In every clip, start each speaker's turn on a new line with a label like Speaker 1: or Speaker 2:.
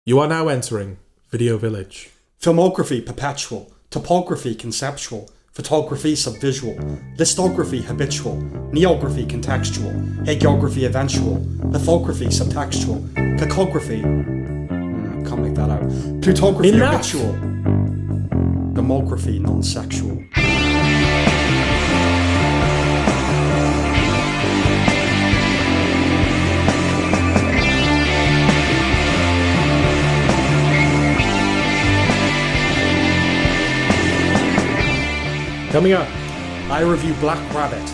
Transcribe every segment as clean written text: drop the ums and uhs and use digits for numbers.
Speaker 1: You are now entering Video Village.
Speaker 2: Filmography perpetual, topography conceptual, photography subvisual, listography habitual, neography contextual, hagiography eventual, lithography subtextual, cacography... can't make that out. Plutography habitual, demography non-sexual.
Speaker 1: Coming up,
Speaker 2: I review Black Rabbit,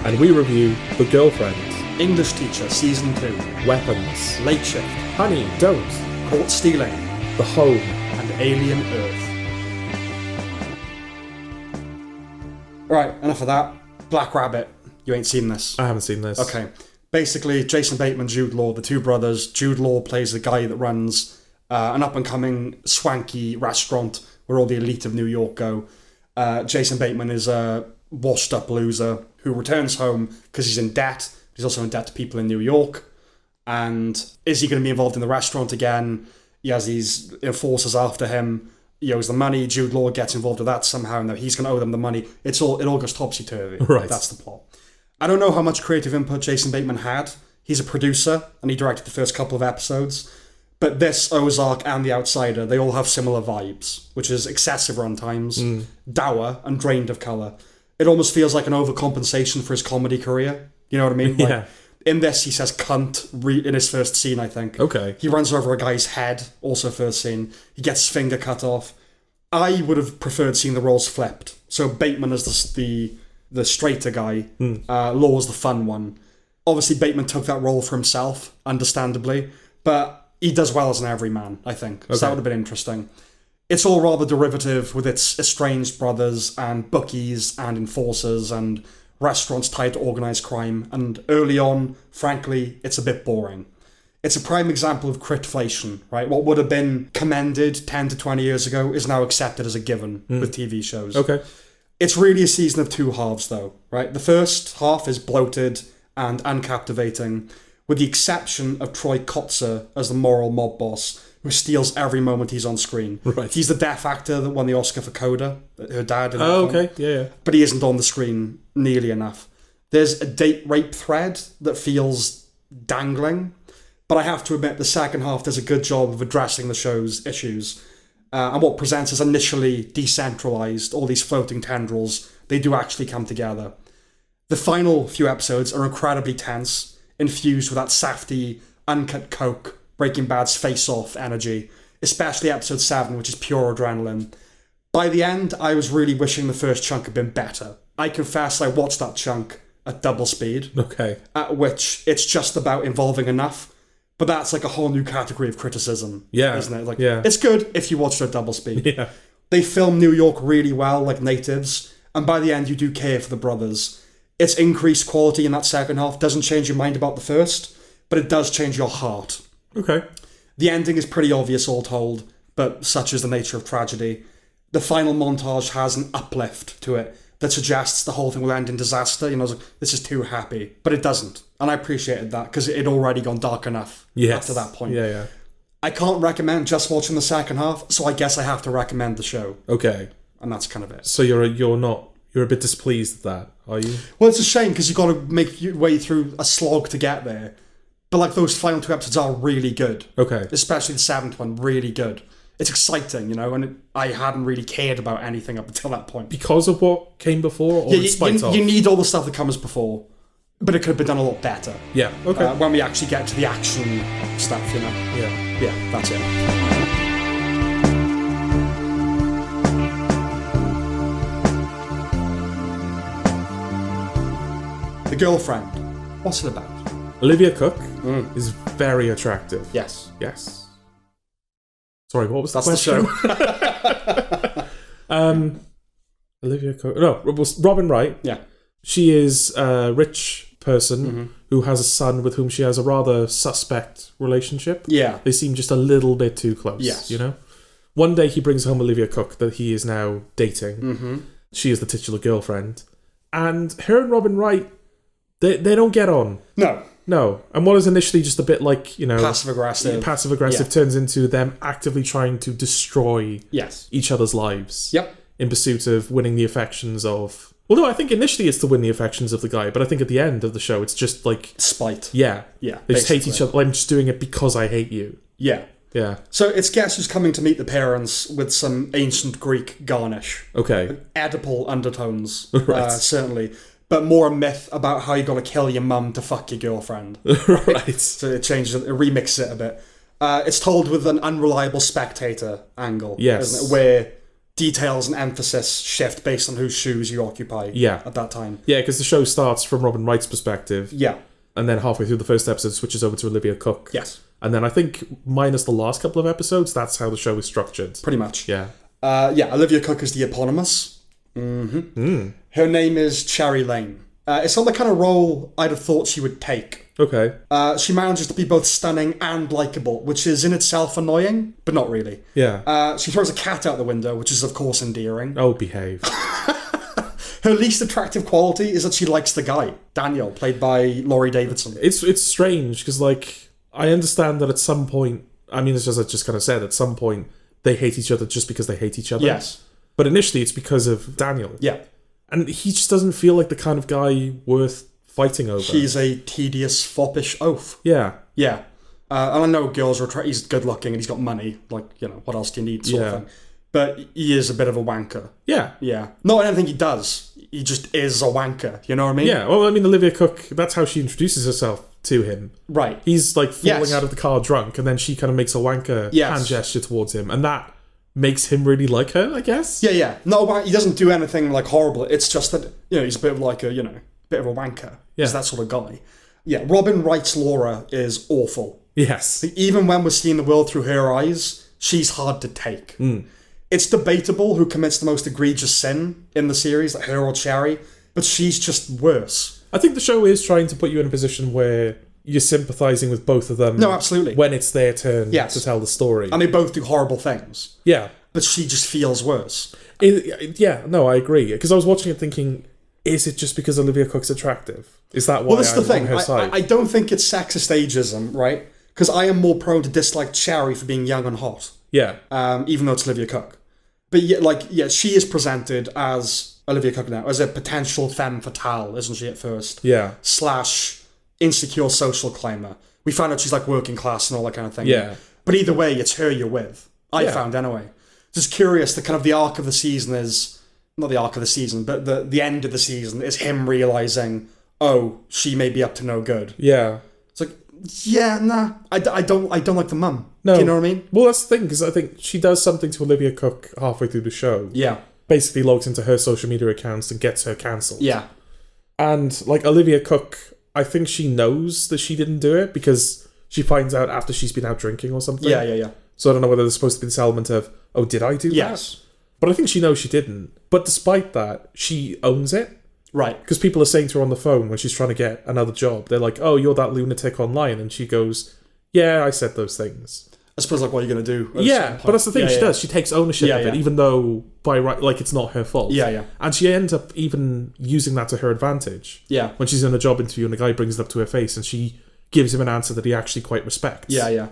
Speaker 1: and we review The Girlfriend,
Speaker 2: English Teacher Season 2,
Speaker 1: Weapons,
Speaker 2: Late Shift,
Speaker 1: Honey, Don't,
Speaker 2: Caught Stealing,
Speaker 1: The Home,
Speaker 2: and Alien Earth. Right, enough of that. Black Rabbit. You ain't seen this.
Speaker 1: I haven't seen this.
Speaker 2: Okay. Basically, Jason Bateman, Jude Law, the two brothers. Jude Law plays the guy that runs an up-and-coming swanky restaurant where all the elite of New York go. Jason Bateman is a washed-up loser who returns home because he's in debt. He's also in debt to people in New York. And is he going to be involved in the restaurant again? He has these enforcers after him. He owes the money. Jude Law gets involved with that somehow, and he's going to owe them the money. It all goes topsy-turvy.
Speaker 1: Right.
Speaker 2: That's the plot. I don't know how much creative input Jason Bateman had. He's a producer, and he directed the first couple of episodes. But this, Ozark, and The Outsider, they all have similar vibes, which is excessive runtimes, dour, and drained of colour. It almost feels like an overcompensation for his comedy career. You know what I mean?
Speaker 1: Yeah.
Speaker 2: In this, he says cunt in his first scene, I think.
Speaker 1: Okay.
Speaker 2: He runs over a guy's head, also first scene. He gets his finger cut off. I would have preferred seeing the roles flipped. So Bateman is the straighter guy. Law's the fun one. Obviously, Bateman took that role for himself, understandably. But he does well as an everyman, I think. So that would have been interesting. It's all rather derivative with its estranged brothers and bookies and enforcers and restaurants tied to organised crime. And early on, frankly, it's a bit boring. It's a prime example of critflation, right? What would have been commended 10 to 20 years ago is now accepted as a given with TV shows.
Speaker 1: Okay.
Speaker 2: It's really a season of two halves, though, right? The first half is bloated and uncaptivating, with the exception of Troy Kotzer as the moral mob boss, who steals every moment he's on screen.
Speaker 1: Right.
Speaker 2: He's the deaf actor that won the Oscar for Coda, her dad. In
Speaker 1: Oh, okay. Yeah.
Speaker 2: But he isn't on the screen nearly enough. There's a date rape thread that feels dangling, but I have to admit the second half does a good job of addressing the show's issues. And what presents as initially decentralised, all these floating tendrils, they do actually come together. The final few episodes are incredibly tense, infused with that safty, uncut coke, Breaking Bad's face-off energy, especially episode 7, which is pure adrenaline. By the end, I was really wishing the first chunk had been better. I confess I watched that chunk at double speed.
Speaker 1: Okay.
Speaker 2: At which it's just about involving enough, but that's like a whole new category of criticism, isn't it? Like, it's good if you watch it at double speed.
Speaker 1: Yeah.
Speaker 2: They film New York really well, like natives, and by the end you do care for the brothers. Its increased quality in that second half doesn't change your mind about the first, but it does change your heart.
Speaker 1: Okay.
Speaker 2: The ending is pretty obvious all told, but such is the nature of tragedy. The final montage has an uplift to it that suggests the whole thing will end in disaster. You know, this is too happy, but it doesn't. And I appreciated that because it had already gone dark enough after that point.
Speaker 1: Yeah.
Speaker 2: I can't recommend just watching the second half, so I guess I have to recommend the show.
Speaker 1: Okay.
Speaker 2: And that's kind of it.
Speaker 1: So you're a bit displeased with that, are you?
Speaker 2: Well, it's a shame because you've got to make your way through a slog to get there. But like those final two episodes are really good.
Speaker 1: Okay.
Speaker 2: Especially the 7th one, really good. It's exciting, you know, and I hadn't really cared about anything up until that point.
Speaker 1: Because of what came before, or in spite of?
Speaker 2: You need all the stuff that comes before, but it could have been done a lot better.
Speaker 1: Yeah, okay.
Speaker 2: When we actually get to the action stuff, you know. Yeah, that's it. The Girlfriend. What's it about?
Speaker 1: Olivia Cooke is very attractive.
Speaker 2: Yes.
Speaker 1: Sorry, what was the
Speaker 2: That's
Speaker 1: question?
Speaker 2: The show.
Speaker 1: Olivia Cooke. No, it was Robin Wright.
Speaker 2: Yeah.
Speaker 1: She is a rich person who has a son with whom she has a rather suspect relationship.
Speaker 2: Yeah.
Speaker 1: They seem just a little bit too close.
Speaker 2: Yes.
Speaker 1: You know? One day he brings home Olivia Cooke that he is now dating. She is the titular girlfriend. And her and Robin Wright, they don't get on.
Speaker 2: No.
Speaker 1: No. And what is initially just a bit like,
Speaker 2: passive aggressive
Speaker 1: turns into them actively trying to destroy each other's lives.
Speaker 2: Yep.
Speaker 1: In pursuit of winning the affections of... Well, no, I think initially it's to win the affections of the guy, but I think at the end of the show, it's just like...
Speaker 2: spite.
Speaker 1: Yeah.
Speaker 2: Yeah.
Speaker 1: They just hate each other. I'm just doing it because I hate you.
Speaker 2: Yeah.
Speaker 1: Yeah.
Speaker 2: So it's Guess Who's Coming to Meet the Parents with some ancient Greek garnish.
Speaker 1: Okay.
Speaker 2: Oedipal undertones,
Speaker 1: Right.
Speaker 2: certainly. But more a myth about how you got to kill your mum to fuck your girlfriend.
Speaker 1: Right.
Speaker 2: So it changes it, remixes it a bit. It's told with an unreliable spectator angle.
Speaker 1: Yes.
Speaker 2: Isn't it? Where details and emphasis shift based on whose shoes you occupy at that time.
Speaker 1: Yeah, because the show starts from Robin Wright's perspective.
Speaker 2: Yeah.
Speaker 1: And then halfway through the first episode switches over to Olivia Cooke.
Speaker 2: Yes.
Speaker 1: And then I think minus the last couple of episodes, that's how the show is structured.
Speaker 2: Pretty much.
Speaker 1: Yeah.
Speaker 2: Olivia Cooke is the eponymous. Mm-hmm. Her name is Cherry Lane. It's not the kind of role I'd have thought she would take.
Speaker 1: Okay.
Speaker 2: She manages to be both stunning and likeable, which is in itself annoying, but not really.
Speaker 1: Yeah.
Speaker 2: She throws a cat out the window, which is of course endearing.
Speaker 1: Oh, behave.
Speaker 2: Her least attractive quality is that she likes the guy, Daniel, played by Laurie Davidson.
Speaker 1: It's strange, because, like, I understand that at some point, I mean, it's as I just kind of said, at some point, they hate each other just because they hate each other.
Speaker 2: Yes.
Speaker 1: But initially, it's because of Daniel.
Speaker 2: Yeah.
Speaker 1: And he just doesn't feel like the kind of guy worth fighting over.
Speaker 2: He's a tedious, foppish oaf.
Speaker 1: Yeah.
Speaker 2: Yeah. And I know girls are he's good looking and he's got money. Like, what else do you need sort of thing. But he is a bit of a wanker.
Speaker 1: Yeah.
Speaker 2: Yeah. Not anything he does. He just is a wanker. You know what I mean?
Speaker 1: Yeah. Well, I mean, Olivia Cooke, that's how she introduces herself to him.
Speaker 2: Right.
Speaker 1: He's, like, falling out of the car drunk, and then she kind of makes a wanker hand gesture towards him. And that makes him really like her, I guess.
Speaker 2: Yeah. No, he doesn't do anything, like, horrible. It's just that, he's a bit of like a, bit of a wanker. Yeah. He's that sort of guy. Yeah. Robin Wright's Laura is awful.
Speaker 1: Yes.
Speaker 2: Even when we're seeing the world through her eyes, she's hard to take. It's debatable who commits the most egregious sin in the series, like her or Cherry, but she's just worse.
Speaker 1: I think the show is trying to put you in a position where you're sympathising with both of them.
Speaker 2: No, absolutely.
Speaker 1: When it's their turn to tell the story.
Speaker 2: And they both do horrible things.
Speaker 1: Yeah.
Speaker 2: But she just feels worse.
Speaker 1: No, I agree. Because I was watching it thinking, is it just because Olivia Cooke's attractive? Is that why
Speaker 2: well, that's the thing.
Speaker 1: On her side?
Speaker 2: I don't think it's sexist ageism, right? Because I am more prone to dislike Cherry for being young and hot.
Speaker 1: Yeah.
Speaker 2: Even though it's Olivia Cooke. But she is presented as Olivia Cooke now, as a potential femme fatale, isn't she, at first?
Speaker 1: Yeah.
Speaker 2: / insecure social climber. We find out she's like working class and all that kind of thing.
Speaker 1: Yeah.
Speaker 2: But either way, it's her you're with. I found anyway. Just curious, the kind of the arc of the season is, not the arc of the season, but the end of the season is him realising, oh, she may be up to no good.
Speaker 1: Yeah.
Speaker 2: It's like, I don't like the mum.
Speaker 1: No.
Speaker 2: Do you know what I mean?
Speaker 1: Well, that's the thing, because I think she does something to Olivia Cooke halfway through the show.
Speaker 2: Yeah.
Speaker 1: Basically logs into her social media accounts and gets her cancelled.
Speaker 2: Yeah.
Speaker 1: And, like, Olivia Cooke, I think she knows that she didn't do it because she finds out after she's been out drinking or something.
Speaker 2: Yeah.
Speaker 1: So I don't know whether there's supposed to be this element of, oh, did I do that?
Speaker 2: Yes.
Speaker 1: But I think she knows she didn't. But despite that, she owns it.
Speaker 2: Right.
Speaker 1: Because people are saying to her on the phone when she's trying to get another job, they're like, oh, you're that lunatic online. And she goes, yeah, I said those things.
Speaker 2: I suppose, like, what are you going to do?
Speaker 1: Yeah, but that's the thing she does. She takes ownership of it, even though by right, like, it's not her fault.
Speaker 2: Yeah.
Speaker 1: And she ends up even using that to her advantage.
Speaker 2: Yeah.
Speaker 1: When she's in a job interview and the guy brings it up to her face and she gives him an answer that he actually quite respects.
Speaker 2: Yeah.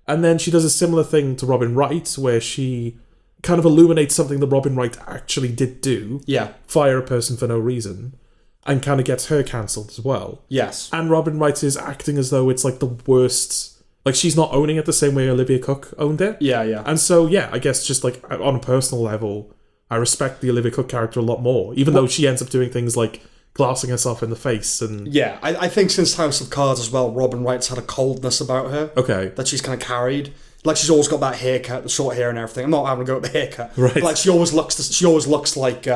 Speaker 1: And then she does a similar thing to Robin Wright, where she kind of illuminates something that Robin Wright actually did do.
Speaker 2: Yeah.
Speaker 1: Fire a person for no reason. And kind of gets her cancelled as well.
Speaker 2: Yes.
Speaker 1: And Robin Wright is acting as though it's like the worst. Like, she's not owning it the same way Olivia Cooke owned it.
Speaker 2: Yeah.
Speaker 1: And so, I guess just like on a personal level, I respect the Olivia Cooke character a lot more, even though she ends up doing things like glassing herself in the face and...
Speaker 2: Yeah, I think since House of Cards as well, Robin Wright's had a coldness about her.
Speaker 1: Okay.
Speaker 2: That she's kind of carried. Like, she's always got that haircut, the short hair and everything. I'm not having a go at the haircut.
Speaker 1: Right.
Speaker 2: But, like, she always looks like,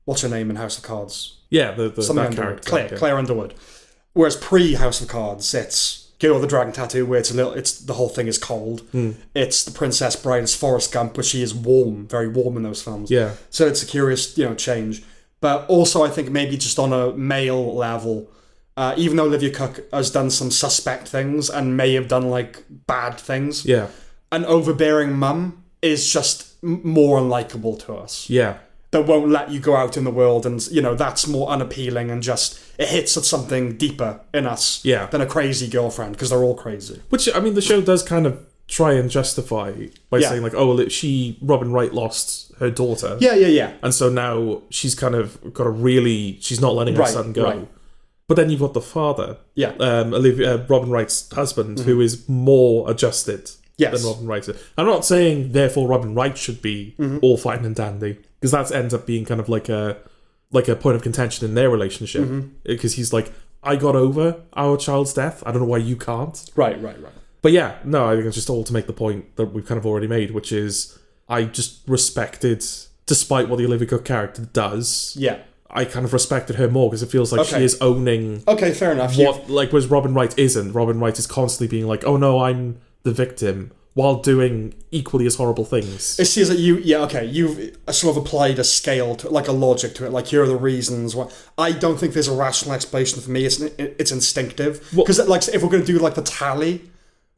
Speaker 2: what's her name in House of Cards?
Speaker 1: Yeah, that
Speaker 2: character. Claire Underwood. Whereas pre-House of Cards, it's Girl with the Dragon Tattoo, where it's the whole thing is cold. It's The Princess Bride, it's Forrest Gump, where she is warm, very warm in those films.
Speaker 1: Yeah.
Speaker 2: So it's a curious, change. But also, I think maybe just on a male level, even though Olivia Cooke has done some suspect things and may have done, like, bad things,
Speaker 1: an
Speaker 2: overbearing mum is just more unlikable to us.
Speaker 1: Yeah.
Speaker 2: that won't let you go out in the world, and that's more unappealing, and just it hits at something deeper in us than a crazy girlfriend, because they're all crazy.
Speaker 1: Which, I mean, the show does kind of try and justify by saying like, oh, Robin Wright lost her daughter.
Speaker 2: Yeah.
Speaker 1: And so now she's kind of got she's not letting her son go. Right. But then you've got the father, Robin Wright's husband, who is more adjusted than Robin Wright is. I'm not saying, therefore, Robin Wright should be all fine and dandy, because that ends up being kind of like a point of contention in their relationship. Because he's like, I got over our child's death. I don't know why you can't.
Speaker 2: Right.
Speaker 1: But yeah, no, I think it's just all to make the point that we've kind of already made, which is I just respected, despite what the Olivia Cooke character does.
Speaker 2: Yeah.
Speaker 1: I kind of respected her more because it feels like she is owning.
Speaker 2: Okay, fair enough.
Speaker 1: Whereas Robin Wright isn't. Robin Wright is constantly being like, "Oh no, I'm the victim," while doing equally as horrible things.
Speaker 2: It seems that you've sort of applied a scale to it, like a logic to it. Like, here are the reasons why. I don't think there's a rational explanation for me. It's instinctive, because like if we're going to do like the tally,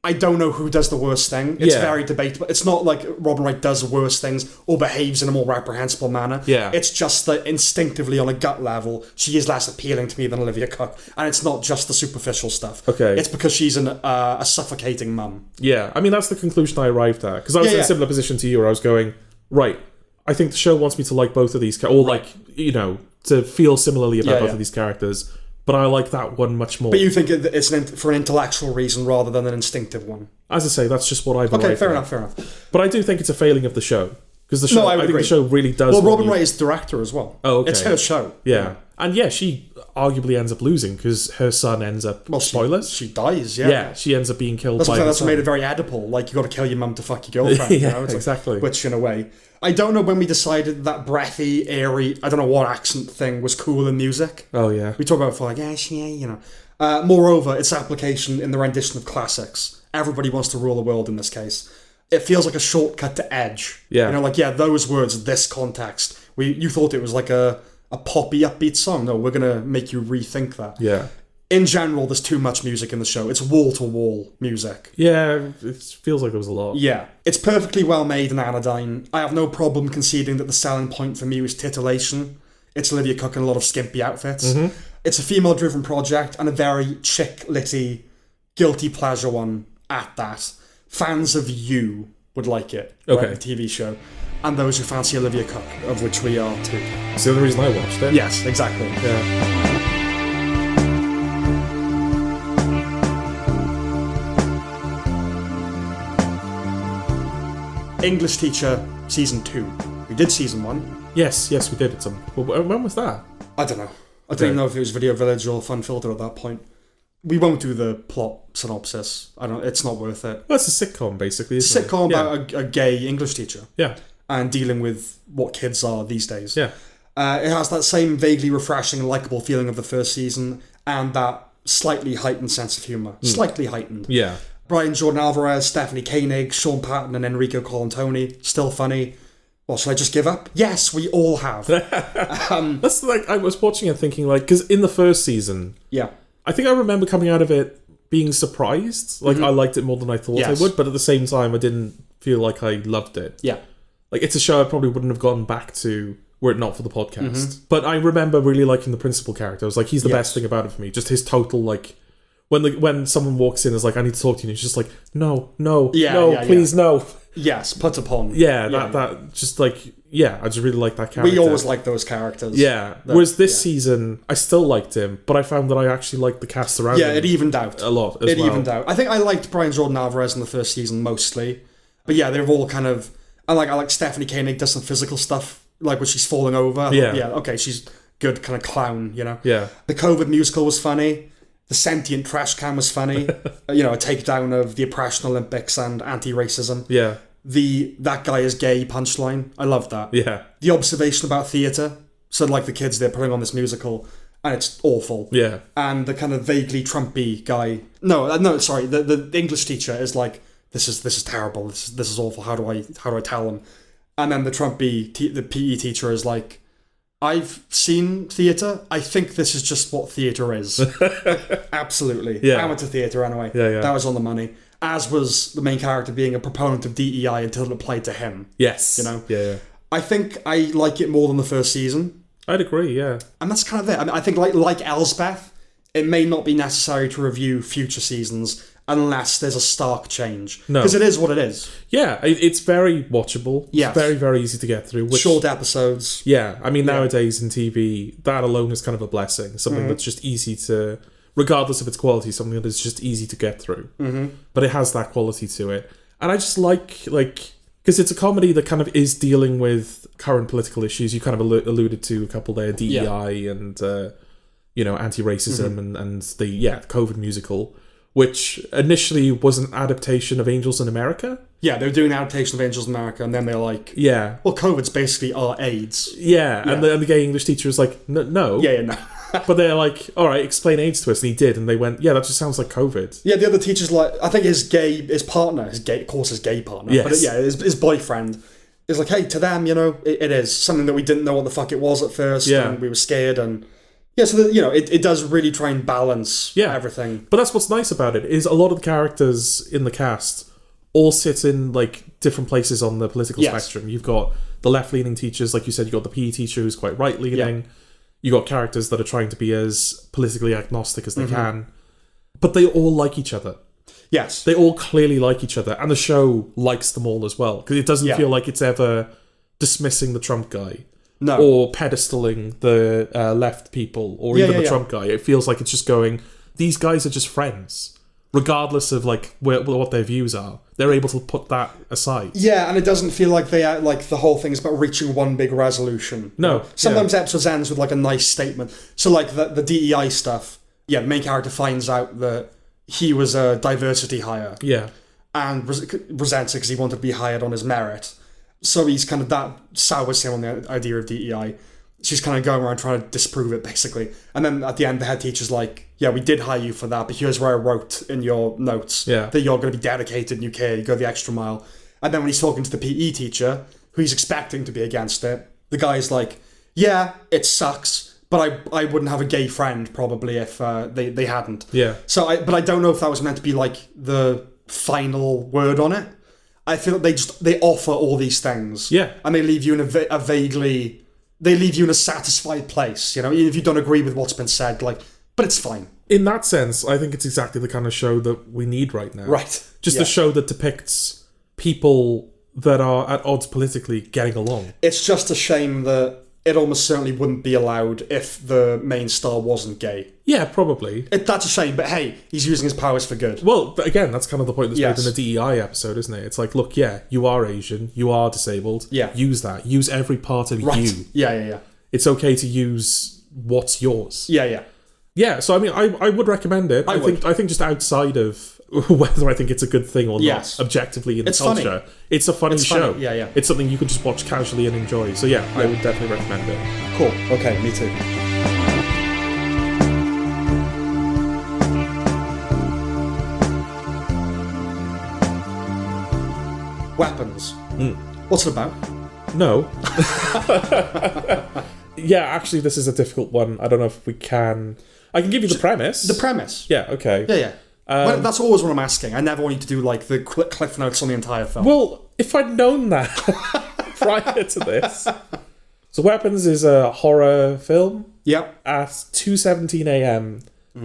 Speaker 2: I don't know who does the worst thing. It's very debatable. It's not like Robin Wright does worse things or behaves in a more reprehensible manner.
Speaker 1: Yeah.
Speaker 2: It's just that instinctively, on a gut level, she is less appealing to me than Olivia Cooke. And it's not just the superficial stuff.
Speaker 1: Okay.
Speaker 2: It's because she's a suffocating mum.
Speaker 1: Yeah, I mean, that's the conclusion I arrived at. Because I was in a similar position to you, where I was going, right, I think the show wants me to like both of these characters, or to feel similarly about both of these characters. But I like that one much more.
Speaker 2: But you think it's for an intellectual reason rather than an instinctive one?
Speaker 1: As I say, that's just what I've arrived at.
Speaker 2: Fair enough.
Speaker 1: But I do think it's a failing of the show. Because the show,
Speaker 2: I
Speaker 1: think the show really does...
Speaker 2: Well, Robin Wright is director as well.
Speaker 1: Oh, okay.
Speaker 2: It's her show.
Speaker 1: Yeah. And she arguably ends up losing because her son ends up... Well, spoilers?
Speaker 2: She dies,
Speaker 1: Yeah, she ends up being killed by
Speaker 2: That's what made it very Oedipal. Like, you got to kill your mum to fuck your girlfriend.
Speaker 1: Exactly.
Speaker 2: Which, in a way... I don't know when we decided that breathy, airy, I don't know what accent thing was cool in music.
Speaker 1: Oh, yeah.
Speaker 2: We talk about it for moreover, its application in the rendition of classics. Everybody wants to rule the world in this case. It feels like a shortcut to Edge.
Speaker 1: Yeah.
Speaker 2: Those words, this context. You thought it was like a poppy, upbeat song. No, we're going to make you rethink that.
Speaker 1: Yeah.
Speaker 2: In general, there's too much music in the show. It's wall-to-wall music.
Speaker 1: Yeah, it feels like there was a lot.
Speaker 2: Yeah. It's perfectly well made and anodyne. I have no problem conceding that the selling point for me was titillation. It's Olivia Cooke in a lot of skimpy outfits.
Speaker 1: Mm-hmm.
Speaker 2: It's a female-driven project and a very chick-litty, guilty pleasure one at that. Fans of You would like it.
Speaker 1: Okay.
Speaker 2: Right, the TV show. And those who fancy Olivia Cooke, of which we are too.
Speaker 1: That's the other reason I watched it.
Speaker 2: Yes, exactly.
Speaker 1: Yeah.
Speaker 2: English Teacher Season 2. We did Season 1.
Speaker 1: Yes, we did. When was that?
Speaker 2: I don't know. I don't even know if it was Video Village or Fun Filter at that point. We won't do the plot synopsis. It's not worth it.
Speaker 1: Well, it's a sitcom, basically.
Speaker 2: It's a sitcom about a gay English teacher.
Speaker 1: Yeah.
Speaker 2: And dealing with what kids are these days.
Speaker 1: Yeah.
Speaker 2: It has that same vaguely refreshing and likeable feeling of the first season, and that slightly heightened sense of humour. Slightly heightened.
Speaker 1: Yeah.
Speaker 2: Brian Jordan Alvarez, Stephanie Koenig, Sean Patton, and Enrico Colantoni. Still funny. Well, should I just give up? Yes, we all have.
Speaker 1: That's like, I was watching it thinking, like, because in the first season,
Speaker 2: yeah,
Speaker 1: I think I remember coming out of it being surprised. Like, I liked it more than I thought I would, but at the same time, I didn't feel like I loved it.
Speaker 2: Yeah.
Speaker 1: Like, it's a show I probably wouldn't have gone back to were it not for the podcast. But I remember really liking the principal character. I was like, he's the best thing about it for me. Just his total, like, when someone walks in, is like, I need to talk to you, and he's just like, no, please, no.
Speaker 2: Yes, put upon.
Speaker 1: That just like, I just really like that character.
Speaker 2: We always like those characters.
Speaker 1: Yeah. Whereas this season, I still liked him, but I found that I actually liked the cast around him.
Speaker 2: Yeah, it evened out.
Speaker 1: A lot as well.
Speaker 2: It evened out. I think I liked Brian Jordan Alvarez in the first season mostly. But yeah, they're all kind of... I like Stephanie Koenig does some physical stuff, like when she's falling over. Okay, she's good kind of clown, you know?
Speaker 1: Yeah.
Speaker 2: The COVID musical was funny. The sentient trash can was funny. A takedown of the oppression Olympics and anti-racism.
Speaker 1: Yeah.
Speaker 2: That guy is gay punchline. I love that.
Speaker 1: Yeah.
Speaker 2: The observation about theatre. So like the kids, they're putting on this musical and it's awful.
Speaker 1: Yeah.
Speaker 2: And the kind of vaguely Trumpy guy. No, sorry. The English teacher is like, this is terrible. This is awful. How do I tell them? And then the Trumpy, the PE teacher is like, I've seen theatre. I think this is just what theatre is. Absolutely.
Speaker 1: Yeah.
Speaker 2: Amateur theatre anyway.
Speaker 1: Yeah.
Speaker 2: That was on the money. As was the main character being a proponent of DEI until it applied to him.
Speaker 1: Yes.
Speaker 2: You know?
Speaker 1: Yeah.
Speaker 2: I think I like it more than the first season.
Speaker 1: I'd agree, yeah.
Speaker 2: And that's kind of it. I mean, I think like Elsbeth, it may not be necessary to review future seasons unless there's a stark change. No. Because it is what it is.
Speaker 1: Yeah, it's very watchable. Yeah. It's very, very easy to get through.
Speaker 2: Short episodes.
Speaker 1: Yeah, I mean, nowadays in TV, that alone is kind of a blessing. Something that's just easy to, regardless of its quality, something that is just easy to get through. But it has that quality to it. And I just like, because it's a comedy that kind of is dealing with current political issues. You kind of alluded to a couple there, DEI and, anti-racism and the COVID musical, which initially was an adaptation of Angels in America. Yeah, they were doing an adaptation of Angels in America, and then they're like, well, COVID's basically our AIDS. Yeah. And the gay English teacher was like, no. No. But they're like, all right, explain AIDS to us, and he did, and they went, that just sounds like COVID. Yeah, the other teacher's like, I think his gay partner, his gay partner, yes. But his boyfriend is like, hey, to them, it is something that we didn't know what the fuck it was at first, and we were scared, and so it does really try and balance everything. But that's what's nice about it, is a lot of the characters in the cast all sit in different places on the political spectrum. You've got the left-leaning teachers, like you said, you've got the PE teacher who's quite right-leaning. You got characters that are trying to be as politically agnostic as they can, but they all like each other. Yes, they all clearly like each other, and the show likes them all as well, because it doesn't feel like it's ever dismissing the Trump guy, or pedestaling the left people, or even the Trump guy. It feels like it's just going, these guys are just friends, regardless of what their views are. They're able to put that aside. Yeah, and it doesn't feel like they are, the whole thing is about reaching one big resolution. No. Sometimes episodes ends with a nice statement. So the DEI stuff, the main character finds out that he was a diversity hire. Yeah. And resents it because he wanted to be hired on his merit. So he's kind of, that sours him on the idea of DEI. She's kind of going around trying to disprove it, basically. And then at the end, the head teacher's like, we did hire you for that, but here's where I wrote in your notes that you're going to be dedicated and you care, you go the extra mile. And then when he's talking to the PE teacher, who he's expecting to be against it, the guy's like, it sucks, but I wouldn't have a gay friend, probably, if they hadn't. Yeah. But I don't know if that was meant to be, the final word on it. I feel like they offer all these things. Yeah. And they leave you in they leave you in a satisfied place, even if you don't agree with what's been said, but it's fine. In that sense, I think it's exactly the kind of show that we need right now. Right. Just a show that depicts people that are at odds politically getting along. It's just a shame that it almost certainly wouldn't be allowed if the main star wasn't gay. Yeah, probably. That's a shame, but hey, he's using his powers for good. Well, but again, that's kind of the point that's made in the DEI episode, isn't it? It's like, look, you are Asian, you are disabled. Yeah. Use that. Use every part of you. Yeah. It's okay to use what's yours. Yeah. Yeah, so I mean, I would recommend it. I think just outside of whether I think it's a good thing or not, objectively in the culture, it's a funny show. Funny. Yeah. It's something you can just watch casually and enjoy. So I would definitely recommend it. Cool. Okay, me too. Weapons. What's it about? No. Actually, this is a difficult one. I don't know if we can... I can give you the premise. The premise? Yeah, okay. Yeah. Well, that's always what I'm asking. I never want you to do the cliff notes on the entire film. Well, if I'd known that prior to this. So Weapons is a horror film. Yep. At 2:17 a.m.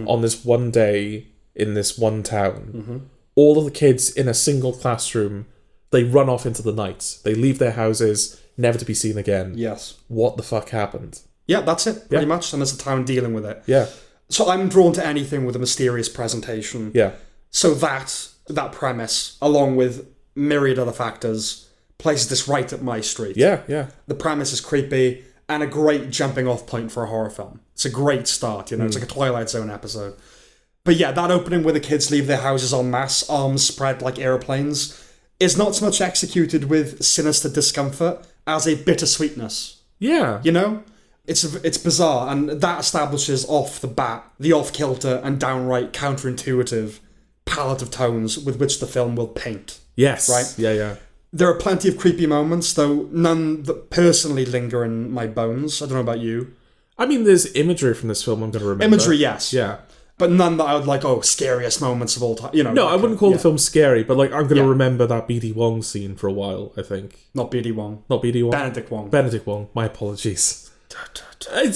Speaker 1: On this one day in this one town. All of the kids in a single classroom, they run off into the night. They leave their houses, never to be seen again. Yes. What the fuck happened? Yeah, that's it, pretty much. And there's a town dealing with it. Yeah. So I'm drawn to anything with a mysterious presentation. Yeah. So that premise, along with myriad other factors, places this right up my street. Yeah. The premise is creepy and a great jumping off point for a horror film. It's a great start, it's like a Twilight Zone episode. But that opening where the kids leave their houses en masse, arms spread like airplanes, is not so much executed with sinister discomfort as a bittersweetness. Yeah. It's bizarre, and that establishes off the bat the off-kilter and downright counterintuitive palette of tones with which the film will paint. Yes. Right? Yeah. There are plenty of creepy moments, though none that personally linger in my bones. I don't know about you. I mean, there's imagery from this film I'm going to remember. Imagery, yes. Yeah.
Speaker 2: But none that I would like, scariest moments of all time.
Speaker 1: No, I wouldn't call the film scary, but I'm going to remember that BD Wong scene for a while, I think.
Speaker 2: Not BD Wong.
Speaker 1: Not BD Wong.
Speaker 2: Benedict Wong.
Speaker 1: My apologies.
Speaker 2: They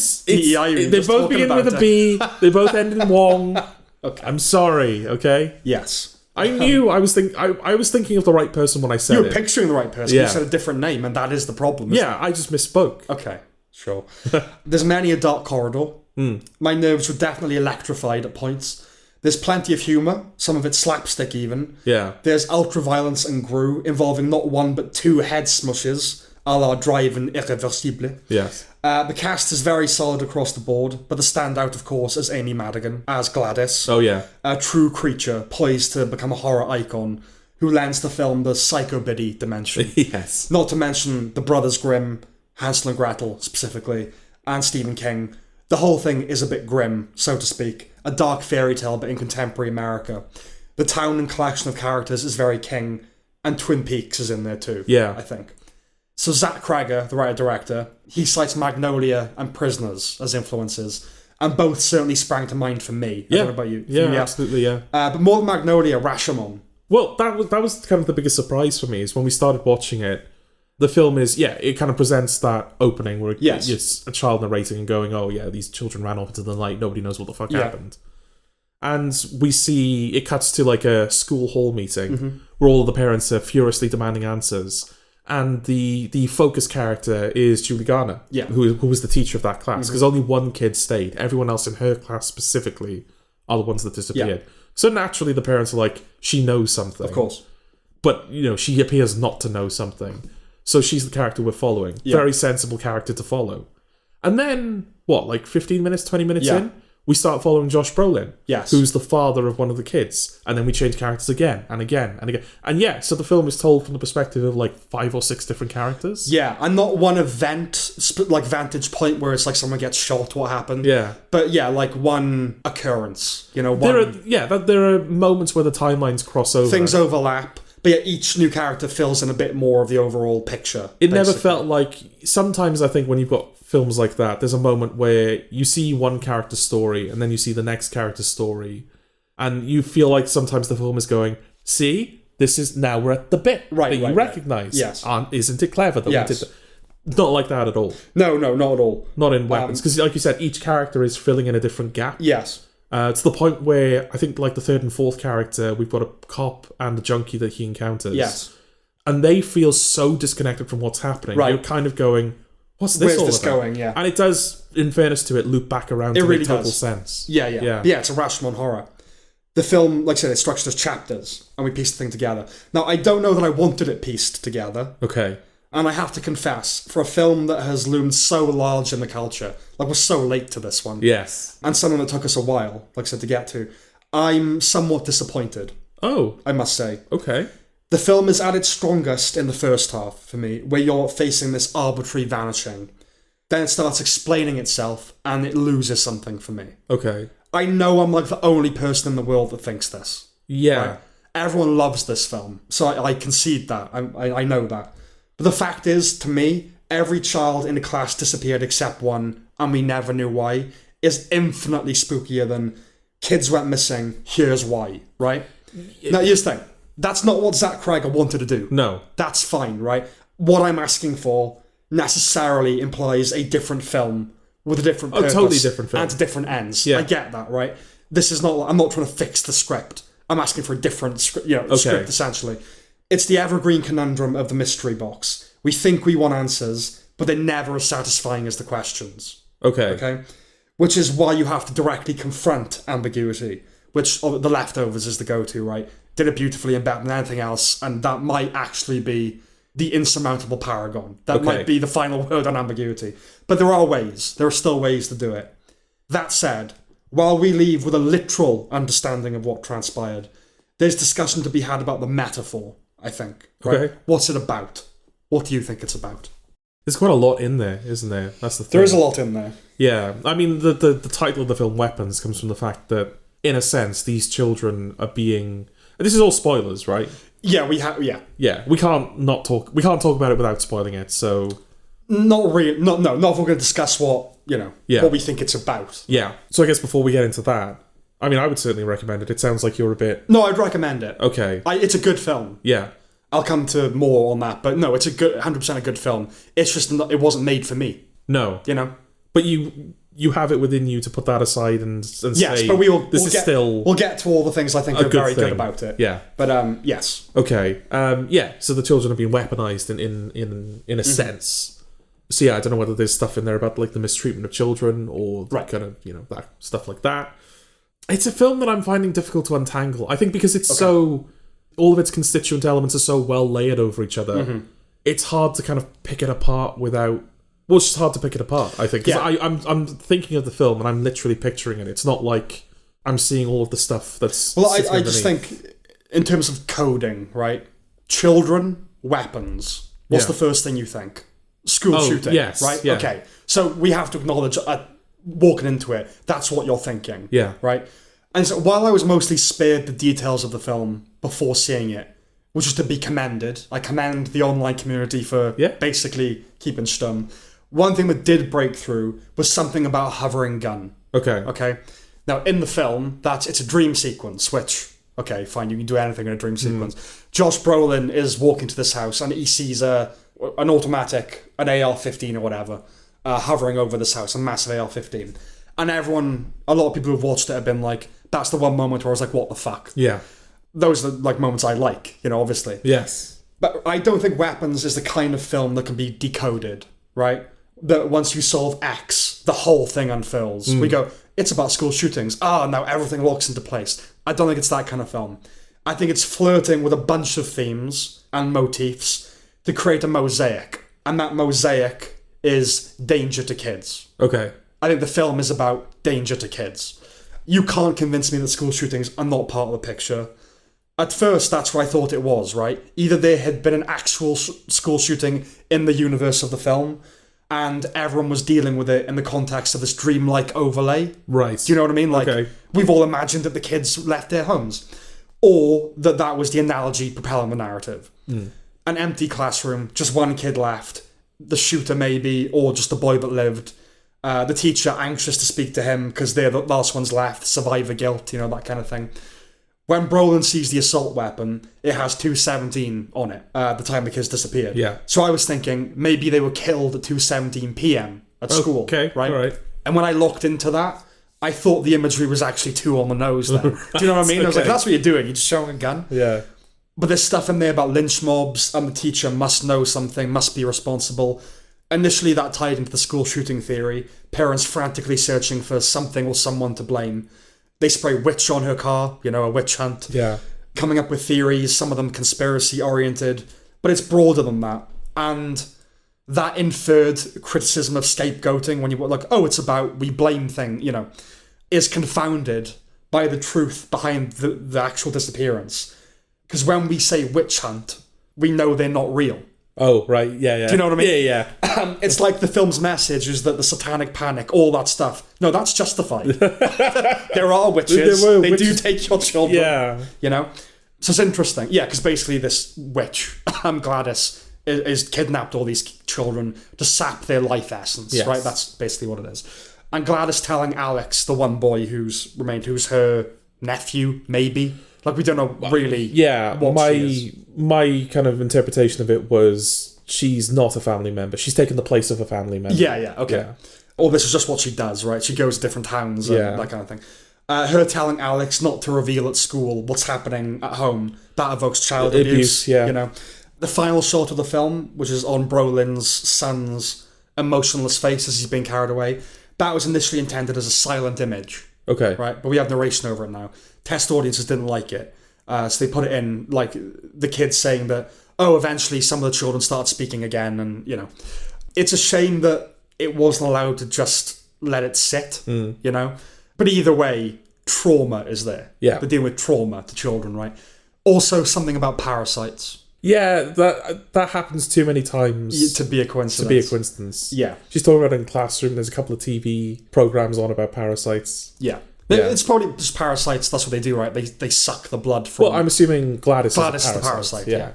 Speaker 1: both begin with a B. They both end in Wong.
Speaker 2: Okay.
Speaker 1: I'm sorry, okay?
Speaker 2: Yes.
Speaker 1: I knew I was thinking of the right person when I said it.
Speaker 2: You were picturing the right person. Yeah. You said a different name, and that is the problem.
Speaker 1: I just misspoke.
Speaker 2: Okay, sure. There's many a dark corridor. My nerves were definitely electrified at points. There's plenty of humour, some of it slapstick even.
Speaker 1: Yeah.
Speaker 2: There's ultra-violence and Gru, involving not one but two head smushes, a la Drive and Irreversible.
Speaker 1: Yes.
Speaker 2: The cast is very solid across the board, but the standout, of course, is Amy Madigan as Gladys.
Speaker 1: Oh, yeah.
Speaker 2: A true creature, poised to become a horror icon, who lends the film the psycho-biddy dimension.
Speaker 1: Yes.
Speaker 2: Not to mention the Brothers Grimm, Hansel and Gretel specifically, and Stephen King. The whole thing is a bit grim, so to speak. A dark fairy tale, but in contemporary America. The town and collection of characters is very King, and Twin Peaks is in there too, I think. So Zach Cregger, the writer-director, he cites Magnolia and Prisoners as influences, and both certainly sprang to mind for me. I don't know about you.
Speaker 1: Yeah, absolutely, yeah.
Speaker 2: But more than Magnolia, Rashomon.
Speaker 1: Well, that was kind of the biggest surprise for me, is when we started watching it. The film is, it kind of presents that opening where it's a child narrating and going, these children ran off into the night, nobody knows what the fuck happened. And we see, it cuts to like a school hall meeting where all of the parents are furiously demanding answers. And the focus character is Julie Garner, who was the teacher of that class, because only one kid stayed. Everyone else in her class specifically are the ones that disappeared. Yeah. So naturally the parents are like, she knows something.
Speaker 2: Of course.
Speaker 1: But, she appears not to know something. So she's the character we're following. Yeah. Very sensible character to follow. And then, 15 minutes, 20 minutes in, we start following Josh Brolin, who's the father of one of the kids. And then we change characters again and again and again. And so the film is told from the perspective of 5 or 6 different characters. Yeah,
Speaker 2: and not one vantage point where it's like someone gets shot, what happened.
Speaker 1: Yeah.
Speaker 2: But one occurrence. There
Speaker 1: are moments where the timelines cross over.
Speaker 2: Things overlap. But each new character fills in a bit more of the overall picture.
Speaker 1: It never felt like... Sometimes I think when you've got films like that, there's a moment where you see one character's story and then you see the next character's story. And you feel like sometimes the film is going, see, this is... Now we're at the bit that you recognise.
Speaker 2: Yes.
Speaker 1: Isn't it clever that we did that? Not like that at all.
Speaker 2: No, not at all.
Speaker 1: Not in Weapons. Because like you said, each character is filling in a different gap.
Speaker 2: Yes.
Speaker 1: To the point where I think the third and fourth character, we've got a cop and a junkie that he encounters.
Speaker 2: Yes.
Speaker 1: And they feel so disconnected from what's happening. Right. You're kind of going, what's this
Speaker 2: Where's
Speaker 1: all
Speaker 2: this
Speaker 1: about?
Speaker 2: going? Yeah.
Speaker 1: And it does, in fairness to it, loop back around to
Speaker 2: really
Speaker 1: make total
Speaker 2: does.
Speaker 1: sense.
Speaker 2: Yeah, it's a Rashomon horror. The film, like I said, it's structured as chapters, and we piece the thing together. Now, I don't know that I wanted it pieced together.
Speaker 1: Okay.
Speaker 2: And I have to confess, for a film that has loomed so large in the culture, we're so late to this one.
Speaker 1: Yes.
Speaker 2: And something that took us a while, like I said, to get to, I'm somewhat disappointed.
Speaker 1: Oh.
Speaker 2: I must say.
Speaker 1: Okay.
Speaker 2: The film is at its strongest in the first half, for me, where you're facing this arbitrary vanishing. Then it starts explaining itself, and it loses something for me.
Speaker 1: Okay.
Speaker 2: I know I'm the only person in the world that thinks this.
Speaker 1: Yeah.
Speaker 2: Right? Everyone loves this film, so I concede that. I know that. But the fact is, to me, every child in the class disappeared except one, and we never knew why, is infinitely spookier than kids went missing, here's why, right? Now, here's the thing. That's not what Zach Cregger wanted to do.
Speaker 1: No.
Speaker 2: That's fine, right? What I'm asking for necessarily implies a different film with a different purpose.
Speaker 1: Totally different film.
Speaker 2: And different ends.
Speaker 1: Yeah.
Speaker 2: I get that, right? This is not... I'm not trying to fix the script. I'm asking for a different script, script, essentially. It's the evergreen conundrum of the mystery box. We think we want answers, but they're never as satisfying as the questions. Okay? Which is why you have to directly confront ambiguity, which The Leftovers is the go-to, right? Did it beautifully and better than anything else, and that might actually be the insurmountable paragon. That might be the final word on ambiguity. But there are ways. There are still ways to do it. That said, while we leave with a literal understanding of what transpired, there's discussion to be had about the metaphor, I think. Right? Okay. What's it about? What do you think it's about?
Speaker 1: There's quite a lot in there, isn't there? That's the thing.
Speaker 2: There is a lot in there.
Speaker 1: Yeah. I mean, the title of the film, Weapons, comes from the fact that, in a sense, these children are being... This is all spoilers, right?
Speaker 2: Yeah, we have... Yeah.
Speaker 1: Yeah, we can't talk about it without spoiling it, so...
Speaker 2: Not really. Not if we're going to discuss what we think it's about.
Speaker 1: Yeah. So I guess before we get into that, I mean, I would certainly recommend it. It sounds like you're a bit...
Speaker 2: No, I'd recommend it.
Speaker 1: Okay.
Speaker 2: It's a good film.
Speaker 1: Yeah.
Speaker 2: I'll come to more on that, but no, it's 100% a good film. It's just it wasn't made for me.
Speaker 1: No.
Speaker 2: You know?
Speaker 1: But you have it within you to put that aside and
Speaker 2: yes,
Speaker 1: say,
Speaker 2: but we'll get to all the things I think are very good about it.
Speaker 1: Yeah.
Speaker 2: But yes.
Speaker 1: Okay. Yeah, so the children have been weaponized in a sense. So yeah, I don't know whether there's stuff in there about like the mistreatment of children or kind of, that stuff like that. It's a film that I'm finding difficult to untangle. I think because it's all of its constituent elements are so well layered over each other. It's hard to kind of pick it apart without... Well, it's just hard to pick it apart, I think. Because I'm thinking of the film and I'm literally picturing it. It's not like I'm seeing all of the stuff that's...
Speaker 2: Well, I just think, in terms of coding, right? Children, weapons. What's the first thing you think? School shooting,
Speaker 1: yes,
Speaker 2: right?
Speaker 1: Yeah.
Speaker 2: Okay, so we have to acknowledge, walking into it, that's what you're thinking.
Speaker 1: Yeah.
Speaker 2: Right? And so while I was mostly spared the details of the film before seeing it, which is to be commended, I commend the online community for basically keeping stum. One thing that did break through was something about a hovering gun. Okay. Now, in the film, it's a dream sequence, which, okay, fine, you can do anything in a dream sequence. Josh Brolin is walking to this house and he sees an automatic, an AR-15 or whatever, hovering over this house, a massive AR-15. And a lot of people who've watched it have been like, that's the one moment where I was like, what the fuck?
Speaker 1: Yeah.
Speaker 2: Those are like moments I like, obviously.
Speaker 1: Yes.
Speaker 2: But I don't think Weapons is the kind of film that can be decoded, right? That once you solve X, the whole thing unfurls. We go, it's about school shootings. Now everything locks into place. I don't think it's that kind of film. I think it's flirting with a bunch of themes and motifs to create a mosaic. And that mosaic is danger to kids.
Speaker 1: Okay.
Speaker 2: I think the film is about danger to kids. You can't convince me that school shootings are not part of the picture. At first, that's what I thought it was, right? Either there had been an actual school shooting in the universe of the film, and everyone was dealing with it in the context of this dreamlike overlay.
Speaker 1: Right.
Speaker 2: Do you know what I mean? Like, we've all imagined that the kids left their homes. Or that was the analogy propelling the narrative. An empty classroom, just one kid left, the shooter maybe, or just the boy that lived. The teacher anxious to speak to him because they're the last ones left, survivor guilt, that kind of thing. When Brolin sees the assault weapon, it has 2:17 on it, the time the kids disappeared.
Speaker 1: Yeah.
Speaker 2: So I was thinking, maybe they were killed at 2:17 p.m. at school.
Speaker 1: Okay,
Speaker 2: right?
Speaker 1: All right.
Speaker 2: And when I looked into that, I thought the imagery was actually too on the nose then. Do you know what I mean? I was like, that's what you're doing, you're just showing a gun.
Speaker 1: Yeah.
Speaker 2: But there's stuff in there about lynch mobs, and the teacher must know something, must be responsible. Initially, that tied into the school shooting theory. Parents frantically searching for something or someone to blame. They spray witch on her car, a witch hunt.
Speaker 1: Yeah.
Speaker 2: Coming up with theories, some of them conspiracy-oriented. But it's broader than that. And that inferred criticism of scapegoating, when you were like, it's about we blame thing, is confounded by the truth behind the actual disappearance. Because when we say witch hunt, we know they're not real.
Speaker 1: Oh, right, yeah.
Speaker 2: Do you know what I mean?
Speaker 1: Yeah.
Speaker 2: It's like the film's message is that the satanic panic, all that stuff. No, that's justified. There are witches. They do take your children.
Speaker 1: Yeah.
Speaker 2: So it's interesting. Yeah, because basically this witch, Gladys, is kidnapped all these children to sap their life essence, right? That's basically what it is. And Gladys telling Alex, the one boy who's remained, who's her nephew, maybe. Like, we don't know really what she is.
Speaker 1: My kind of interpretation of it was she's not a family member. She's taken the place of a family member.
Speaker 2: Yeah, okay. Yeah. Or this is just what she does, right? She goes to different towns and that kind of thing. Her telling Alex not to reveal at school what's happening at home, that evokes child abuse.
Speaker 1: Yeah.
Speaker 2: The final shot of the film, which is on Brolin's son's emotionless face as he's being carried away, that was initially intended as a silent image.
Speaker 1: Okay.
Speaker 2: Right? But we have narration over it now. Test audiences didn't like it. So they put it in, like, the kids saying that, eventually some of the children start speaking again. And, it's a shame that it wasn't allowed to just let it sit, But either way, trauma is there.
Speaker 1: Yeah.
Speaker 2: They're dealing with trauma to children, right? Also, something about parasites.
Speaker 1: Yeah, that happens too many times.
Speaker 2: To be a coincidence. Yeah.
Speaker 1: She's talking about it in classroom. There's a couple of TV programs on about parasites.
Speaker 2: Yeah. It's probably just parasites. That's what they do, right? They suck the blood from...
Speaker 1: Well, I'm assuming Gladys is
Speaker 2: the parasite, yeah.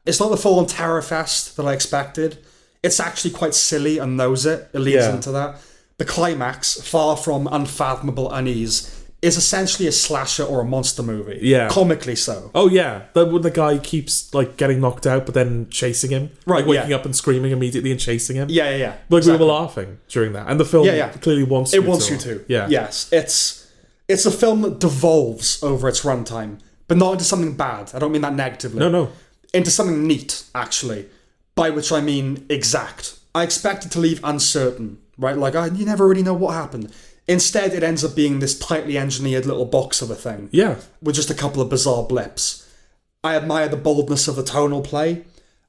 Speaker 2: It's not the full-on terror fest that I expected. It's actually quite silly and knows it. It leads into that. The climax, far from unfathomable unease, is essentially a slasher or a monster movie.
Speaker 1: Yeah.
Speaker 2: Comically so.
Speaker 1: Oh, yeah. When the guy keeps, like, getting knocked out, but then chasing him.
Speaker 2: Right,
Speaker 1: like, waking up and screaming immediately and chasing him.
Speaker 2: Yeah.
Speaker 1: Like, exactly. We were laughing during that. And the film clearly wants you to.
Speaker 2: It wants you to.
Speaker 1: Yeah.
Speaker 2: Yes. It's a film that devolves over its runtime, but not into something bad. I don't mean that negatively.
Speaker 1: No.
Speaker 2: Into something neat, actually. By which I mean exact. I expected to leave uncertain, right? Like, you never really know what happened. Instead, it ends up being this tightly engineered little box of a thing.
Speaker 1: Yeah.
Speaker 2: With just a couple of bizarre blips. I admire the boldness of the tonal play,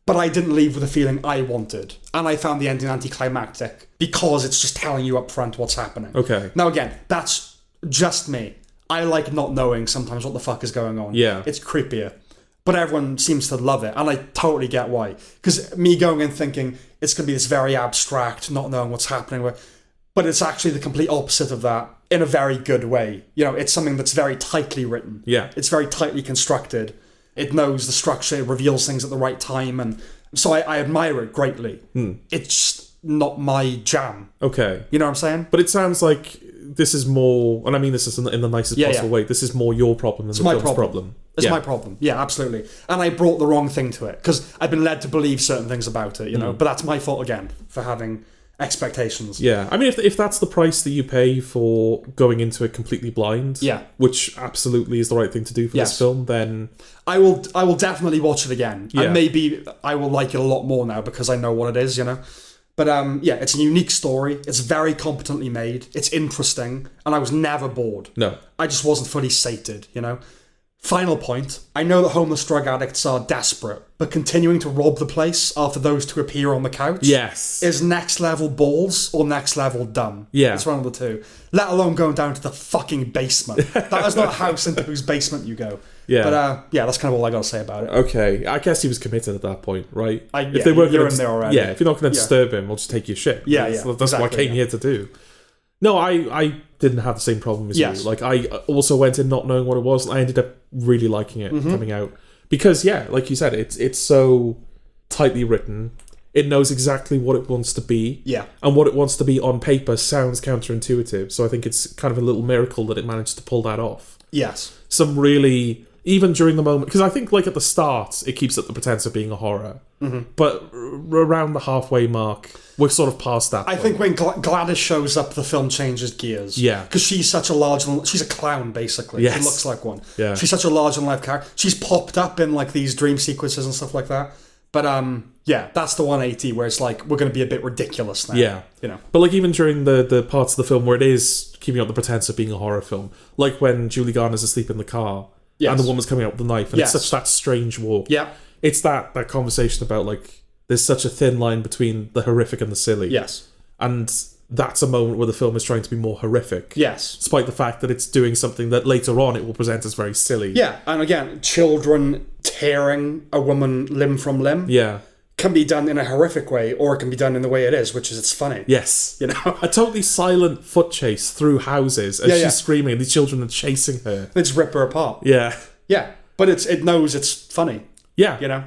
Speaker 2: but I didn't leave with the feeling I wanted. And I found the ending anticlimactic because it's just telling you up front what's happening.
Speaker 1: Okay.
Speaker 2: Now, again, that's just me. I like not knowing sometimes what the fuck is going on.
Speaker 1: Yeah.
Speaker 2: It's creepier. But everyone seems to love it, and I totally get why. Because me going in thinking it's going to be this very abstract, not knowing what's happening, but it's actually the complete opposite of that in a very good way. You know, it's something that's very tightly written.
Speaker 1: Yeah.
Speaker 2: It's very tightly constructed. It knows the structure, it reveals things at the right time, and so I admire it greatly. It's just not my jam.
Speaker 1: Okay.
Speaker 2: You know what I'm saying?
Speaker 1: But it sounds like this is more, and I mean this is in the nicest possible way, this is more your problem than the film's problem.
Speaker 2: It's my problem. Yeah, absolutely. And I brought the wrong thing to it, because I've been led to believe certain things about it, you know, but that's my fault again, for having expectations.
Speaker 1: Yeah, I mean, if that's the price that you pay for going into it completely blind, which absolutely is the right thing to do for this film, then
Speaker 2: I will definitely watch it again. And maybe I will like it a lot more now because I know what it is, you know. But it's a unique story. It's very competently made. It's interesting, and I was never bored.
Speaker 1: No,
Speaker 2: I just wasn't fully sated, you know. Final point. I know that homeless drug addicts are desperate, but continuing to rob the place after those two appear on the couch is next level balls or next level dumb.
Speaker 1: Yeah.
Speaker 2: It's one of the two. Let alone going down to the fucking basement. That is not a house into whose basement you go. Yeah. But that's kind of all I got to say about it.
Speaker 1: Okay. I guess he was committed at that point, right?
Speaker 2: If they weren't in there already.
Speaker 1: Yeah, if you're not going to disturb him, we'll just take your shit. That's what I came here to do. No, I didn't have the same problem as you. Like, I also went in not knowing what it was, and I ended up really liking it coming out. Because, like you said, it's so tightly written. It knows exactly what it wants to be.
Speaker 2: Yeah.
Speaker 1: And what it wants to be on paper sounds counterintuitive. So I think it's kind of a little miracle that it managed to pull that off.
Speaker 2: Yes.
Speaker 1: Some really... Even during the moment... Because I think, like, at the start, it keeps up the pretense of being a horror. But around the halfway mark, we're sort of past that point.
Speaker 2: I think when Gladys shows up, the film changes gears.
Speaker 1: Yeah.
Speaker 2: Because she's such a large... She's a clown, basically.
Speaker 1: Yes.
Speaker 2: She looks like one.
Speaker 1: Yeah.
Speaker 2: She's such a large-and-life character. She's popped up in, like, these dream sequences and stuff like that. But, that's the 180 where it's like, we're going to be a bit ridiculous now.
Speaker 1: Yeah.
Speaker 2: You know.
Speaker 1: But, like, even during the parts of the film where it is keeping up the pretense of being a horror film, like when Julie Garner's asleep in the car... Yes. And the woman's coming out with the knife, and it's such that strange walk.
Speaker 2: Yeah.
Speaker 1: It's that conversation about, like, there's such a thin line between the horrific and the silly.
Speaker 2: Yes.
Speaker 1: And that's a moment where the film is trying to be more horrific.
Speaker 2: Yes.
Speaker 1: Despite the fact that it's doing something that later on it will present as very silly.
Speaker 2: Yeah, and again, children tearing a woman limb from limb.
Speaker 1: Yeah.
Speaker 2: Can be done in a horrific way, or it can be done in the way it is, which is it's funny.
Speaker 1: Yes.
Speaker 2: You know?
Speaker 1: A totally silent foot chase through houses as she's screaming, and these children are chasing her.
Speaker 2: They just rip her apart.
Speaker 1: Yeah.
Speaker 2: Yeah. But it knows it's funny.
Speaker 1: Yeah.
Speaker 2: You know?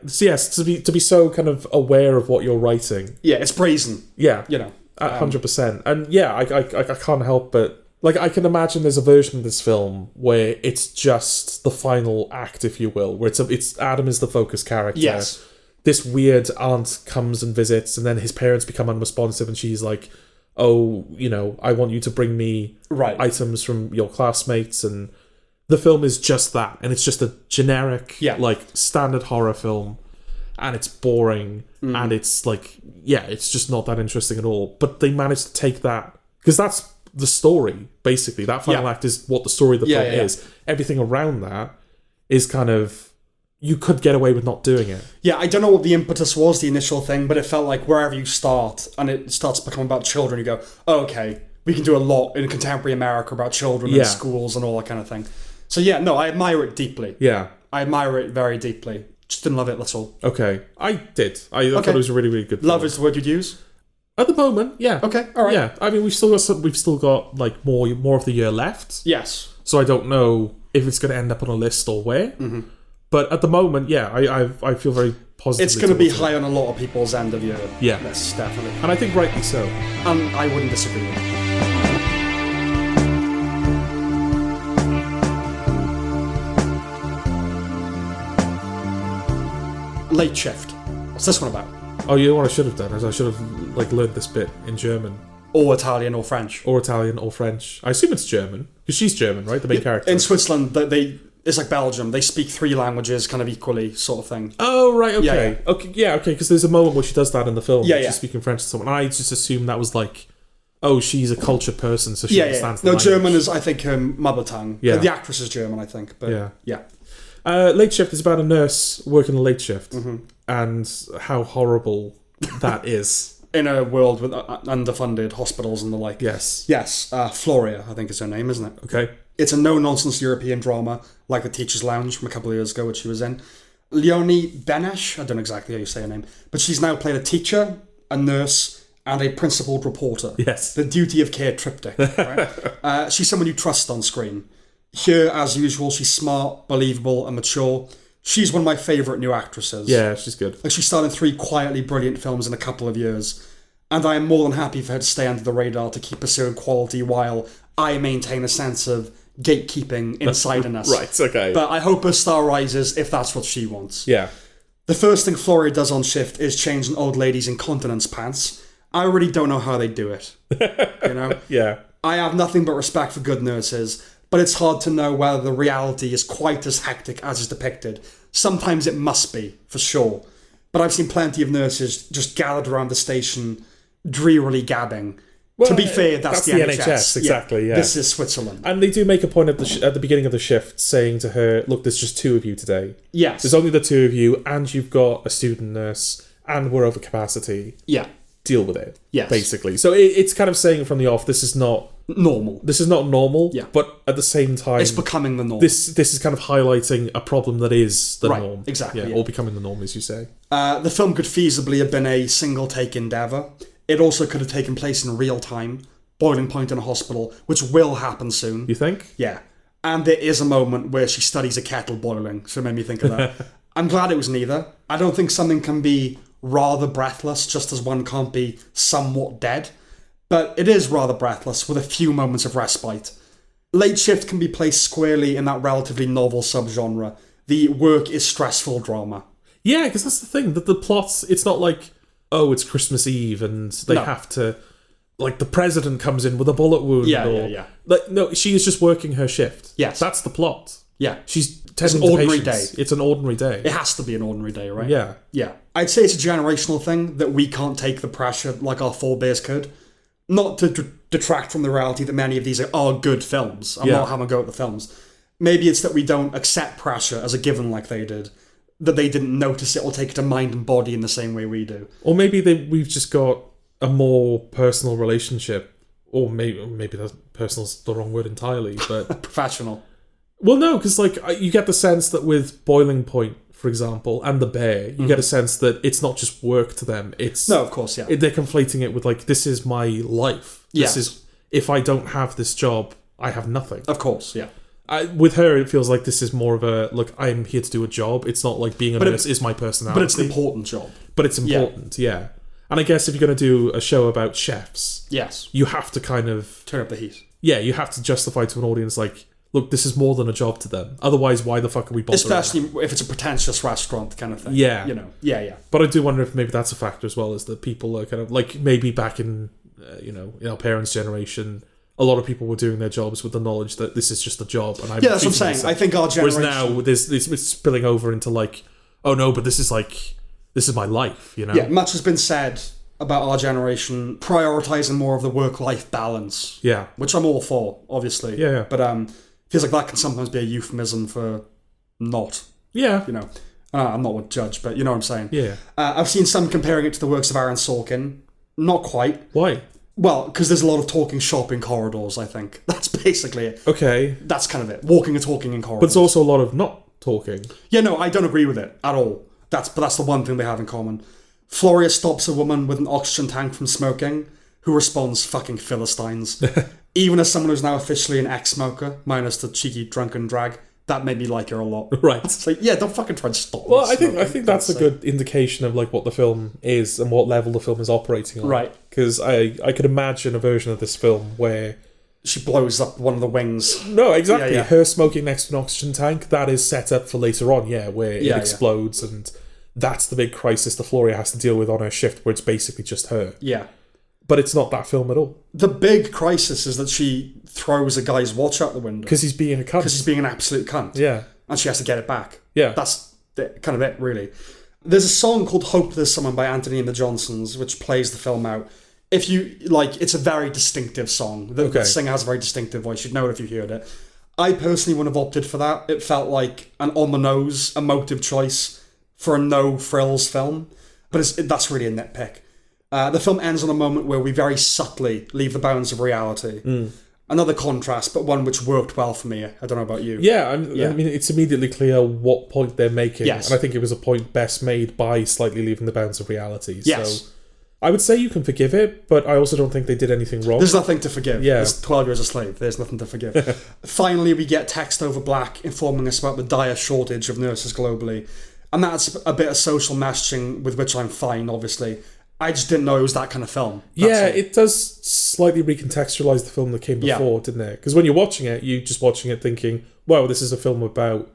Speaker 1: So, yes, to be so kind of aware of what you're writing.
Speaker 2: Yeah, it's brazen.
Speaker 1: Yeah.
Speaker 2: You know?
Speaker 1: 100%. And I can't help but... Like, I can imagine there's a version of this film where it's just the final act, if you will, where it's Adam is the focus character.
Speaker 2: Yes.
Speaker 1: This weird aunt comes and visits, and then his parents become unresponsive, and she's like, oh, you know, I want you to bring me items from your classmates, and the film is just that, and it's just a generic, like, standard horror film, and it's boring, and it's like, it's just not that interesting at all, but they managed to take that, because that's the story, basically. That final act is what the story of the film is. Everything around that is kind of... You could get away with not doing it. Yeah,
Speaker 2: I don't know what the impetus was, the initial thing, but it felt like wherever you start and it starts to become about children, you go, oh, okay, we can do a lot in contemporary America about children and schools and all that kind of thing. So I admire it deeply.
Speaker 1: Yeah.
Speaker 2: I admire it very deeply. Just didn't love it, that's all.
Speaker 1: Okay. I did. I thought it was a really, really good film.
Speaker 2: Love is the word you'd use?
Speaker 1: At the moment, yeah.
Speaker 2: Okay, all right.
Speaker 1: Yeah, I mean, we've still got like more of the year left.
Speaker 2: Yes.
Speaker 1: So I don't know if it's going to end up on a list or where. Mm-hmm. But at the moment, I feel very positive.
Speaker 2: It's going to be high on a lot of people's end of year list, definitely.
Speaker 1: And I think rightly so.
Speaker 2: And I wouldn't disagree with that. Late Shift. What's this one about?
Speaker 1: Oh, you know what I should have done is I should have learned this bit in German.
Speaker 2: Or Italian or French.
Speaker 1: Or Italian or French. I assume it's German. Because she's German, right? The main character.
Speaker 2: In Switzerland, it's like Belgium. They speak 3 languages kind of equally, sort of thing.
Speaker 1: Oh, right, okay. Okay, because there's a moment where she does that in the film.
Speaker 2: Yeah,
Speaker 1: She's speaking French to someone. I just assumed that was like, oh, she's a cultured person, so she understands the language.
Speaker 2: German is, I think, her mother tongue. Yeah. The actress is German, I think. But yeah.
Speaker 1: Late Shift is about a nurse working a late shift and how horrible that is.
Speaker 2: In a world with underfunded hospitals and the like.
Speaker 1: Yes.
Speaker 2: Floria, I think is her name, isn't it?
Speaker 1: Okay.
Speaker 2: It's a no-nonsense European drama, like The Teacher's Lounge from a couple of years ago, which she was in. Leonie Benesch, I don't know exactly how you say her name, but she's now played a teacher, a nurse, and a principled reporter.
Speaker 1: Yes.
Speaker 2: The duty of care triptych, right? She's someone you trust on screen. Here, as usual, she's smart, believable, and mature. She's one of my favourite new actresses.
Speaker 1: Yeah, she's good.
Speaker 2: Like, she starred in 3 quietly brilliant films in a couple of years, and I am more than happy for her to stay under the radar to keep pursuing quality while I maintain a sense of gatekeeping insiderness.
Speaker 1: Right, okay.
Speaker 2: But I hope her star rises if that's what she wants.
Speaker 1: Yeah.
Speaker 2: The first thing Floria does on shift is change an old lady's incontinence pants. I really don't know how they do it. You know?
Speaker 1: Yeah.
Speaker 2: I have nothing but respect for good nurses, but it's hard to know whether the reality is quite as hectic as is depicted. Sometimes it must be, for sure. But I've seen plenty of nurses just gathered around the station, drearily gabbing. Well, to be fair, that's the NHS.
Speaker 1: Exactly, yeah.
Speaker 2: This is Switzerland.
Speaker 1: And they do make a point at the beginning of the shift saying to her, look, there's just 2 of you today.
Speaker 2: Yes.
Speaker 1: There's only the 2 of you, and you've got a student nurse, and we're over capacity.
Speaker 2: Yeah.
Speaker 1: Deal with it.
Speaker 2: Yes.
Speaker 1: Basically. So it's kind of saying from the off, this is not
Speaker 2: normal.
Speaker 1: This is not normal.
Speaker 2: Yeah.
Speaker 1: But at the same time,
Speaker 2: it's becoming the norm.
Speaker 1: This is kind of highlighting a problem that is the norm.
Speaker 2: Exactly.
Speaker 1: Yeah, or becoming the norm, as you say.
Speaker 2: The film could feasibly have been a single take endeavour. It also could have taken place in real time. Boiling point in a hospital, which will happen soon.
Speaker 1: You think?
Speaker 2: Yeah. And there is a moment where she studies a kettle boiling, so it made me think of that. I'm glad it was neither. I don't think something can be rather breathless, just as one can't be somewhat dead. But it is rather breathless, with a few moments of respite. Late Shift can be placed squarely in that relatively novel subgenre. The work is stressful drama.
Speaker 1: Yeah, because that's the thing, that the plot, it's not like, oh, it's Christmas Eve and they have to... Like, the president comes in with a bullet wound.
Speaker 2: Yeah.
Speaker 1: Like, no, she is just working her shift.
Speaker 2: Yes.
Speaker 1: That's the plot.
Speaker 2: Yeah.
Speaker 1: She's
Speaker 2: it's an ordinary day.
Speaker 1: It's an ordinary day.
Speaker 2: It has to be an ordinary day, right?
Speaker 1: Yeah.
Speaker 2: Yeah. I'd say it's a generational thing that we can't take the pressure like our forebears could. Not to detract from the reality that many of these are good films. I'm not having a go at the films. Maybe it's that we don't accept pressure as a given like they did. That they didn't notice it or take it to mind and body in the same way we do.
Speaker 1: Or maybe we've just got a more personal relationship, or maybe that personal's the wrong word entirely, but
Speaker 2: professional.
Speaker 1: Well, no, because like you get the sense that with Boiling Point, for example, and The Bear, you get a sense that it's not just work to them. It's
Speaker 2: no, of course, yeah.
Speaker 1: They're conflating it with like, this is my life. This is, if I don't have this job, I have nothing.
Speaker 2: Of course, yeah.
Speaker 1: With her, it feels like this is more of a, look, I'm here to do a job. It's not like being a nurse is my personality.
Speaker 2: But it's an important job.
Speaker 1: But it's important, yeah. And I guess if you're going to do a show about chefs,
Speaker 2: yes,
Speaker 1: you have to kind of...
Speaker 2: turn up the heat.
Speaker 1: Yeah, you have to justify to an audience like, look, this is more than a job to them. Otherwise, why the fuck are we bothering?
Speaker 2: Especially if it's a pretentious restaurant kind of thing.
Speaker 1: Yeah.
Speaker 2: You know, yeah.
Speaker 1: But I do wonder if maybe that's a factor as well, is that people are kind of... Like, maybe back in, in our parents' generation, a lot of people were doing their jobs with the knowledge that this is just a job. And
Speaker 2: that's what I'm saying. Myself. I think our generation...
Speaker 1: Whereas now, it's spilling over into like, oh no, but this is my life, you know?
Speaker 2: Yeah, much has been said about our generation prioritising more of the work-life balance.
Speaker 1: Yeah.
Speaker 2: Which I'm all for, obviously.
Speaker 1: Yeah.
Speaker 2: But feels like that can sometimes be a euphemism for not.
Speaker 1: Yeah.
Speaker 2: You know. I'm not one to judge, but you know what I'm saying.
Speaker 1: Yeah.
Speaker 2: I've seen some comparing it to the works of Aaron Sorkin. Not quite.
Speaker 1: Why?
Speaker 2: Well, because there's a lot of talking shop in corridors, I think. That's basically it.
Speaker 1: Okay.
Speaker 2: That's kind of it. Walking and talking in corridors.
Speaker 1: But there's also a lot of not talking.
Speaker 2: Yeah, no, I don't agree with it at all. But that's the one thing they have in common. Floria stops a woman with an oxygen tank from smoking, who responds, fucking Philistines. Even as someone who's now officially an ex-smoker, minus the cheeky drunken drag, that made me like her a lot.
Speaker 1: Right.
Speaker 2: It's like, yeah, don't fucking try to stop me.
Speaker 1: Well, I think that's a good indication of like what the film is and what level the film is operating on.
Speaker 2: Right.
Speaker 1: Because I could imagine a version of this film where
Speaker 2: she blows up one of the wings.
Speaker 1: No, exactly. Yeah. Her smoking next to an oxygen tank, that is set up for later on, where it explodes and that's the big crisis that Floria has to deal with on her shift, where it's basically just her.
Speaker 2: Yeah.
Speaker 1: But it's not that film at all.
Speaker 2: The big crisis is that she throws a guy's watch out the window.
Speaker 1: Because he's being a cunt.
Speaker 2: Because he's being an absolute cunt.
Speaker 1: Yeah.
Speaker 2: And she has to get it back.
Speaker 1: Yeah.
Speaker 2: That's kind of it, really. There's a song called Hope There's Someone by Anthony and the Johnsons, which plays the film out. If you, it's a very distinctive song. The singer has a very distinctive voice. You'd know it if you heard it. I personally wouldn't have opted for that. It felt like an on-the-nose, emotive choice for a no-frills film. But that's really a nitpick. The film ends on a moment where we very subtly leave the bounds of reality. Another contrast, but one which worked well for me. I don't know about you.
Speaker 1: Yeah, I mean, it's immediately clear what point they're making.
Speaker 2: Yes.
Speaker 1: And I think it was a point best made by slightly leaving the bounds of reality.
Speaker 2: Yes.
Speaker 1: So I would say you can forgive it, but I also don't think they did anything wrong.
Speaker 2: There's nothing to forgive.
Speaker 1: Yeah.
Speaker 2: There's 12 Years a Slave. There's nothing to forgive. Finally, we get text over black informing us about the dire shortage of nurses globally. And that's a bit of social messaging with which I'm fine, obviously. I just didn't know it was that kind of film.
Speaker 1: It does slightly recontextualise the film that came before, didn't it? Because when you're watching it, you're just watching it thinking, well, this is a film about...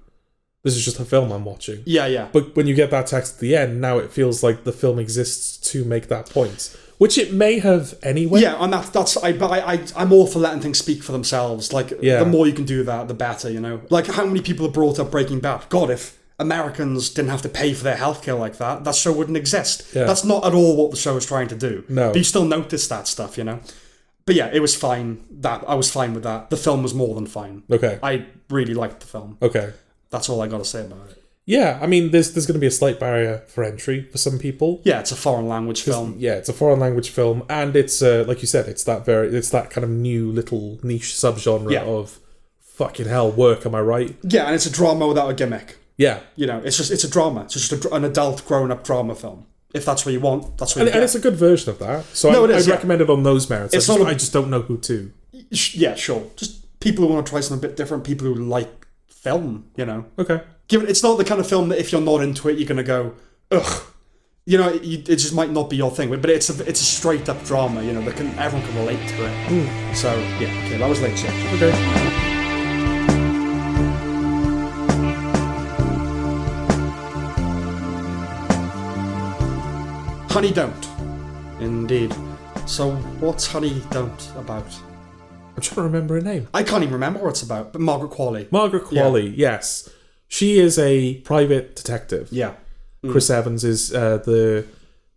Speaker 1: This is just a film I'm watching.
Speaker 2: Yeah.
Speaker 1: But when you get that text at the end, now it feels like the film exists to make that point. Which it may have anyway.
Speaker 2: Yeah, and I'm all for letting things speak for themselves. The more you can do that, the better, you know? Like, how many people have brought up Breaking Bad? God, if Americans didn't have to pay for their healthcare like that show wouldn't exist. Yeah. That's not at all what the show is trying to do.
Speaker 1: No.
Speaker 2: But you still notice that stuff, you know? But yeah, it was fine. I was fine with that. The film was more than fine.
Speaker 1: Okay.
Speaker 2: I really liked the film.
Speaker 1: Okay.
Speaker 2: That's all I got to say about it.
Speaker 1: Yeah, I mean, there's going to be a slight barrier for entry for some people.
Speaker 2: Yeah, it's a foreign language film.
Speaker 1: Yeah, it's a foreign language film, and it's like you said, it's that kind of new little niche subgenre of fucking hell work. Am I right?
Speaker 2: Yeah, and it's a drama without a gimmick.
Speaker 1: Yeah,
Speaker 2: you know, it's a drama. It's just an adult grown-up drama film. If that's what you want, that's what you get. And
Speaker 1: it's a good version of that. So I'd recommend it on those merits. I just don't know who to.
Speaker 2: Yeah, sure. Just people who want to try something a bit different. People who like film, you know.
Speaker 1: Okay.
Speaker 2: It's not the kind of film that if you're not into it, you're going to go, ugh. You know, it just might not be your thing. But it's a straight up drama, you know, everyone can relate to it. So, yeah, okay, that was Late Shift.
Speaker 1: Okay.
Speaker 2: Honey Don't. Indeed. So, what's Honey Don't about?
Speaker 1: I'm trying to remember her name.
Speaker 2: I can't even remember what it's about, but Margaret Qualley.
Speaker 1: Margaret Qualley, yes. She is a private detective.
Speaker 2: Yeah.
Speaker 1: Chris Evans is the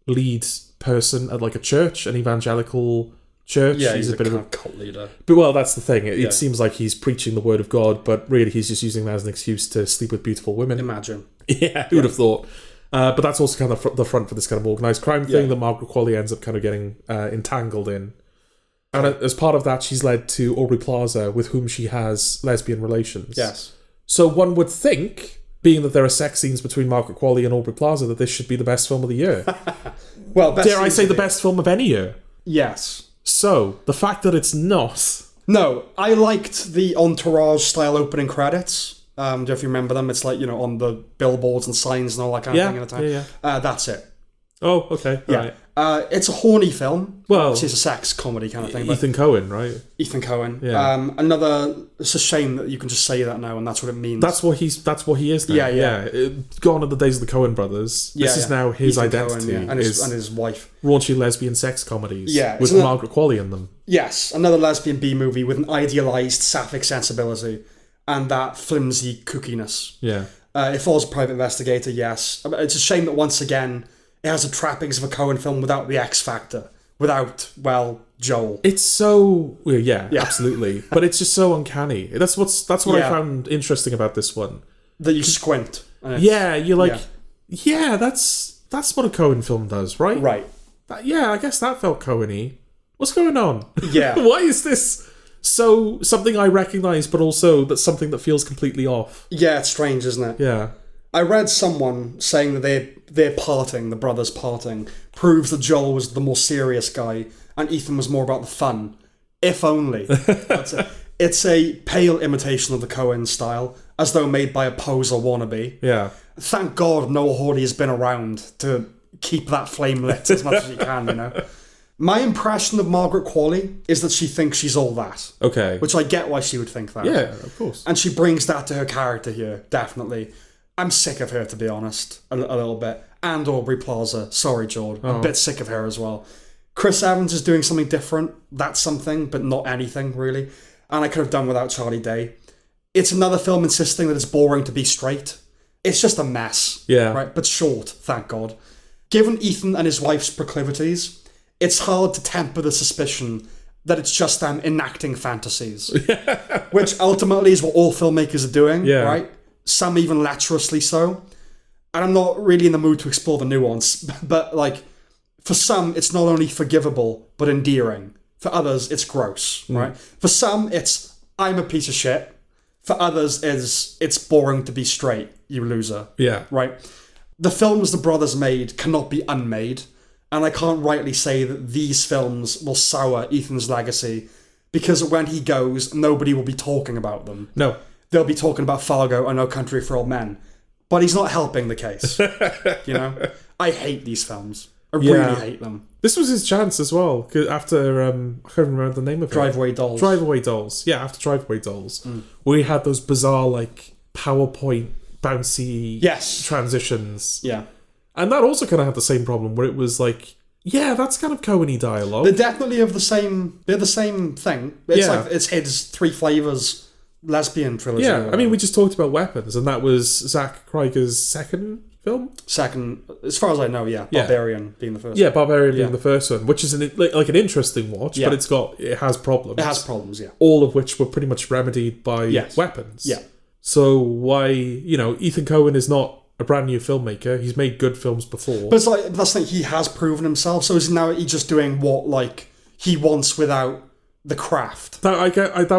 Speaker 1: lead person at like a church, an evangelical church.
Speaker 2: Yeah, he's a bit of a cult leader.
Speaker 1: But well, that's the thing. It seems like he's preaching the word of God, but really he's just using that as an excuse to sleep with beautiful women.
Speaker 2: Imagine.
Speaker 1: Yeah, who would have thought? But that's also kind of the front for this kind of organised crime thing that Margaret Qualley ends up kind of getting entangled in. And as part of that, she's led to Aubrey Plaza, with whom she has lesbian relations.
Speaker 2: Yes.
Speaker 1: So one would think, being that there are sex scenes between Margaret Qualley and Aubrey Plaza, that this should be the best film of the year.
Speaker 2: Well,
Speaker 1: dare I say the best film of any year?
Speaker 2: Yes.
Speaker 1: So, the fact that it's not...
Speaker 2: No, I liked the Entourage-style opening credits. Do you know if you remember them? It's like, you know, on the billboards and signs and all that kind of thing in the time.
Speaker 1: Yeah.
Speaker 2: That's it.
Speaker 1: Oh, okay.
Speaker 2: Yeah.
Speaker 1: Right.
Speaker 2: It's a horny film.
Speaker 1: Well,
Speaker 2: it's a sex comedy kind of thing.
Speaker 1: Ethan Cohen, right?
Speaker 2: Ethan Cohen.
Speaker 1: Yeah.
Speaker 2: It's a shame that you can just say that now, and that's what it means.
Speaker 1: That's what he is now. Yeah. Gone are the days of the Cohen brothers. This is now his
Speaker 2: Ethan
Speaker 1: identity.
Speaker 2: Cohen, and his wife.
Speaker 1: Raunchy lesbian sex comedies.
Speaker 2: Yeah.
Speaker 1: With Margaret Qualley in them.
Speaker 2: Yes. Another lesbian B movie with an idealised sapphic sensibility and that flimsy kookiness.
Speaker 1: Yeah.
Speaker 2: It follows Private Investigator, yes. It's a shame that once again it has the trappings of a Cohen film without the X factor. Without, well, Joel.
Speaker 1: It's so... Well, yeah, absolutely. But it's just so uncanny. That's what I found interesting about this one.
Speaker 2: That you squint.
Speaker 1: Yeah, you're like... Yeah, that's what a Cohen film does, right?
Speaker 2: Right.
Speaker 1: Yeah, I guess that felt Cohen-y. What's going on?
Speaker 2: Yeah.
Speaker 1: Why is this so something I recognise, but also that's something that feels completely off?
Speaker 2: Yeah, it's strange, isn't it?
Speaker 1: Yeah.
Speaker 2: I read someone saying that their parting, the brothers parting, proves that Joel was the more serious guy and Ethan was more about the fun. If only. It's a pale imitation of the Cohen style, as though made by a poser wannabe.
Speaker 1: Yeah.
Speaker 2: Thank God Noah Hawley has been around to keep that flame lit as much as he can, you know. My impression of Margaret Qualley is that she thinks she's all that.
Speaker 1: Okay.
Speaker 2: Which I get why she would think that.
Speaker 1: Yeah, of course.
Speaker 2: And she brings that to her character here, definitely. I'm sick of her, to be honest, a little bit. And Aubrey Plaza. Sorry, George. I'm a bit sick of her as well. Chris Evans is doing something different. That's something, but not anything, really. And I could have done without Charlie Day. It's another film insisting that it's boring to be straight. It's just a mess.
Speaker 1: Yeah.
Speaker 2: Right? But short, thank God. Given Ethan and his wife's proclivities, it's hard to temper the suspicion that it's just them enacting fantasies. Which ultimately is what all filmmakers are doing, right? Some even lecherously so. And I'm not really in the mood to explore the nuance, but like, for some, it's not only forgivable, but endearing. For others, it's gross, right? For some, it's, I'm a piece of shit. For others, it's boring to be straight, you loser.
Speaker 1: Yeah.
Speaker 2: Right? The films the brothers made cannot be unmade, and I can't rightly say that these films will sour Ethan's legacy, because when he goes, nobody will be talking about them.
Speaker 1: No.
Speaker 2: They'll be talking about Fargo and No Country for Old Men. But he's not helping the case. You know? I hate these films. I really hate them.
Speaker 1: This was his chance as well, 'cause after, I can't remember the name of it.
Speaker 2: Driveway Dolls.
Speaker 1: Driveway Dolls. Yeah, after Driveway Dolls. Where he had those bizarre, like, PowerPoint bouncy transitions.
Speaker 2: Yeah.
Speaker 1: And that also kind of had the same problem, where it was like, yeah, that's kind of Coen-y dialogue.
Speaker 2: They're definitely they're the same thing. It's like, it's his Three Flavors lesbian trilogy.
Speaker 1: Yeah, I mean, we just talked about Weapons, and that was Zach Krieger's second film?
Speaker 2: Second, as far as I know, Barbarian being the first.
Speaker 1: Yeah, Barbarian being the first one, which is an interesting watch, but it has problems.
Speaker 2: It has problems, yeah.
Speaker 1: All of which were pretty much remedied by Weapons.
Speaker 2: Yeah.
Speaker 1: So why, Ethan Coen is not a brand new filmmaker. He's made good films before.
Speaker 2: But it's like, that's the thing, he has proven himself, so is now he just doing what, like, he wants without the craft?
Speaker 1: That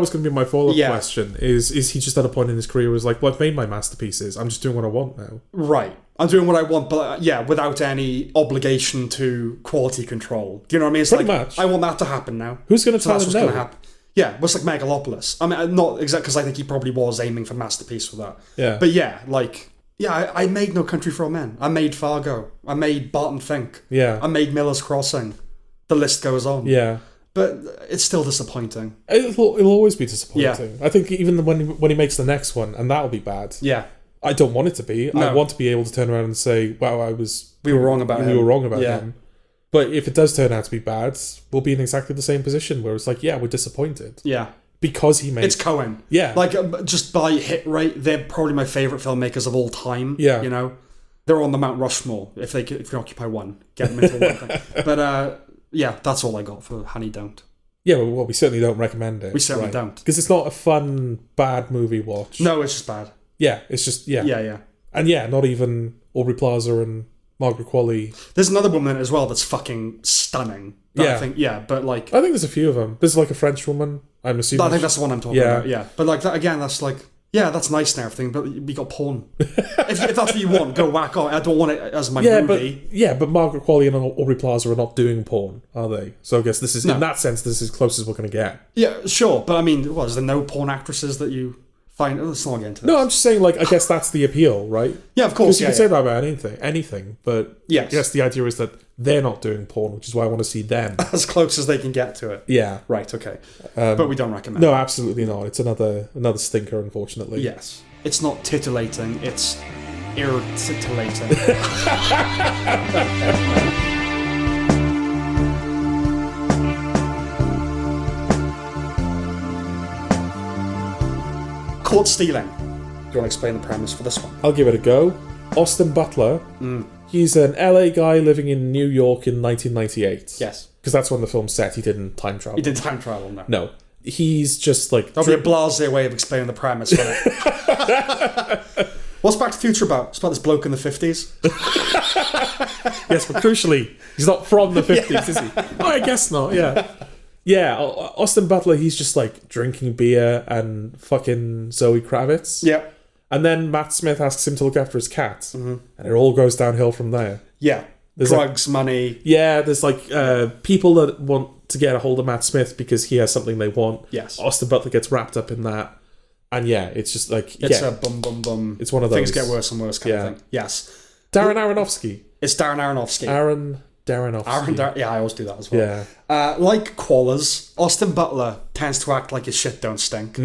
Speaker 1: was going to be my follow-up question. Is he just at a point in his career where he's like, well, I've made my masterpieces. I'm just doing what I want now. Right.
Speaker 2: I'm doing what I want, but without any obligation to quality control. Do you know what I mean? It's
Speaker 1: pretty much.
Speaker 2: I want that to happen now.
Speaker 1: Who's going to tell him no?
Speaker 2: Happen. Yeah, it's like Megalopolis. I mean, not exactly, because I think he probably was aiming for masterpiece with that.
Speaker 1: Yeah.
Speaker 2: But I made No Country for Old Men. I made Fargo. I made Barton Fink.
Speaker 1: Yeah.
Speaker 2: I made Miller's Crossing. The list goes on.
Speaker 1: Yeah.
Speaker 2: But it's still disappointing.
Speaker 1: It'll always be disappointing.
Speaker 2: Yeah.
Speaker 1: I think even when he makes the next one, and that'll be bad.
Speaker 2: Yeah.
Speaker 1: I don't want it to be. No. I want to be able to turn around and say, wow, we were wrong about him. But if it does turn out to be bad, we'll be in exactly the same position where it's like, we're disappointed.
Speaker 2: Yeah.
Speaker 1: Because he made...
Speaker 2: It's Coen.
Speaker 1: Yeah.
Speaker 2: Like, just by hit rate, they're probably my favourite filmmakers of all time.
Speaker 1: Yeah.
Speaker 2: You know? They're on the Mount Rushmore, if they can occupy one. Get them into one thing. But, that's all I got for Honey Don't.
Speaker 1: Yeah, well, we certainly don't recommend it.
Speaker 2: We certainly don't.
Speaker 1: Because it's not a fun, bad movie watch.
Speaker 2: No, it's just bad.
Speaker 1: Yeah, it's just,
Speaker 2: Yeah.
Speaker 1: And not even Aubrey Plaza and Margaret Qualley.
Speaker 2: There's another woman as well that's fucking stunning. I think there's a few of them. There's like a French woman, I'm assuming. I think that's the one I'm talking about, yeah. But like, that, again, that's like, that's nice and everything, but we got porn. if that's what you want, go whack on. I don't want it as my movie.
Speaker 1: But Margaret Qualley and Aubrey Plaza are not doing porn, are they? So I guess this is, in that sense, this is as close as we're going to get.
Speaker 2: Yeah, sure. But I mean, is there no porn actresses that you find? Let's not get into this.
Speaker 1: No, I'm just saying, I guess that's the appeal, right?
Speaker 2: Yeah, of course.
Speaker 1: Because you can say that about anything. But
Speaker 2: yes.
Speaker 1: I guess the idea is that they're not doing porn, which is why I want to see them.
Speaker 2: As close as they can get to it.
Speaker 1: Yeah.
Speaker 2: Right, okay. But we don't recommend
Speaker 1: No, absolutely not. It's another stinker, unfortunately.
Speaker 2: Yes. It's not titillating, it's irritating. Caught stealing. Do you want to explain the premise for this one?
Speaker 1: I'll give it a go. Austin Butler. He's an LA guy living in New York in 1998.
Speaker 2: Yes.
Speaker 1: Because that's when the film's set. He didn't time travel.
Speaker 2: He did time travel, no.
Speaker 1: No. He's just like...
Speaker 2: That'll be a blasé way of explaining the premise, won't it? What's Back to the Future about? It's about this bloke in the 50s.
Speaker 1: Yes, but crucially, he's not from the 50s, is he? Oh, I guess not, yeah. Yeah, Austin Butler, he's just like drinking beer and fucking Zoe Kravitz.
Speaker 2: Yeah.
Speaker 1: And then Matt Smith asks him to look after his cat. And it all goes downhill from there.
Speaker 2: Yeah. There's drugs, money.
Speaker 1: Yeah, there's people that want to get a hold of Matt Smith because he has something they want.
Speaker 2: Yes.
Speaker 1: Austin Butler gets wrapped up in that. And it's just like...
Speaker 2: It's a bum, bum, bum.
Speaker 1: It's one of those.
Speaker 2: Things get worse and worse kind of thing. Yes.
Speaker 1: Darren Aronofsky.
Speaker 2: It's Darren Aronofsky.
Speaker 1: Aaron Aronofsky.
Speaker 2: Yeah, I always do that as well. Yeah. Like Quallers, Austin Butler tends to act like his shit don't stink.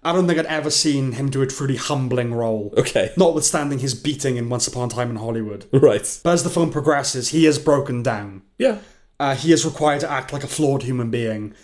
Speaker 2: I don't think I'd ever seen him do a truly humbling role.
Speaker 1: Okay.
Speaker 2: Notwithstanding his beating in Once Upon a Time in Hollywood.
Speaker 1: Right.
Speaker 2: But as the film progresses, he is broken down.
Speaker 1: Yeah.
Speaker 2: He is required to act like a flawed human being.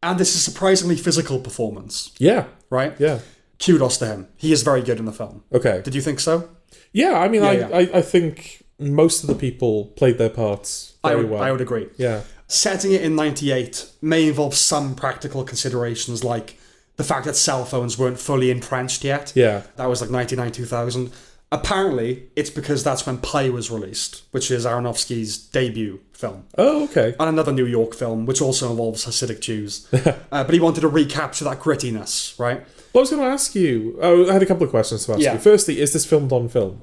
Speaker 2: And this is a surprisingly physical performance.
Speaker 1: Yeah.
Speaker 2: Right?
Speaker 1: Yeah.
Speaker 2: Kudos to him. He is very good in the film.
Speaker 1: Okay.
Speaker 2: Did you think so?
Speaker 1: Yeah, I mean, I think most of the people played their parts very well.
Speaker 2: I would agree.
Speaker 1: Yeah.
Speaker 2: Setting it in 98 may involve some practical considerations, like the fact that cell phones weren't fully entrenched yet.
Speaker 1: Yeah.
Speaker 2: That was like 99, 2000. Apparently, it's because that's when Pi was released, which is Aronofsky's debut film.
Speaker 1: Oh, okay.
Speaker 2: And another New York film, which also involves Hasidic Jews. But he wanted to recapture that grittiness, right?
Speaker 1: Well, I was going to ask you... I had a couple of questions to ask you. Firstly, is this filmed on film?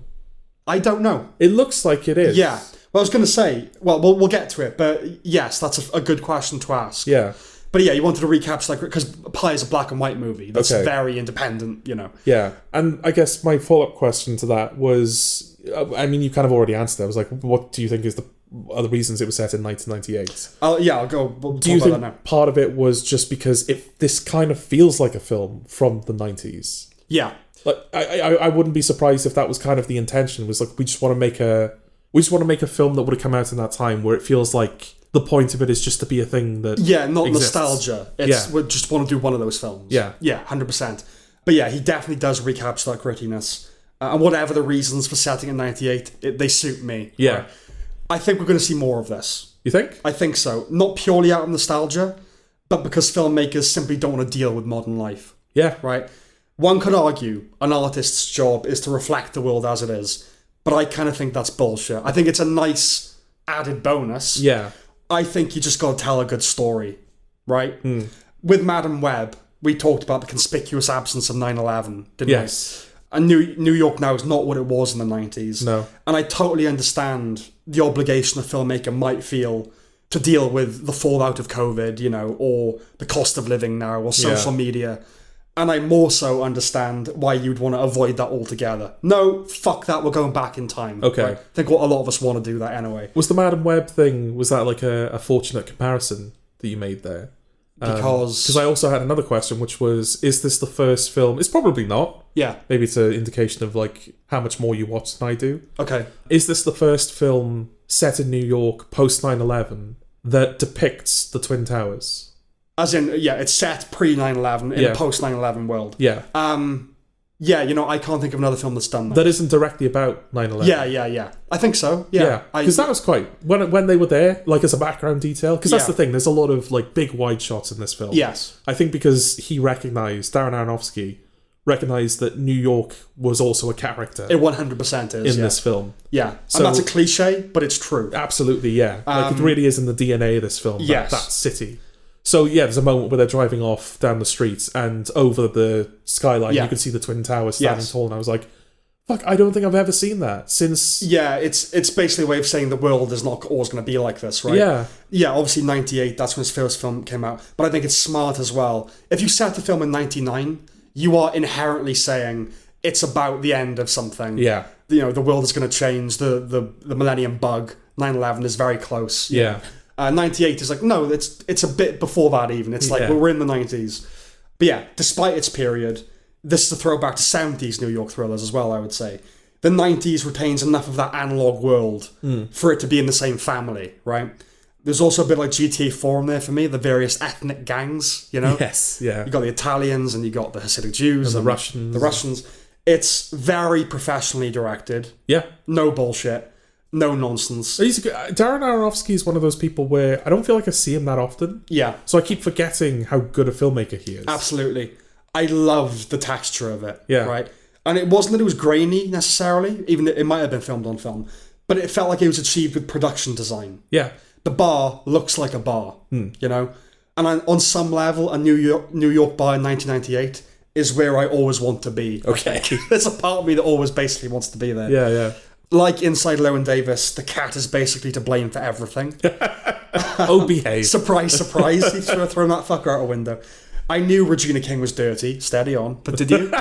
Speaker 2: I don't know.
Speaker 1: It looks like it is.
Speaker 2: Yeah. Well, I was going to say... Well, we'll get to it, but yes, that's a good question to ask.
Speaker 1: Yeah.
Speaker 2: But yeah, you wanted to recapture that... Because Pi is a black and white movie. That's very independent, you know.
Speaker 1: Yeah. And I guess my follow-up question to that was... I mean, you kind of already answered that. I was like, what do you think are the reasons it was set in 1998?
Speaker 2: I'll go.
Speaker 1: Do you think part of it was just because this kind of feels like a film from the 90s?
Speaker 2: Yeah.
Speaker 1: Like I wouldn't be surprised if that was kind of the intention. Was like we just want to make a film that would have come out in that time where it feels like the point of it is just to be a thing that
Speaker 2: not
Speaker 1: exists.
Speaker 2: Nostalgia. We just want to do one of those films.
Speaker 1: Yeah.
Speaker 2: 100%. But yeah, he definitely does recapture that grittiness. And whatever the reasons for setting in 98, they suit me.
Speaker 1: Yeah.
Speaker 2: Right? I think we're going to see more of this.
Speaker 1: You think?
Speaker 2: I think so. Not purely out of nostalgia, but because filmmakers simply don't want to deal with modern life.
Speaker 1: Yeah.
Speaker 2: Right? One could argue an artist's job is to reflect the world as it is, but I kind of think that's bullshit. I think it's a nice added bonus.
Speaker 1: Yeah.
Speaker 2: I think you just got to tell a good story, right? With Madam Web, we talked about the conspicuous absence of 9/11, didn't we?
Speaker 1: Yes.
Speaker 2: And New York now is not what it was in the 90s.
Speaker 1: No.
Speaker 2: And I totally understand the obligation a filmmaker might feel to deal with the fallout of COVID, you know, or the cost of living now, or social media. And I more so understand why you'd want to avoid that altogether. No, fuck that, we're going back in time.
Speaker 1: Okay.
Speaker 2: Right? I think a lot of us want to do that anyway.
Speaker 1: Was the Madam Web thing, was that like a fortunate comparison that you made there? Because I also had another question, which was, is this the first film? It's probably not.
Speaker 2: Yeah.
Speaker 1: Maybe it's an indication of like how much more you watch than I do.
Speaker 2: Okay.
Speaker 1: Is this the first film set in New York post 9/11 that depicts the Twin Towers?
Speaker 2: As in, it's set pre 9/11 in a post 9/11 world.
Speaker 1: Yeah.
Speaker 2: Yeah, you know, I can't think of another film that's done that.
Speaker 1: That isn't directly about 9/11.
Speaker 2: Yeah. I think so. Yeah.
Speaker 1: Because that was quite... When they were there, like as a background detail, because that's the thing, there's a lot of like big wide shots in this film.
Speaker 2: Yes.
Speaker 1: I think because Darren Aronofsky recognised that New York was also a character.
Speaker 2: It 100% is.
Speaker 1: In this film.
Speaker 2: Yeah.
Speaker 1: So,
Speaker 2: and that's a cliche, but it's true.
Speaker 1: Absolutely, yeah. Like it really is in the DNA of this film, that city. So yeah, there's a moment where they're driving off down the street and over the skyline you can see the Twin Towers standing tall, and I was like, fuck, I don't think I've ever seen that since...
Speaker 2: Yeah, it's basically a way of saying the world is not always going to be like this, right?
Speaker 1: Yeah.
Speaker 2: Yeah, obviously 98, that's when his first film came out, but I think it's smart as well. If you set the film in 99, you are inherently saying it's about the end of something.
Speaker 1: Yeah.
Speaker 2: You know, the world is going to change, the millennium bug, 9/11 is very close.
Speaker 1: Yeah.
Speaker 2: 98 is like, no, it's a bit before that even. It's like, we're in the 90s. But yeah, despite its period, this is a throwback to 70s New York thrillers as well, I would say. The 90s retains enough of that analog world for it to be in the same family, right? There's also a bit like GTA 4 in there for me, the various ethnic gangs, you know?
Speaker 1: Yes, yeah.
Speaker 2: You got the Italians and you got the Hasidic Jews
Speaker 1: and the Russians.
Speaker 2: The Russians. It's very professionally directed.
Speaker 1: Yeah.
Speaker 2: No bullshit. No nonsense.
Speaker 1: Darren Aronofsky is one of those people where I don't feel like I see him that often.
Speaker 2: Yeah.
Speaker 1: So I keep forgetting how good a filmmaker he is.
Speaker 2: Absolutely. I love the texture of it.
Speaker 1: Yeah.
Speaker 2: Right? And it wasn't that it was grainy necessarily, even it might have been filmed on film, but it felt like it was achieved with production design.
Speaker 1: Yeah.
Speaker 2: The bar looks like a bar, you know? And on some level, a New York bar in 1998 is where I always want to be.
Speaker 1: Okay.
Speaker 2: There's a part of me that always basically wants to be there.
Speaker 1: Yeah, yeah.
Speaker 2: Like Inside Llewyn Davis, the cat is basically to blame for everything.
Speaker 1: Oh, behave.
Speaker 2: Surprise, surprise. He should have thrown that fucker out a window. I knew Regina King was dirty. Steady on. But did you?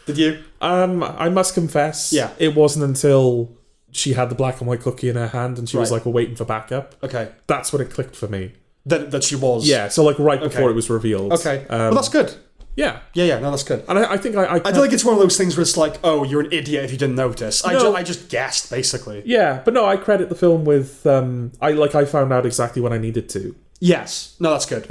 Speaker 2: Did you?
Speaker 1: I must confess, it wasn't until she had the black and white cookie in her hand and she was like, we're waiting for backup.
Speaker 2: Okay.
Speaker 1: That's when it clicked for me.
Speaker 2: That she was?
Speaker 1: Yeah, so like right before it was revealed.
Speaker 2: Okay. Well, that's good.
Speaker 1: Yeah.
Speaker 2: Yeah, no, that's good.
Speaker 1: And I think I
Speaker 2: don't think it's one of those things where it's like, oh, you're an idiot if you didn't notice. I just guessed, basically.
Speaker 1: Yeah, but no, I credit the film with, I found out exactly when I needed to.
Speaker 2: Yes. No, that's good.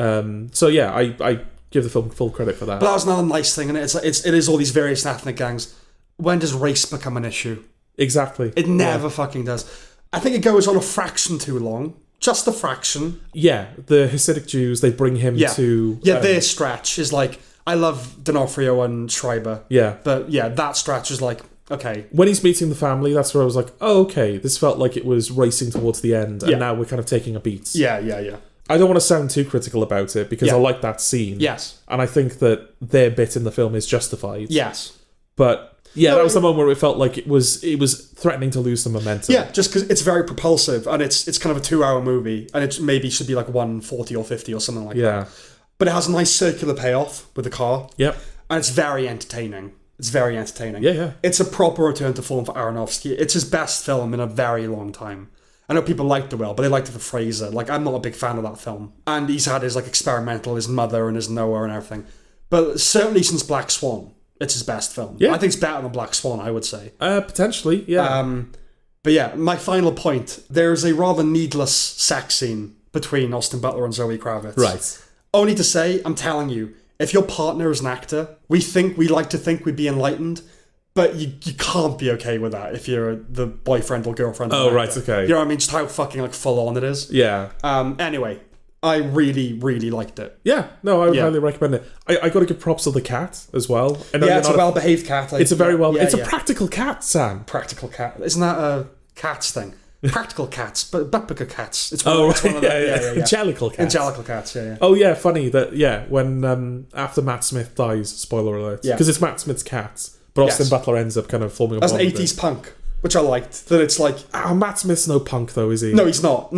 Speaker 1: So yeah, I give the film full credit for that.
Speaker 2: But that was another nice thing, and it is all these various ethnic gangs. When does race become an issue?
Speaker 1: Exactly.
Speaker 2: It never fucking does. I think it goes on a fraction too long. Just a fraction.
Speaker 1: Yeah, the Hasidic Jews, they bring him to...
Speaker 2: Yeah, their stretch is like, I love D'Onofrio and Schreiber.
Speaker 1: Yeah.
Speaker 2: But yeah, that stretch is like, okay.
Speaker 1: When he's meeting the family, that's where I was like, oh, okay, this felt like it was racing towards the end, and now we're kind of taking a beat.
Speaker 2: Yeah.
Speaker 1: I don't want to sound too critical about it, because I like that scene.
Speaker 2: Yes.
Speaker 1: And I think that their bit in the film is justified.
Speaker 2: Yes.
Speaker 1: But... yeah, that was the moment where it felt like it was threatening to lose some momentum.
Speaker 2: Yeah, just because it's very propulsive, and it's kind of a 2-hour movie, and it maybe should be like 1:40 or 50 or something like that. But it has a nice circular payoff with the car.
Speaker 1: Yep.
Speaker 2: And it's very entertaining.
Speaker 1: Yeah.
Speaker 2: It's a proper return to form for Aronofsky. It's his best film in a very long time. I know people liked The Whale, but they liked it for Fraser. Like, I'm not a big fan of that film. And he's had his like experimental, his Mother and his Noah and everything. But certainly since Black Swan, it's his best film.
Speaker 1: Yeah.
Speaker 2: I think it's better than Black Swan, I would say.
Speaker 1: Potentially, yeah.
Speaker 2: But yeah, my final point. There's a rather needless sex scene between Austin Butler and Zoe Kravitz.
Speaker 1: Right.
Speaker 2: Only to say, I'm telling you, if your partner is an actor, we like to think we'd be enlightened, but you can't be okay with that if you're the boyfriend or girlfriend.
Speaker 1: Oh, right, okay.
Speaker 2: You know what I mean? Just how fucking like full on it is.
Speaker 1: Yeah.
Speaker 2: Anyway, I really, really liked it.
Speaker 1: Yeah, no, I would highly recommend it. I got to give props to the cat as well.
Speaker 2: It's a well-behaved cat.
Speaker 1: It's a very it's a practical cat, Sam.
Speaker 2: Practical cat. Isn't that a cats thing? Practical cats, but Buckbucker cats. It's
Speaker 1: one
Speaker 2: of the
Speaker 1: Angelical cats.
Speaker 2: Angelical cats, yeah.
Speaker 1: Oh yeah, funny that when after Matt Smith dies, spoiler alert, because it's Matt Smith's cat, but Austin Butler ends up kind of forming a
Speaker 2: bond.
Speaker 1: That's
Speaker 2: an 80s punk, which I liked. That it's like
Speaker 1: Matt Smith's no punk though, is he?
Speaker 2: No, he's not.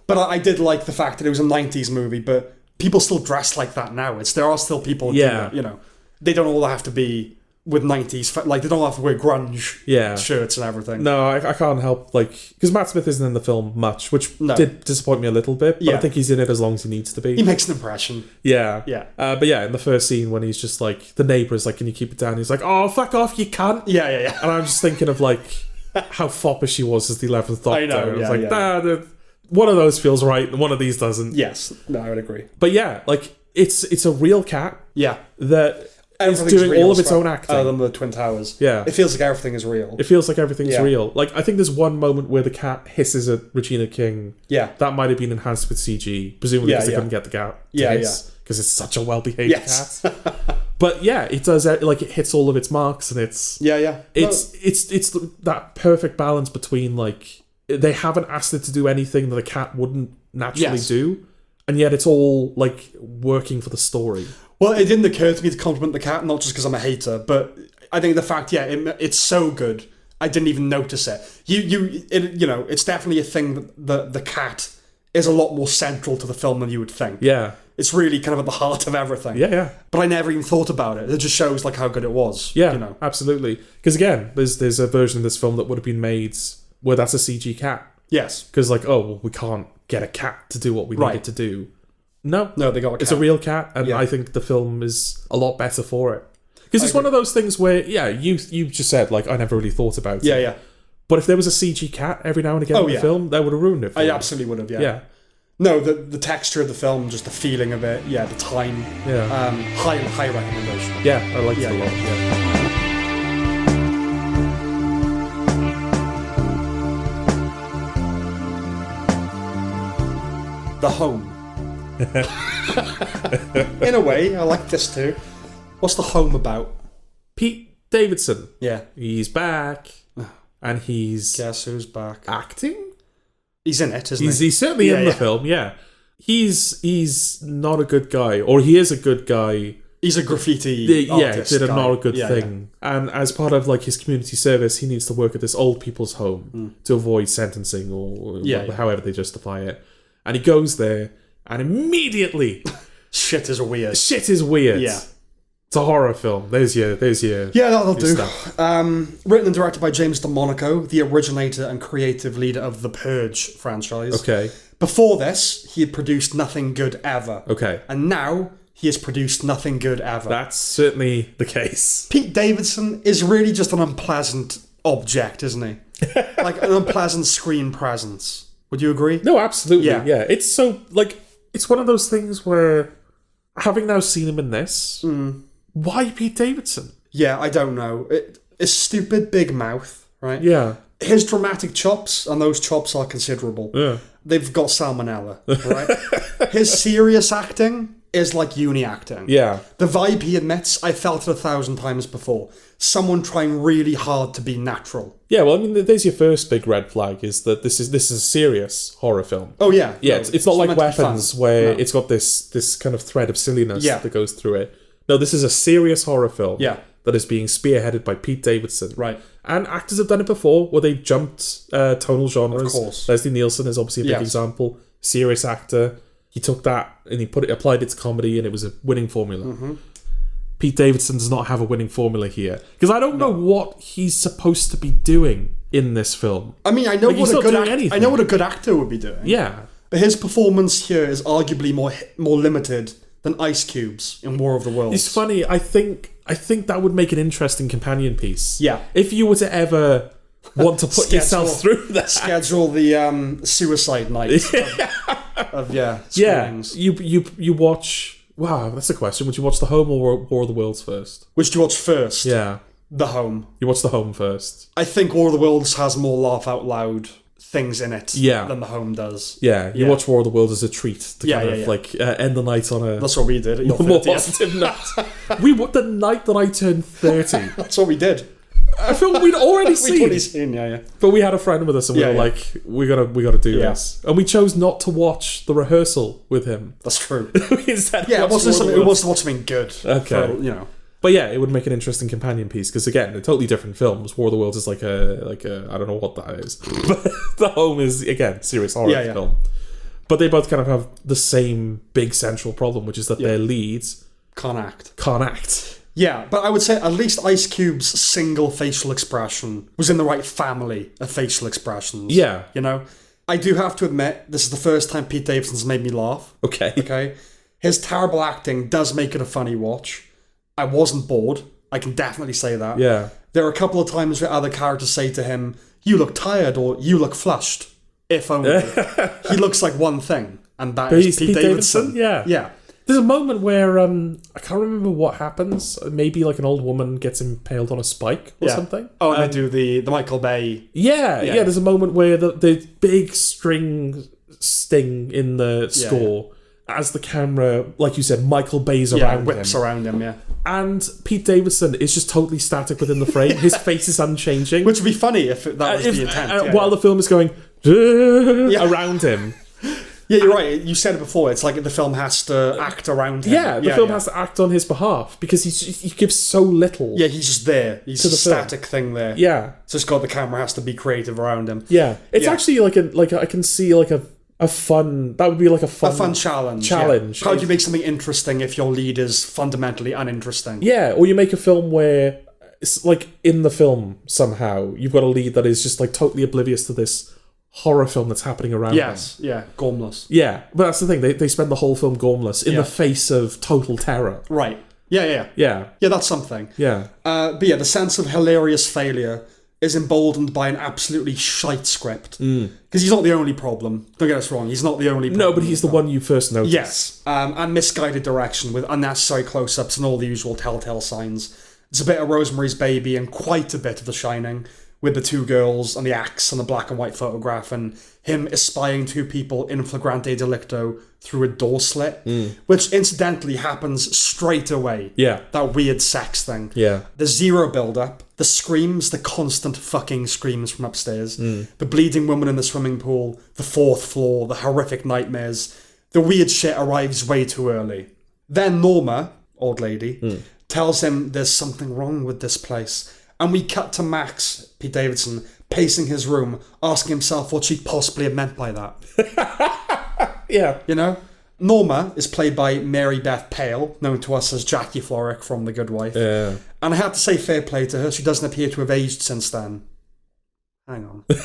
Speaker 2: But I did like the fact that it was a 90s movie, but people still dress like that now. There are still people who do that, you know. They don't all have to be with 90s, like they don't have to wear grunge shirts and everything.
Speaker 1: No, I can't help, because Matt Smith isn't in the film much, which did disappoint me a little bit, but I think he's in it as long as he needs to be.
Speaker 2: He makes an impression.
Speaker 1: Yeah. But yeah, in the first scene when he's just like, the neighbour is like, can you keep it down? He's like, oh, fuck off, you cunt.
Speaker 2: Yeah.
Speaker 1: And I'm just thinking of how foppish he was as the 11th Doctor.
Speaker 2: I know,
Speaker 1: I was like, one of those feels right, and one of these doesn't.
Speaker 2: Yes, no, I would agree.
Speaker 1: But yeah, it's a real cat.
Speaker 2: Yeah.
Speaker 1: That is doing all of its own acting.
Speaker 2: Other than the Twin Towers.
Speaker 1: Yeah.
Speaker 2: It feels like everything is real.
Speaker 1: It feels like everything's real. I think there's one moment where the cat hisses at Regina King.
Speaker 2: Yeah.
Speaker 1: That might have been enhanced with CG, presumably because they couldn't get the cat to hiss, because it's such a well-behaved cat. But yeah, it does, it hits all of its marks, and it's...
Speaker 2: Yeah.
Speaker 1: It's that perfect balance between, they haven't asked it to do anything that a cat wouldn't naturally do, and yet it's all working for the story. Well,
Speaker 2: it didn't occur to me to compliment the cat, not just because I'm a hater, but I think the fact, it's so good, I didn't even notice it. It's definitely a thing that the cat is a lot more central to the film than you would think.
Speaker 1: Yeah.
Speaker 2: It's really kind of at the heart of everything.
Speaker 1: Yeah.
Speaker 2: But I never even thought about it. It just shows how good it was.
Speaker 1: Yeah, absolutely. Because again, there's a version of this film that would have been made where that's a CG cat.
Speaker 2: Yes.
Speaker 1: Because we can't get a cat to do what we need it to do. No,
Speaker 2: they got a cat.
Speaker 1: It's a real cat, and I think the film is a lot better for it. Because it's one of those things where, you just said, I never really thought about it.
Speaker 2: Yeah.
Speaker 1: But if there was a CG cat every now and again in the film, that would have ruined it for me.
Speaker 2: Absolutely would have,
Speaker 1: Yeah.
Speaker 2: No, the texture of the film, just the feeling of it, the time.
Speaker 1: Yeah.
Speaker 2: High recommendation.
Speaker 1: Yeah, I liked it a lot.
Speaker 2: Yeah. The Home. In a way, I like this too. What's The Home about?
Speaker 1: Pete Davidson.
Speaker 2: Yeah.
Speaker 1: He's back. And he's...
Speaker 2: Guess who's back?
Speaker 1: Acting?
Speaker 2: He's in it, isn't he?
Speaker 1: He's certainly in the film, yeah. He's not a good guy. Or he is a good guy.
Speaker 2: He's a graffiti artist.
Speaker 1: Did not a good thing. Yeah. And as part of his community service, he needs to work at this old people's home to avoid sentencing or however they justify it. And he goes there, and immediately...
Speaker 2: Shit is weird.
Speaker 1: Yeah. It's a horror film. There's your
Speaker 2: that'll do. Written and directed by James DeMonaco, the originator and creative leader of the Purge franchise.
Speaker 1: Okay.
Speaker 2: Before this, he had produced nothing good ever.
Speaker 1: Okay.
Speaker 2: And now he has produced nothing good ever.
Speaker 1: That's certainly the case.
Speaker 2: Pete Davidson is really just an unpleasant object, isn't he? Like an unpleasant screen presence. Would you agree?
Speaker 1: No, absolutely. Yeah. It's so, like, it's one of those things where, having now seen him in this, why Pete Davidson?
Speaker 2: Yeah, I don't know. It's stupid big mouth, right?
Speaker 1: Yeah.
Speaker 2: His dramatic chops, and those chops are considerable.
Speaker 1: Yeah.
Speaker 2: They've got salmonella, right? His serious acting is like uni acting.
Speaker 1: Yeah.
Speaker 2: The vibe he admits, I felt it 1,000 times before. Someone trying really hard to be natural.
Speaker 1: Yeah, well, I mean, there's your first big red flag, is that this is a serious horror film.
Speaker 2: Oh, yeah.
Speaker 1: Yeah, no, it's not like Weapons, where it's got this kind of thread of silliness that goes through it. No, this is a serious horror film that is being spearheaded by Pete Davidson.
Speaker 2: Right.
Speaker 1: And actors have done it before, where they've jumped tonal genres.
Speaker 2: Of course.
Speaker 1: Leslie Nielsen is obviously a big example. Serious actor. He took that and he applied it to comedy, and it was a winning formula. Mm-hmm. Pete Davidson does not have a winning formula here, because I don't know what he's supposed to be doing in this film.
Speaker 2: I mean, I know what a good actor would be doing.
Speaker 1: Yeah,
Speaker 2: but his performance here is arguably more limited than Ice Cube's in War of the Worlds.
Speaker 1: It's funny. I think that would make an interesting companion piece.
Speaker 2: Yeah,
Speaker 1: if you were to ever want to put yourself through that,
Speaker 2: schedule the suicide night of screenings.
Speaker 1: You watch. Wow, that's a question. Would you watch The Home or War of the Worlds first?
Speaker 2: Which do you watch first?
Speaker 1: Yeah.
Speaker 2: The Home.
Speaker 1: You watch The Home first.
Speaker 2: I think War of the Worlds has more laugh out loud things in it than The Home does.
Speaker 1: Yeah, you watch War of the Worlds as a treat to end the night on a...
Speaker 2: That's what we did.
Speaker 1: More positive note. The night that I turned 30.
Speaker 2: That's what we did.
Speaker 1: A film we'd already seen.
Speaker 2: We'd already seen, yeah.
Speaker 1: But we had a friend with us, and we were like, we gotta do this. And we chose not to watch the rehearsal with him.
Speaker 2: That's true.
Speaker 1: Instead,
Speaker 2: it was to watch something good.
Speaker 1: Okay, But yeah, it would make an interesting companion piece, because again, they're totally different films. War of the Worlds is like a I don't know what that is, but The Home is again serious horror film. But they both kind of have the same big central problem, which is that their leads
Speaker 2: can't act. Yeah, but I would say at least Ice Cube's single facial expression was in the right family of facial expressions.
Speaker 1: Yeah.
Speaker 2: I do have to admit, this is the first time Pete Davidson's made me laugh. Okay? His terrible acting does make it a funny watch. I wasn't bored. I can definitely say that.
Speaker 1: Yeah.
Speaker 2: There are a couple of times where other characters say to him, "You look tired," or "You look flushed." If only. He looks like one thing, and that is Pete Davidson.
Speaker 1: Yeah. There's a moment where I can't remember what happens. Maybe like an old woman gets impaled on a spike or something.
Speaker 2: Oh, and they do the Michael Bay.
Speaker 1: Yeah. There's a moment where the big string sting in the score as the camera, like you said, Michael Bay's around him.
Speaker 2: Whips around him, yeah.
Speaker 1: And Pete Davidson is just totally static within the frame. His face is unchanging.
Speaker 2: Which would be funny if that was the intent.
Speaker 1: While the film is going around him.
Speaker 2: Yeah, you're right. You said it before. It's like the film has to act around him.
Speaker 1: Yeah, the film has to act on his behalf, because he gives so little.
Speaker 2: Yeah, he's just there. He's a static thing there.
Speaker 1: Yeah.
Speaker 2: So the camera has to be creative around him.
Speaker 1: Yeah. It's actually like I can see like a fun... That would be like a fun
Speaker 2: challenge.
Speaker 1: Yeah.
Speaker 2: How do you make something interesting if your lead is fundamentally uninteresting?
Speaker 1: Yeah, or you make a film where it's like in the film somehow you've got a lead that is just like totally oblivious to this horror film that's happening around them.
Speaker 2: Yeah, gormless.
Speaker 1: Yeah, but that's the thing. They spend the whole film gormless in the face of total terror.
Speaker 2: Right. Yeah. Yeah, that's something.
Speaker 1: Yeah.
Speaker 2: But the sense of hilarious failure is emboldened by an absolutely shite script. Because he's not the only problem. Don't get us wrong, he's not the only problem.
Speaker 1: No, but he's the one you first noticed.
Speaker 2: Yes. And misguided direction with unnecessary close-ups and all the usual telltale signs. It's a bit of Rosemary's Baby and quite a bit of The Shining, with the two girls and the axe and the black and white photograph and him espying two people in flagrante delicto through a door slit, which incidentally happens straight away.
Speaker 1: Yeah.
Speaker 2: That weird sex thing.
Speaker 1: Yeah.
Speaker 2: The zero build-up, the screams, the constant fucking screams from upstairs, the bleeding woman in the swimming pool, the fourth floor, the horrific nightmares. The weird shit arrives way too early. Then Norma, old lady, tells him there's something wrong with this place. And we cut to Max, Pete Davidson, pacing his room, asking himself what she possibly have meant by that.
Speaker 1: Yeah.
Speaker 2: Norma is played by Mary Beth Pale, known to us as Jackie Florrick from The Good Wife.
Speaker 1: Yeah.
Speaker 2: And I have to say fair play to her, she doesn't appear to have aged since then. Hang on. But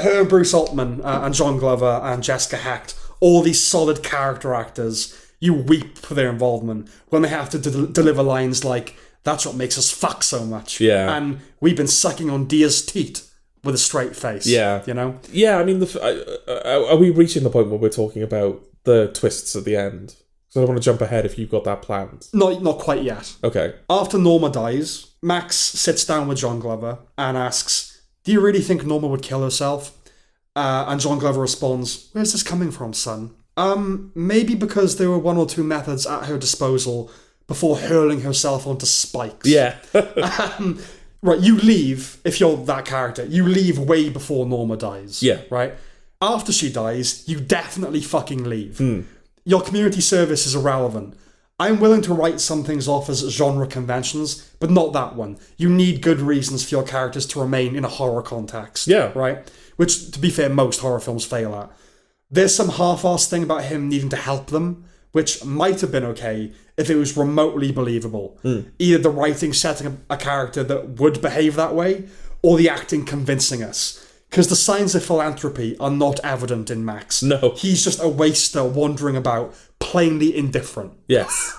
Speaker 2: her and Bruce Altman and John Glover and Jessica Hecht, all these solid character actors, You weep for their involvement when they have to deliver lines like, "That's what makes us fuck so much."
Speaker 1: Yeah.
Speaker 2: And we've been sucking on Dia's teat with a straight face.
Speaker 1: Yeah.
Speaker 2: You know?
Speaker 1: Yeah, I mean, are we reaching the point where we're talking about the twists at the end? So I don't want to jump ahead if you've got that planned.
Speaker 2: Not quite yet.
Speaker 1: Okay.
Speaker 2: After Norma dies, Max sits down with John Glover and asks, "Do you really think Norma would kill herself?" And John Glover responds, "Where's this coming from, son?" Maybe because there were 1 or 2 methods at her disposal before hurling herself onto spikes.
Speaker 1: Yeah.
Speaker 2: Right, you leave, if you're that character, you leave way before Norma dies.
Speaker 1: Yeah.
Speaker 2: Right? After she dies, you definitely fucking leave. Your community service is irrelevant. I'm willing to write some things off as genre conventions, but not that one. You need good reasons for your characters to remain in a horror context.
Speaker 1: Yeah.
Speaker 2: Right? Which, to be fair, most horror films fail at. There's some half-assed thing about him needing to help them, which might have been okay if it was remotely believable. Either the writing setting a character that would behave that way, or the acting convincing us. Because the signs of philanthropy are not evident in Max.
Speaker 1: No.
Speaker 2: He's just a waster wandering about, plainly indifferent.
Speaker 1: Yes.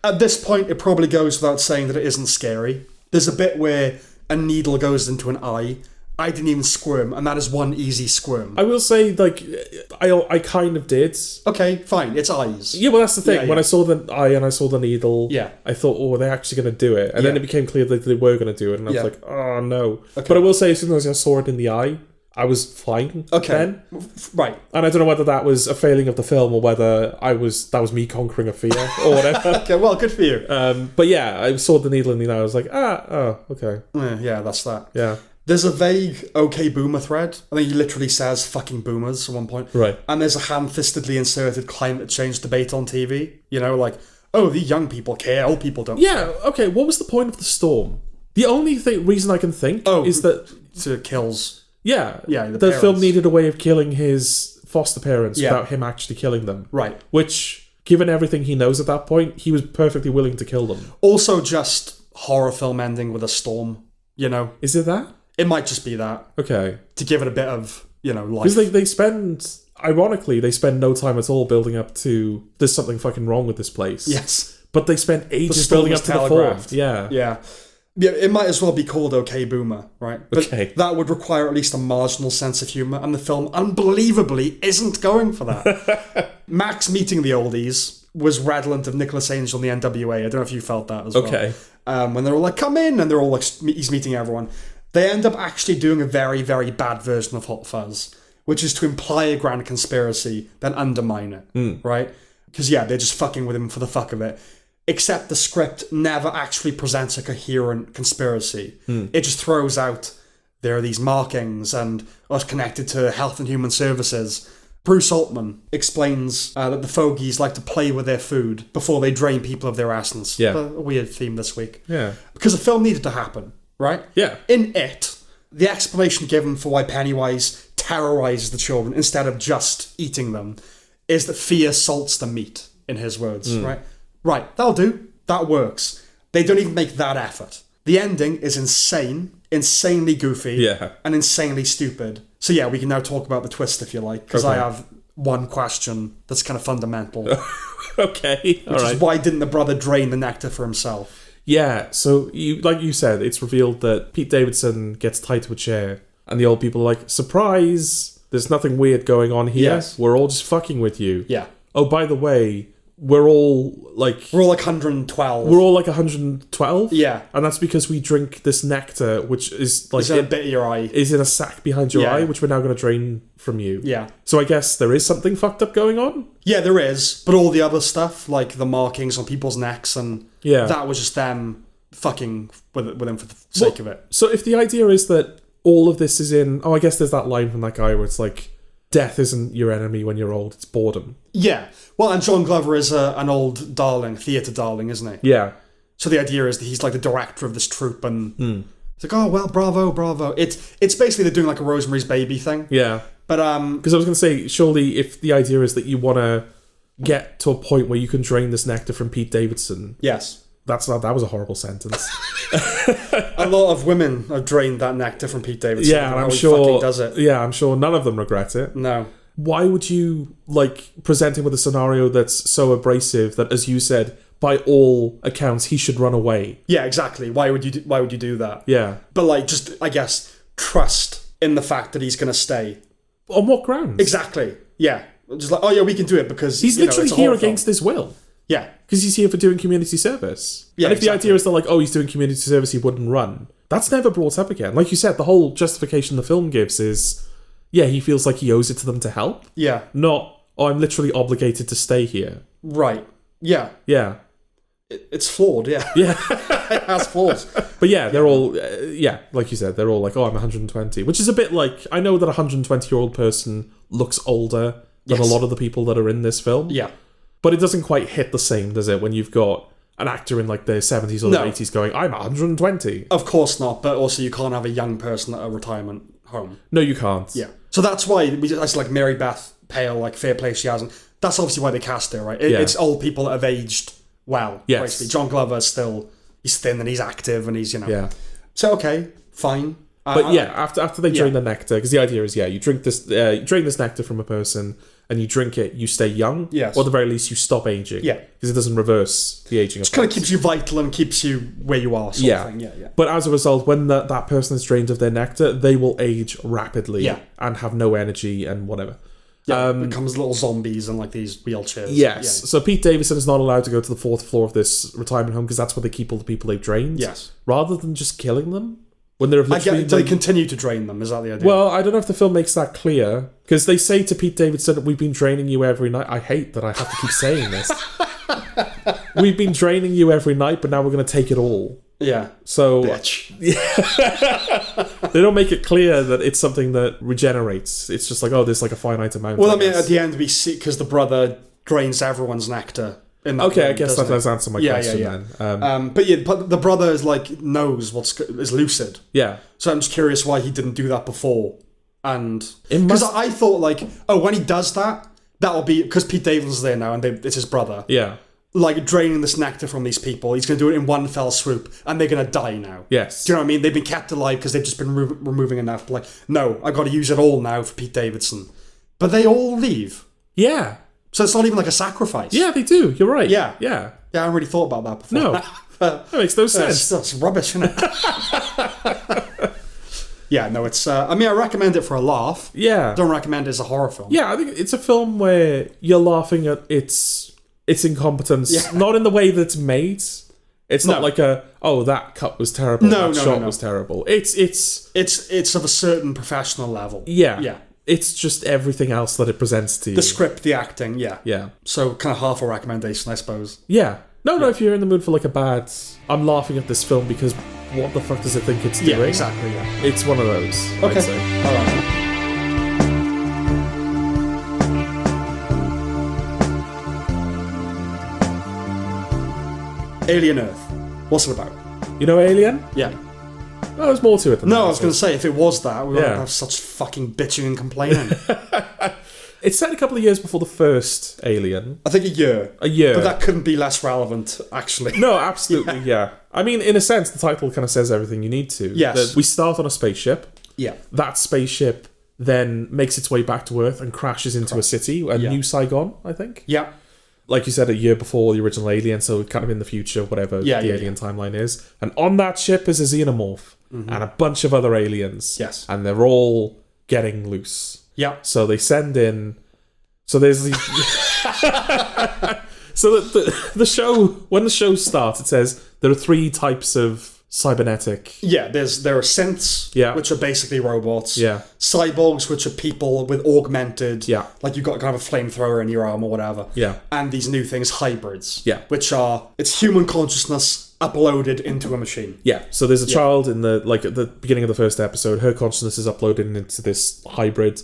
Speaker 2: At this point, it probably goes without saying that it isn't scary. There's a bit where a needle goes into an eye. I didn't even squirm, and that is one easy squirm.
Speaker 1: I will say, like, I kind of did.
Speaker 2: Okay, fine, it's eyes.
Speaker 1: Yeah, well, that's the thing.
Speaker 2: Yeah,
Speaker 1: when I saw the eye and I saw the needle, I thought, oh, are they actually going to do it? And then it became clear that they were going to do it, and I was like, oh, no. Okay. But I will say, as soon as I saw it in the eye, I was fine then.
Speaker 2: Right.
Speaker 1: And I don't know whether that was a failing of the film or whether that was me conquering a fear or whatever.
Speaker 2: Okay, well, good for you.
Speaker 1: But yeah, I saw the needle in the eye, I was like, okay.
Speaker 2: Yeah, that's that.
Speaker 1: Yeah.
Speaker 2: There's a vague "okay boomer" thread. I think he literally says "fucking boomers" at one point.
Speaker 1: Right.
Speaker 2: And there's a ham-fistedly inserted climate change debate on TV. You know, like, oh, the young people care, old people don't.
Speaker 1: Yeah, okay, what was the point of the storm? The only reason I can think is that...
Speaker 2: to kills...
Speaker 1: Yeah,
Speaker 2: the
Speaker 1: film needed a way of killing his foster parents without him actually killing them.
Speaker 2: Right.
Speaker 1: Which, given everything he knows at that point, he was perfectly willing to kill them.
Speaker 2: Also just horror film ending with a storm, you know?
Speaker 1: Is it that?
Speaker 2: It might just be that.
Speaker 1: Okay.
Speaker 2: To give it a bit of, life.
Speaker 1: Because they spend... Ironically, they spend no time at all building up to there's something fucking wrong with this place.
Speaker 2: Yes.
Speaker 1: But they spend ages building up to the fall. Yeah.
Speaker 2: Yeah, it might as well be called "Okay Boomer," right? But that would require at least a marginal sense of humour, and the film unbelievably isn't going for that. Max meeting the oldies was redolent of Nicholas Angel and the NWA. I don't know if you felt that as well.
Speaker 1: Okay.
Speaker 2: When they're all like, "Come in," and they're all like, he's meeting everyone. They end up actually doing a very, very bad version of Hot Fuzz, which is to imply a grand conspiracy, then undermine it, right? Because, they're just fucking with him for the fuck of it. Except the script never actually presents a coherent conspiracy. It just throws out, there are these markings and us connected to Health and Human Services. Bruce Altman explains that the fogies like to play with their food before they drain people of their essence.
Speaker 1: Yeah.
Speaker 2: A weird theme this week.
Speaker 1: Yeah.
Speaker 2: Because the film needed to happen, right?
Speaker 1: Yeah.
Speaker 2: In it, the explanation given for why Pennywise terrorizes the children instead of just eating them is that fear salts the meat, in his words, right? Right, that'll do. That works. They don't even make that effort. The ending is insane, insanely goofy, and insanely stupid. So we can now talk about the twist if you like, because I have one question that's kind of fundamental.
Speaker 1: Okay, all right.
Speaker 2: Which is, why didn't the brother drain the nectar for himself?
Speaker 1: Yeah, so like you said, it's revealed that Pete Davidson gets tied to a chair, and the old people are like, surprise, there's nothing weird going on here.
Speaker 2: Yes.
Speaker 1: We're all just fucking with you.
Speaker 2: Yeah.
Speaker 1: Oh, by the way, we're all like
Speaker 2: 112.
Speaker 1: We're all like 112.
Speaker 2: Yeah.
Speaker 1: And that's because we drink this nectar, which is like...
Speaker 2: Is in a bit of your eye.
Speaker 1: Is in a sack behind your eye, which we're now going to drain from you.
Speaker 2: Yeah.
Speaker 1: So I guess there is something fucked up going on?
Speaker 2: Yeah, there is. But all the other stuff, like the markings on people's necks, and that was just them fucking with him for the sake of it.
Speaker 1: So if the idea is that all of this is in... Oh, I guess there's that line from that guy where it's like, death isn't your enemy when you're old, it's boredom.
Speaker 2: Yeah. Well, and John Glover is an old darling, theatre darling, isn't he?
Speaker 1: Yeah.
Speaker 2: So the idea is that he's like the director of this troupe, and it's like, oh, well, bravo. It's basically they're doing like a Rosemary's Baby thing.
Speaker 1: Yeah.
Speaker 2: But
Speaker 1: because I was going to say, surely if the idea is that you want to get to a point where you can drain this nectar from Pete Davidson.
Speaker 2: Yes.
Speaker 1: That was a horrible sentence.
Speaker 2: A lot of women have drained that nectar from Pete Davidson.
Speaker 1: Yeah, and I'm
Speaker 2: he
Speaker 1: sure
Speaker 2: fucking does it.
Speaker 1: Yeah, I'm sure none of them regret it.
Speaker 2: No.
Speaker 1: why would you, like, present him with a scenario that's so abrasive that, as you said, by all accounts, he should run away?
Speaker 2: Yeah, exactly. Why would you do that?
Speaker 1: Yeah.
Speaker 2: But, like, just, I guess, trust in the fact that he's going to stay.
Speaker 1: On what grounds?
Speaker 2: Exactly. Yeah. Just like, oh yeah, we can do it because
Speaker 1: he's literally here against his will.
Speaker 2: Yeah.
Speaker 1: Because he's here for doing community service.
Speaker 2: Yeah,
Speaker 1: and if the idea is that, like, oh, he's doing community service, he wouldn't run, that's never brought up again. Like you said, the whole justification the film gives is, yeah, he feels like he owes it to them to help.
Speaker 2: Yeah.
Speaker 1: Not, oh, I'm literally obligated to stay here.
Speaker 2: Right. Yeah.
Speaker 1: Yeah.
Speaker 2: It's flawed, yeah.
Speaker 1: Yeah.
Speaker 2: It has flaws.
Speaker 1: But yeah, they're all, like you said, they're all like, oh, I'm 120. Which is a bit like, I know that a 120-year-old person looks older than a lot of the people that are in this film.
Speaker 2: Yeah.
Speaker 1: But it doesn't quite hit the same, does it, when you've got an actor in like their 70s or their 80s going, I'm 120.
Speaker 2: Of course not, but also you can't have a young person at a retirement home.
Speaker 1: No, you can't.
Speaker 2: Yeah. So that's why, I see like Mary Beth Pale, like fair play she hasn't. That's obviously why they cast her, right? It's old people that have aged well, basically. John Glover's still, he's thin and he's active and he's,
Speaker 1: Yeah.
Speaker 2: So, okay, fine.
Speaker 1: But after they drain the nectar, because the idea is, you drink this, you drain this nectar from a person, and you drink it, you stay young.
Speaker 2: Yes.
Speaker 1: Or at the very least, you stop aging.
Speaker 2: Yeah.
Speaker 1: Because it doesn't reverse the aging.
Speaker 2: It kind of keeps you vital and keeps you where you are, sort of thing. Yeah.
Speaker 1: But as a result, when that person is drained of their nectar, they will age rapidly and have no energy and whatever.
Speaker 2: Yeah, becomes little zombies and like these wheelchairs.
Speaker 1: Yes. So Pete Davidson is not allowed to go to the 4th floor of this retirement home because that's where they keep all the people they've drained.
Speaker 2: Yes.
Speaker 1: Rather than just killing them. When they're literally...
Speaker 2: They continue to drain them, is that the idea?
Speaker 1: Well, I don't know if the film makes that clear. Because they say to Pete Davidson, we've been draining you every night. I hate that I have to keep saying this. We've been draining you every night, but now we're going to take it all.
Speaker 2: Yeah.
Speaker 1: So...
Speaker 2: Bitch.
Speaker 1: They don't make it clear that it's something that regenerates. It's just like, oh, there's like a finite amount.
Speaker 2: Well, I mean, at the end we see, because the brother drains everyone's nectar.
Speaker 1: Okay, I guess that does answer my question then.
Speaker 2: But the brother is like, knows is lucid.
Speaker 1: Yeah.
Speaker 2: So I'm just curious why he didn't do that before. And... Because I thought like, oh, when he does that, that'll be... Because Pete Davidson's there now and it's his brother.
Speaker 1: Yeah.
Speaker 2: Like draining this nectar from these people. He's going to do it in one fell swoop and they're going to die now.
Speaker 1: Yes.
Speaker 2: Do you know what I mean? They've been kept alive because they've just been removing enough. Like, no, I've got to use it all now for Pete Davidson. But they all leave.
Speaker 1: Yeah.
Speaker 2: So it's not even like a sacrifice.
Speaker 1: Yeah, they do. You're right.
Speaker 2: Yeah.
Speaker 1: Yeah.
Speaker 2: Yeah, I haven't really thought about that before.
Speaker 1: No. That makes no sense.
Speaker 2: That's rubbish, isn't it? Yeah, no, it's... I mean, I recommend it for a laugh.
Speaker 1: Yeah.
Speaker 2: Don't recommend it as a horror film.
Speaker 1: Yeah, I think it's a film where you're laughing at its incompetence. Yeah. Not in the way that it's made. It's not like that cut was terrible. That shot was terrible.
Speaker 2: It's of a certain professional level.
Speaker 1: Yeah. Yeah. It's just everything else that it presents to you.
Speaker 2: The script, the acting, yeah.
Speaker 1: Yeah.
Speaker 2: So kind of half a recommendation, I suppose.
Speaker 1: Yeah. No, if you're in the mood for like a bad... I'm laughing at this film because what the fuck does it think it's doing?
Speaker 2: Yeah, exactly, yeah.
Speaker 1: It's one of those,
Speaker 2: okay.
Speaker 1: I'd say.
Speaker 2: All right. Alien Earth. What's it about?
Speaker 1: You know Alien?
Speaker 2: Yeah.
Speaker 1: Oh, there's more to it than that.
Speaker 2: No, I was going to say, if it was that, we wouldn't have such fucking bitching and complaining.
Speaker 1: It's set a couple of years before the first Alien.
Speaker 2: I think a year.
Speaker 1: A year.
Speaker 2: But that couldn't be less relevant, actually.
Speaker 1: No, absolutely, yeah. I mean, in a sense, the title kind of says everything you need to.
Speaker 2: Yes.
Speaker 1: We start on a spaceship.
Speaker 2: Yeah.
Speaker 1: That spaceship then makes its way back to Earth and crashes into a city, New Saigon, I think.
Speaker 2: Yeah.
Speaker 1: Like you said, a year before the original Alien, so kind of in the future, whatever the Alien timeline is. And on that ship is a xenomorph and a bunch of other aliens.
Speaker 2: Yes.
Speaker 1: And they're all getting loose.
Speaker 2: Yeah.
Speaker 1: So they send in... So there's the... So the show... When the show starts, it says there are 3 types of cybernetic...
Speaker 2: Yeah, there are synths, which are basically robots.
Speaker 1: Yeah.
Speaker 2: Cyborgs, which are people with augmented...
Speaker 1: Yeah.
Speaker 2: Like you've got kind of a flamethrower in your arm or whatever.
Speaker 1: Yeah.
Speaker 2: And these new things, hybrids.
Speaker 1: Yeah.
Speaker 2: Which are... It's human consciousness uploaded into a machine.
Speaker 1: Yeah. So there's a child in the... Like at the beginning of the first episode, her consciousness is uploaded into this hybrid...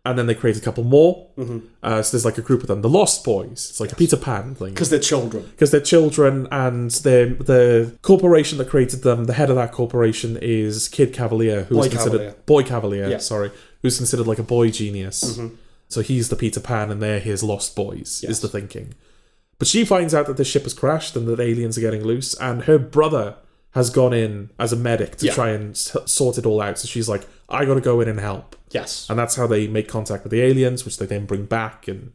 Speaker 1: And then they create a couple more. So there's like a group of them. The Lost Boys. It's like a Peter Pan thing.
Speaker 2: Because they're children.
Speaker 1: Because they're children, and the corporation that created them, the head of that corporation is Kid Cavalier, who's considered... Boy Cavalier, sorry. Who's considered like a boy genius. So he's the Peter Pan, and they're his Lost Boys, is the thinking. But she finds out that the ship has crashed and that aliens are getting loose, and her brother has gone in as a medic to try and sort it all out. So she's like, I gotta go in and help.
Speaker 2: Yes.
Speaker 1: And that's how they make contact with the aliens, which they then bring back, and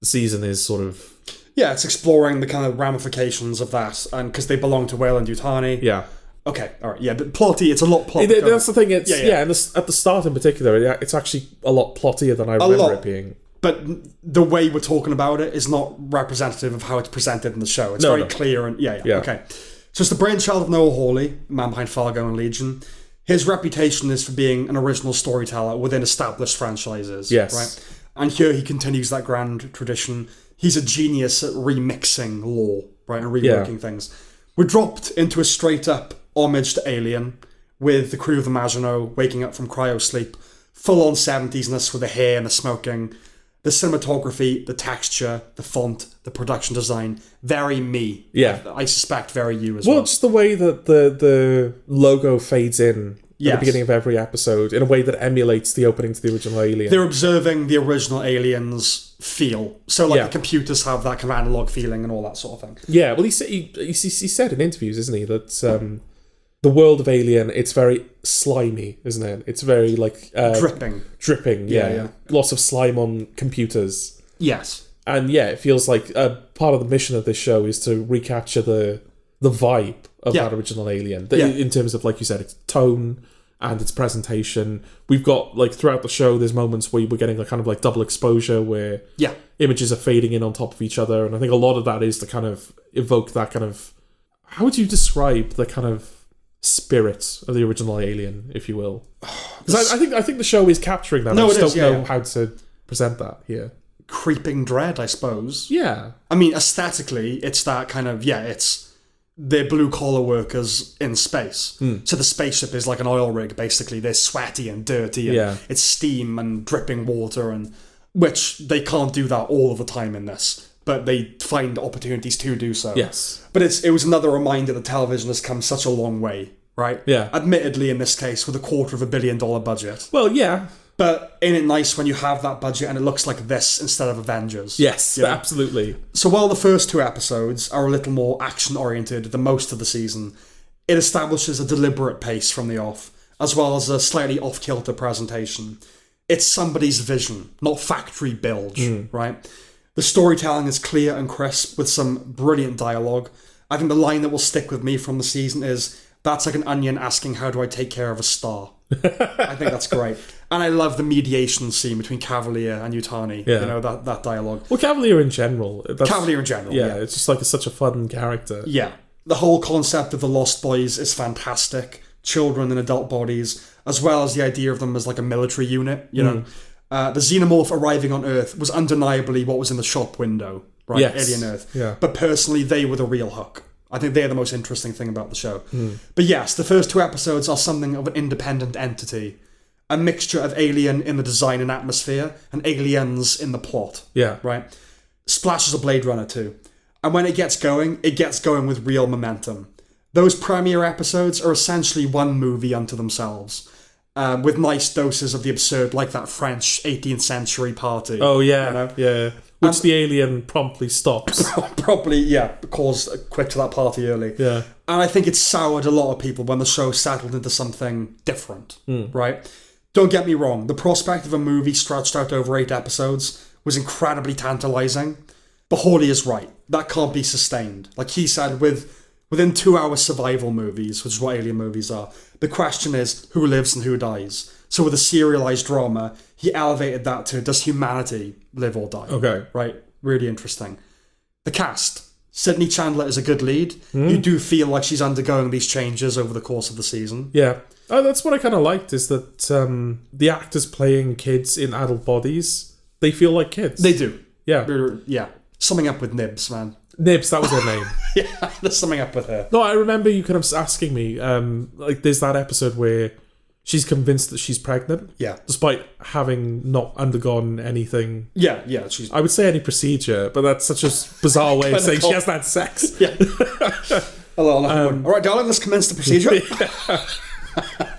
Speaker 1: the season is sort of...
Speaker 2: Yeah, it's exploring the kind of ramifications of that, and because they belong to Weyland-Yutani.
Speaker 1: Yeah.
Speaker 2: Okay, all right, yeah, but plotty, it's a lot plotty.
Speaker 1: That's the thing, it's... Yeah, and at the start in particular, it's actually a lot plottier than I remember it being.
Speaker 2: But the way we're talking about it is not representative of how it's presented in the show. It's very clear and... Yeah, okay. So it's the brainchild of Noah Hawley, man behind Fargo and Legion. His reputation is for being an original storyteller within established franchises.
Speaker 1: Yes.
Speaker 2: Right? And here he continues that grand tradition. He's a genius at remixing lore, right, and reworking things. We're dropped into a straight-up homage to Alien, with the crew of the Maginot waking up from cryo-sleep, full-on 70s-ness with the hair and the smoking, the cinematography, the texture, the font, the production design, very me.
Speaker 1: Yeah.
Speaker 2: I suspect very you as well.
Speaker 1: Well, just the way that the logo fades in at the beginning of every episode in a way that emulates the opening to the original Alien.
Speaker 2: They're observing the original Alien's feel. So, the computers have that kind of analog feeling and all that sort of thing.
Speaker 1: Yeah, well, he said in interviews, isn't he, that the world of Alien, it's very slimy, isn't it? It's very, dripping, yeah. Lots of slime on computers.
Speaker 2: Yes.
Speaker 1: And, it feels like part of the mission of this show is to recapture the vibe of that original Alien. In terms of, like you said, its tone and its presentation. We've got, throughout the show, there's moments where we're getting a kind of, double exposure where images are fading in on top of each other. And I think a lot of that is to kind of evoke that kind of... How would you describe the kind of spirit of the original Alien, if you will? Because I think the show is capturing that. I just don't know how to present that here.
Speaker 2: Creeping dread, I suppose.
Speaker 1: Yeah.
Speaker 2: I mean, aesthetically, it's that kind of... it's... They're blue-collar workers in space. So the spaceship is like an oil rig, basically. They're sweaty and dirty, and it's steam and dripping water, and which they can't do that all of the time in this, but they find opportunities to do so.
Speaker 1: Yes.
Speaker 2: But it was another reminder that television has come such a long way, right?
Speaker 1: Yeah.
Speaker 2: Admittedly, in this case, with a $250 million budget.
Speaker 1: Well, yeah.
Speaker 2: But ain't it nice when you have that budget and it looks like this instead of Avengers?
Speaker 1: Yes, absolutely.
Speaker 2: So while the first 2 episodes are a little more action-oriented than most of the season, it establishes a deliberate pace from the off, as well as a slightly off-kilter presentation. It's somebody's vision, not factory bilge, right? The storytelling is clear and crisp with some brilliant dialogue. I think the line that will stick with me from the season is, "That's like an onion asking how do I take care of a star." I think that's great. And I love the mediation scene between Cavalier and Yutani.
Speaker 1: Yeah.
Speaker 2: That dialogue.
Speaker 1: Well, Cavalier in general.
Speaker 2: Yeah.
Speaker 1: It's just such a fun character.
Speaker 2: Yeah. The whole concept of the Lost Boys is fantastic. Children in adult bodies, as well as the idea of them as a military unit, you know. The xenomorph arriving on Earth was undeniably what was in the shop window, right?
Speaker 1: Yes.
Speaker 2: Alien Earth.
Speaker 1: Yeah.
Speaker 2: But personally, they were the real hook. I think they're the most interesting thing about the show. But yes, the first 2 episodes are something of an independent entity. A mixture of Alien in the design and atmosphere, and Aliens in the plot.
Speaker 1: Yeah.
Speaker 2: Right? Splashes of Blade Runner too. And when it gets going with real momentum. Those premiere episodes are essentially one movie unto themselves. With nice doses of the absurd, like that French 18th century party.
Speaker 1: Oh, yeah. Yeah. Which the alien promptly stops.
Speaker 2: Calls quick to that party early.
Speaker 1: Yeah.
Speaker 2: And I think it soured a lot of people when the show settled into something different, right? Don't get me wrong, the prospect of a movie stretched out over 8 episodes was incredibly tantalising. But Hawley is right. That can't be sustained. Like he said, within 2-hour survival movies, which is what alien movies are, the question is who lives and who dies. So with a serialised drama, he elevated that to does humanity live or die?
Speaker 1: Okay.
Speaker 2: Right? Really interesting. The cast. Sydney Chandler is a good lead. You do feel like she's undergoing these changes over the course of the season.
Speaker 1: Yeah. Oh, that's what I kind of liked, is that the actors playing kids in adult bodies, they feel like kids.
Speaker 2: They do.
Speaker 1: Yeah.
Speaker 2: Yeah. Something up with Nibs, man.
Speaker 1: Nibs, that was her name.
Speaker 2: Yeah, there's something up with her.
Speaker 1: No, I remember you kind of asking me, there's that episode where she's convinced that she's pregnant.
Speaker 2: Yeah.
Speaker 1: Despite having not undergone anything.
Speaker 2: Yeah.
Speaker 1: I would say any procedure, but that's such a bizarre way of saying she hasn't had sex.
Speaker 2: Yeah. Hello, all right, darling, let's commence the procedure.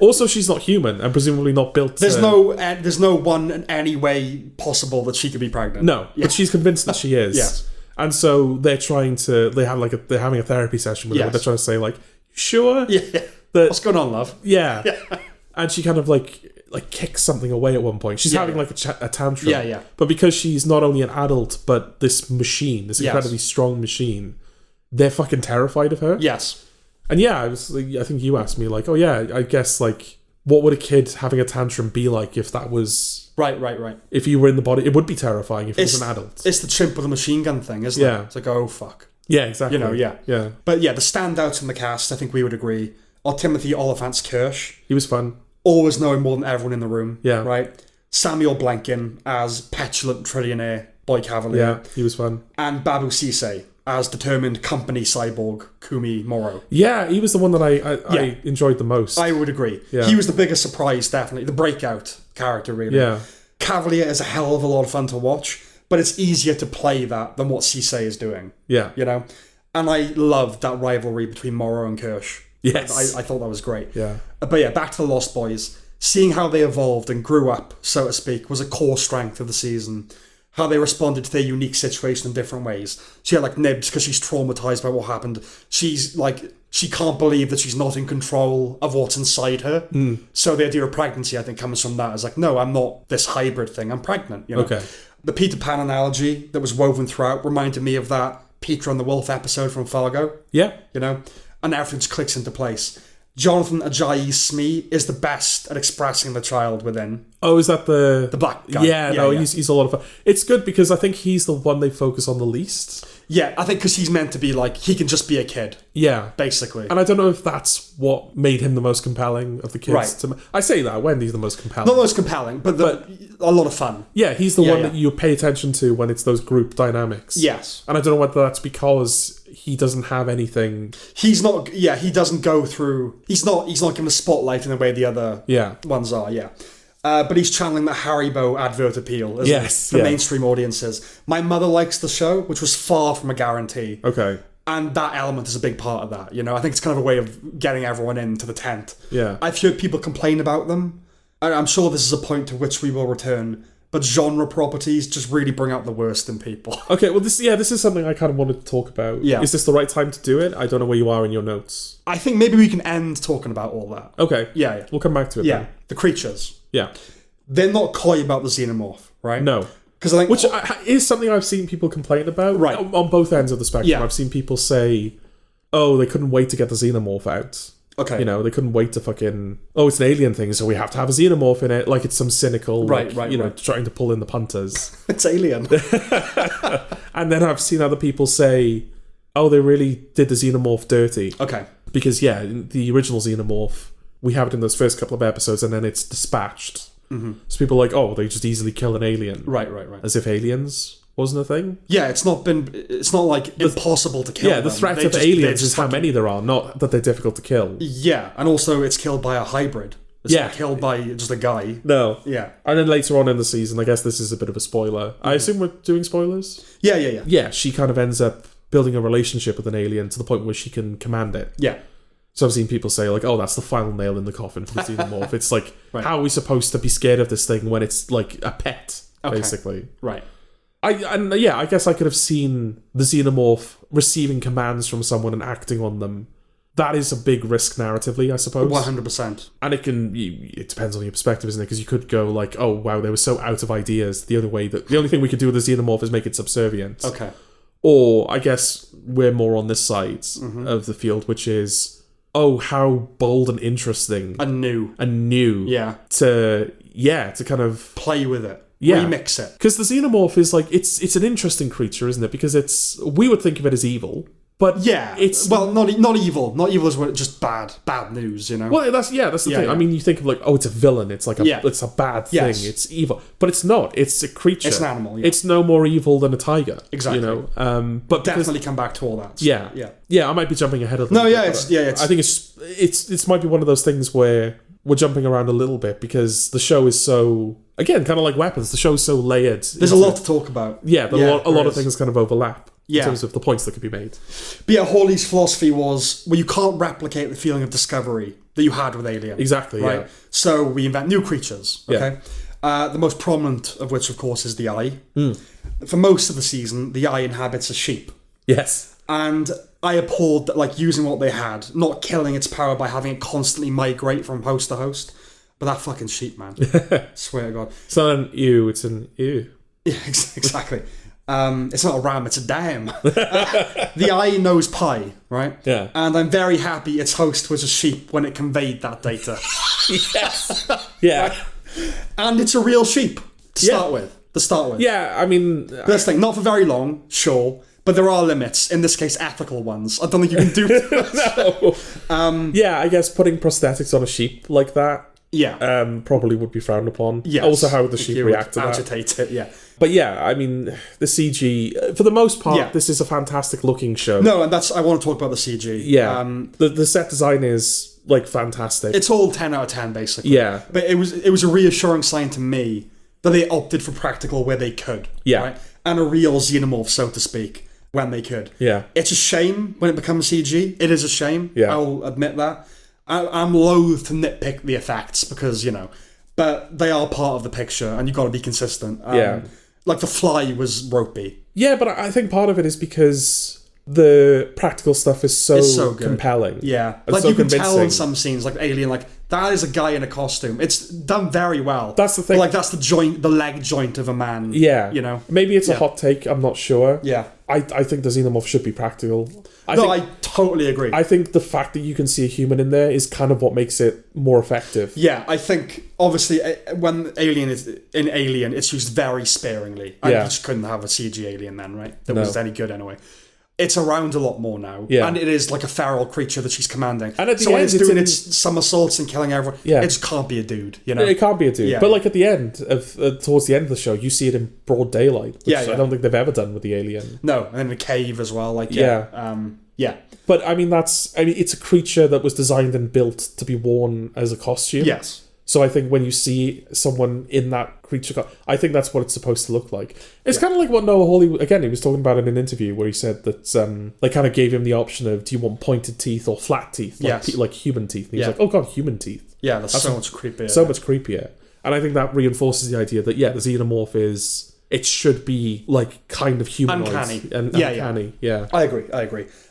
Speaker 1: Also, she's not human and presumably not built.
Speaker 2: There's no one in any way possible that she could be pregnant.
Speaker 1: No, but she's convinced that she is.
Speaker 2: Yes.
Speaker 1: And so they're having a therapy session with her. They're trying to say, sure?
Speaker 2: Yeah. What's going on, love?
Speaker 1: Yeah. And she kind of like kicks something away at one point. She's having like a tantrum.
Speaker 2: Yeah.
Speaker 1: But because she's not only an adult, but this machine, this incredibly strong machine, they're fucking terrified of her.
Speaker 2: Yes.
Speaker 1: And I think you asked me like, oh yeah, I guess like, what would a kid having a tantrum be like if that was...
Speaker 2: Right.
Speaker 1: If you were in the body, it would be terrifying if it was an adult.
Speaker 2: It's the chimp with a machine gun thing, isn't it? It's like, oh, fuck.
Speaker 1: Yeah, exactly.
Speaker 2: Yeah. But the standouts in the cast, I think we would agree, are Timothy Olyphant's Kirsch.
Speaker 1: He was fun.
Speaker 2: Always knowing more than everyone in the room.
Speaker 1: Yeah.
Speaker 2: Right? Samuel Blanken as petulant trillionaire Boy Cavalier.
Speaker 1: Yeah, he was fun.
Speaker 2: And Babu Sise as determined company cyborg Kumi Moro.
Speaker 1: Yeah, he was the one that I enjoyed the most.
Speaker 2: I would agree. Yeah. He was the biggest surprise, definitely. The breakout character, really.
Speaker 1: Yeah.
Speaker 2: Cavalier is a hell of a lot of fun to watch, but it's easier to play that than what Sise is doing.
Speaker 1: Yeah.
Speaker 2: You know? And I loved that rivalry between Moro and Kirsch.
Speaker 1: Yes.
Speaker 2: I thought that was great.
Speaker 1: Yeah.
Speaker 2: But back to the Lost Boys. Seeing how they evolved and grew up, so to speak, was a core strength of the season. How they responded to their unique situation in different ways. She had like Nibs because she's traumatized by what happened. She's like, she can't believe that she's not in control of what's inside her. So the idea of pregnancy, I think, comes from that. It's like, no, I'm not this hybrid thing. I'm pregnant. You know?
Speaker 1: Okay.
Speaker 2: The Peter Pan analogy that was woven throughout reminded me of that Peter and the Wolf episode from Fargo.
Speaker 1: Yeah.
Speaker 2: You know? And everything just clicks into place. Jonathan Ajayi Smee is the best at expressing the child within.
Speaker 1: Oh, is that the
Speaker 2: black guy?
Speaker 1: Yeah, he's a lot of fun. It's good because I think he's the one they focus on the least.
Speaker 2: Yeah, I think because he's meant to be like, he can just be a kid.
Speaker 1: Yeah.
Speaker 2: Basically.
Speaker 1: And I don't know if that's what made him the most compelling of the kids.
Speaker 2: Right.
Speaker 1: I say that, Wendy's the most compelling.
Speaker 2: Not the most compelling, but a lot of fun.
Speaker 1: Yeah, he's the one that you pay attention to when it's those group dynamics.
Speaker 2: Yes.
Speaker 1: And I don't know whether that's because he doesn't have anything...
Speaker 2: He doesn't go through... He's not given a spotlight in the way the other ones are, but he's channeling the Haribo advert appeal, isn't he? For mainstream audiences. My mother likes the show, which was far from a guarantee.
Speaker 1: Okay.
Speaker 2: And that element is a big part of that, you know? I think it's kind of a way of getting everyone into the tent.
Speaker 1: Yeah.
Speaker 2: I've heard people complain about them. And I'm sure this is a point to which we will return. But genre properties just really bring out the worst in people.
Speaker 1: Okay, well, this is something I kind of wanted to talk about.
Speaker 2: Yeah.
Speaker 1: Is this the right time to do it? I don't know where you are in your notes.
Speaker 2: I think maybe we can end talking about all that.
Speaker 1: Okay.
Speaker 2: Yeah.
Speaker 1: We'll come back to it then.
Speaker 2: The creatures.
Speaker 1: Yeah.
Speaker 2: They're not coy about the xenomorph, right?
Speaker 1: No.
Speaker 2: Because I think...
Speaker 1: Which is something I've seen people complain about.
Speaker 2: Right.
Speaker 1: On both ends of the spectrum.
Speaker 2: Yeah.
Speaker 1: I've seen people say, oh, they couldn't wait to get the xenomorph out.
Speaker 2: Okay.
Speaker 1: You know, they couldn't wait to fucking... Oh, it's an alien thing, so we have to have a xenomorph in it. Like, it's some cynical... Right. Trying to pull in the punters.
Speaker 2: It's alien.
Speaker 1: And then I've seen other people say, oh, they really did the xenomorph dirty.
Speaker 2: Okay.
Speaker 1: Because, in the original xenomorph, we have it in those first couple of episodes, and then it's dispatched. Mm-hmm. So people are like, oh, they just easily kill an alien.
Speaker 2: Right.
Speaker 1: As if aliens wasn't a thing.
Speaker 2: Yeah, it's not like impossible to kill them.
Speaker 1: The threat of aliens is how many there are, not that they're difficult to kill.
Speaker 2: Yeah, and also it's killed by a hybrid. It's not killed by just a guy.
Speaker 1: No.
Speaker 2: Yeah.
Speaker 1: And then later on in the season, I guess this is a bit of a spoiler. I assume we're doing spoilers?
Speaker 2: Yeah.
Speaker 1: Yeah, she kind of ends up building a relationship with an alien to the point where she can command it.
Speaker 2: Yeah.
Speaker 1: So I've seen people say, like, oh, that's the final nail in the coffin for the xenomorph. It's like, how are we supposed to be scared of this thing when it's like a pet, basically?
Speaker 2: Right.
Speaker 1: I guess I could have seen the xenomorph receiving commands from someone and acting on them. That is a big risk narratively, I suppose.
Speaker 2: 100%.
Speaker 1: And it depends on your perspective, isn't it? Because you could go like, oh, wow, they were so out of ideas. The only thing we could do with the xenomorph is make it subservient.
Speaker 2: Okay.
Speaker 1: Or I guess we're more on this side of the field, which is, oh, how bold and interesting.
Speaker 2: And new.
Speaker 1: Yeah. To kind of...
Speaker 2: play with it.
Speaker 1: Yeah.
Speaker 2: Remix it.
Speaker 1: Because the xenomorph is like, it's an interesting creature, isn't it? Because we would think of it as evil, but it's...
Speaker 2: Well, not evil. Not evil is just bad news, you know?
Speaker 1: Well, that's the thing. Yeah. I mean, you think of like, oh, it's a villain. It's like it's a bad thing.
Speaker 2: Yes.
Speaker 1: It's evil. But it's not. It's a creature.
Speaker 2: It's an animal,
Speaker 1: It's no more evil than a tiger.
Speaker 2: Exactly.
Speaker 1: You know? But
Speaker 2: definitely come back to all that.
Speaker 1: So, yeah, I might be jumping ahead of them.
Speaker 2: No, I think
Speaker 1: it's might be one of those things where we're jumping around a little bit because the show is so... Again, kind of like Weapons, the show's so layered.
Speaker 2: There's a lot to talk about.
Speaker 1: Yeah, a lot of things kind of overlap in terms of the points that could be made.
Speaker 2: But Hawley's philosophy was, well, you can't replicate the feeling of discovery that you had with Alien.
Speaker 1: Exactly, right? Yeah.
Speaker 2: So we invent new creatures, okay? Yeah. The most prominent of which, of course, is the eye. For most of the season, the eye inhabits a sheep.
Speaker 1: Yes.
Speaker 2: And I abhorred that, like, using what they had, not killing its power by having it constantly migrate from host to host. But that fucking sheep, man. Swear to God.
Speaker 1: It's not an ew, it's an ew.
Speaker 2: Yeah, exactly. It's not a ram, it's a dam. The eye knows pie, right?
Speaker 1: Yeah.
Speaker 2: And I'm very happy its host was a sheep when it conveyed that data.
Speaker 1: Yes. Yeah.
Speaker 2: And it's a real sheep to start with.
Speaker 1: Yeah, I mean...
Speaker 2: This thing, not for very long, sure, but there are limits, in this case ethical ones. I don't think you can do this.
Speaker 1: No. Yeah, I guess putting prosthetics on a sheep like that probably would be frowned upon.
Speaker 2: Yes.
Speaker 1: Also how would the sheep react to that.
Speaker 2: Agitate it, yeah.
Speaker 1: But yeah, I mean, the CG, for the most part, this is a fantastic looking show.
Speaker 2: No, and I want to talk about the CG.
Speaker 1: Yeah. The set design is, like, fantastic.
Speaker 2: It's all 10 out of 10, basically.
Speaker 1: Yeah.
Speaker 2: But it was a reassuring sign to me that they opted for practical where they could.
Speaker 1: Yeah.
Speaker 2: Right? And a real xenomorph, so to speak, when they could.
Speaker 1: Yeah.
Speaker 2: It's a shame when it becomes CG. It is a shame.
Speaker 1: Yeah.
Speaker 2: I'll admit that. I'm loath to nitpick the effects because, but they are part of the picture and you've got to be consistent. Like the fly was ropey.
Speaker 1: Yeah, but I think part of it is because the practical stuff is so compelling.
Speaker 2: Yeah.
Speaker 1: And
Speaker 2: like
Speaker 1: so
Speaker 2: you can
Speaker 1: convincing.
Speaker 2: tell in some scenes, like Alien, like that is a guy in a costume. It's done very well.
Speaker 1: That's the thing.
Speaker 2: But, like that's the leg joint of a man.
Speaker 1: Yeah. Maybe it's a hot take, I'm not sure.
Speaker 2: Yeah.
Speaker 1: I think the xenomorph should be practical.
Speaker 2: I totally agree.
Speaker 1: I think the fact that you can see a human in there is kind of what makes it more effective.
Speaker 2: Yeah, I think, obviously, when Alien is in Alien, it's used very sparingly. I just couldn't have a CG Alien then, right? That was any good anyway. It's around a lot more now. Yeah. And it is like a feral creature that she's commanding.
Speaker 1: And at the
Speaker 2: when
Speaker 1: end,
Speaker 2: it's doing its somersaults and killing everyone, it just can't be a dude,
Speaker 1: It can't be a dude. Yeah. But like at the end, towards the end of the show, you see it in broad daylight, which I don't think they've ever done with the Alien.
Speaker 2: No, and in a cave as well. Like
Speaker 1: But I mean, it's a creature that was designed and built to be worn as a costume.
Speaker 2: Yes.
Speaker 1: So I think when you see someone in that creature, I think that's what it's supposed to look like. It's kind of like what Noah Hawley, again, he was talking about in an interview where he said that they kind of gave him the option of, do you want pointed teeth or flat teeth? Like human teeth. And he was like, oh God, human teeth.
Speaker 2: Yeah, that's so much creepier.
Speaker 1: So much creepier. And I think that reinforces the idea that, the xenomorph is... It should be like kind of humanoid.
Speaker 2: Uncanny.
Speaker 1: Yeah.
Speaker 2: I agree.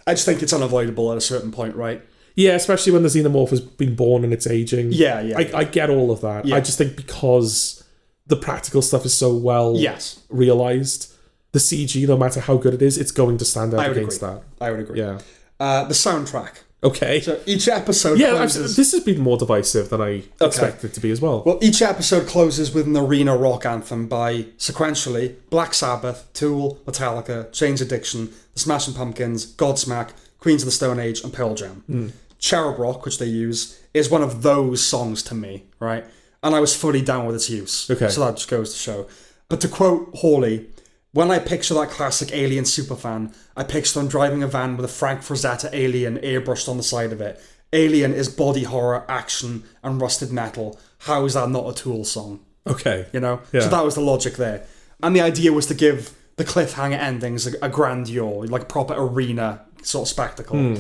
Speaker 2: I just think it's unavoidable at a certain point, right?
Speaker 1: Yeah, especially when the xenomorph has been born and it's aging.
Speaker 2: Yeah.
Speaker 1: I get all of that. Yeah. I just think because the practical stuff is so well realised, the CG, no matter how good it is, it's going to stand out against that.
Speaker 2: I would agree.
Speaker 1: Yeah.
Speaker 2: The soundtrack.
Speaker 1: Okay.
Speaker 2: So each episode closes...
Speaker 1: this has been more divisive than I expected it to be as well.
Speaker 2: Well, each episode closes with an arena rock anthem by, sequentially, Black Sabbath, Tool, Metallica, Jane's Addiction, The Smashing Pumpkins, Godsmack, Queens of the Stone Age, and Pearl Jam. Cherub Rock, which they use, is one of those songs to me, right? And I was fully down with its use.
Speaker 1: Okay.
Speaker 2: So that just goes to show. But to quote Hawley... When I picture that classic Alien superfan, I picture them driving a van with a Frank Frazetta Alien airbrushed on the side of it. Alien is body horror, action, and rusted metal. How is that not a Tool song?
Speaker 1: Okay.
Speaker 2: So that was the logic there. And the idea was to give the cliffhanger endings a grandeur, like proper arena sort of spectacle.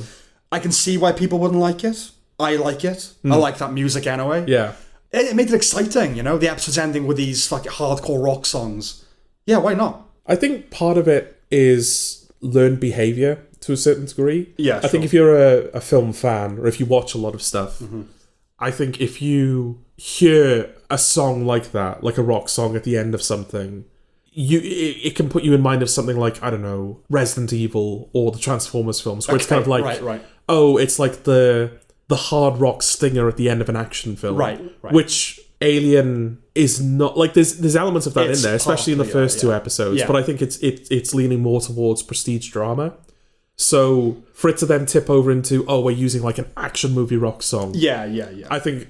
Speaker 2: I can see why people wouldn't like it. I like it. I like that music anyway.
Speaker 1: Yeah.
Speaker 2: It made it exciting, The episode's ending with these like hardcore rock songs. Yeah, why not?
Speaker 1: I think part of it is learned behaviour to a certain degree.
Speaker 2: Yeah,
Speaker 1: I think if you're a film fan or if you watch a lot of stuff, I think if you hear a song like that, like a rock song at the end of something, it can put you in mind of something like, I don't know, Resident Evil or the Transformers films, where it's kind of like, oh, it's like the hard rock stinger at the end of an action film.
Speaker 2: Right.
Speaker 1: Which... Alien is not like there's elements of that in there, especially in the first two episodes. But I think it's leaning more towards prestige drama. So for it to then tip over into we're using like an action movie rock song.
Speaker 2: Yeah.
Speaker 1: I think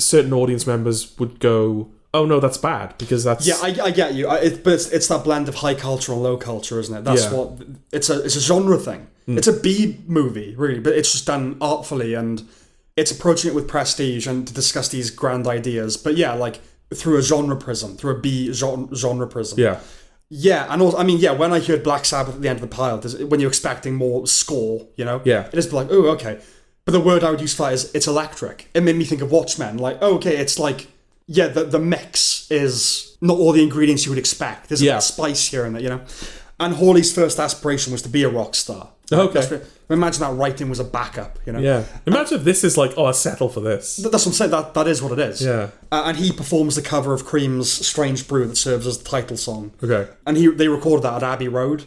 Speaker 1: certain audience members would go, oh no, that's bad because that's
Speaker 2: I get you. But it's that blend of high culture and low culture, isn't it? That's what it's a genre thing. It's a B movie really, but it's just done artfully and. It's approaching it with prestige and to discuss these grand ideas, but like through a genre prism, through a B genre prism. Yeah, and also, when I heard Black Sabbath at the end of the pile, when you're expecting more score, it is like, oh, okay. But the word I would use for that is it's electric. It made me think of Watchmen, like, oh, okay, it's like, the mix is not all the ingredients you would expect. There's a bit of spice here and there, And Hawley's first aspiration was to be a rock star.
Speaker 1: Okay.
Speaker 2: Imagine that writing was a backup, you know?
Speaker 1: Yeah. Imagine if this is like, I settle for this.
Speaker 2: That's what I'm saying. That is what it is.
Speaker 1: Yeah.
Speaker 2: And he performs the cover of Cream's Strange Brew that serves as the title song.
Speaker 1: Okay.
Speaker 2: And they recorded that at Abbey Road.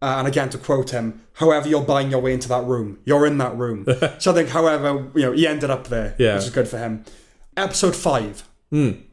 Speaker 2: And again, to quote him, however you're buying your way into that room, you're in that room. So I think, however, he ended up there, which is good for him. Episode 5.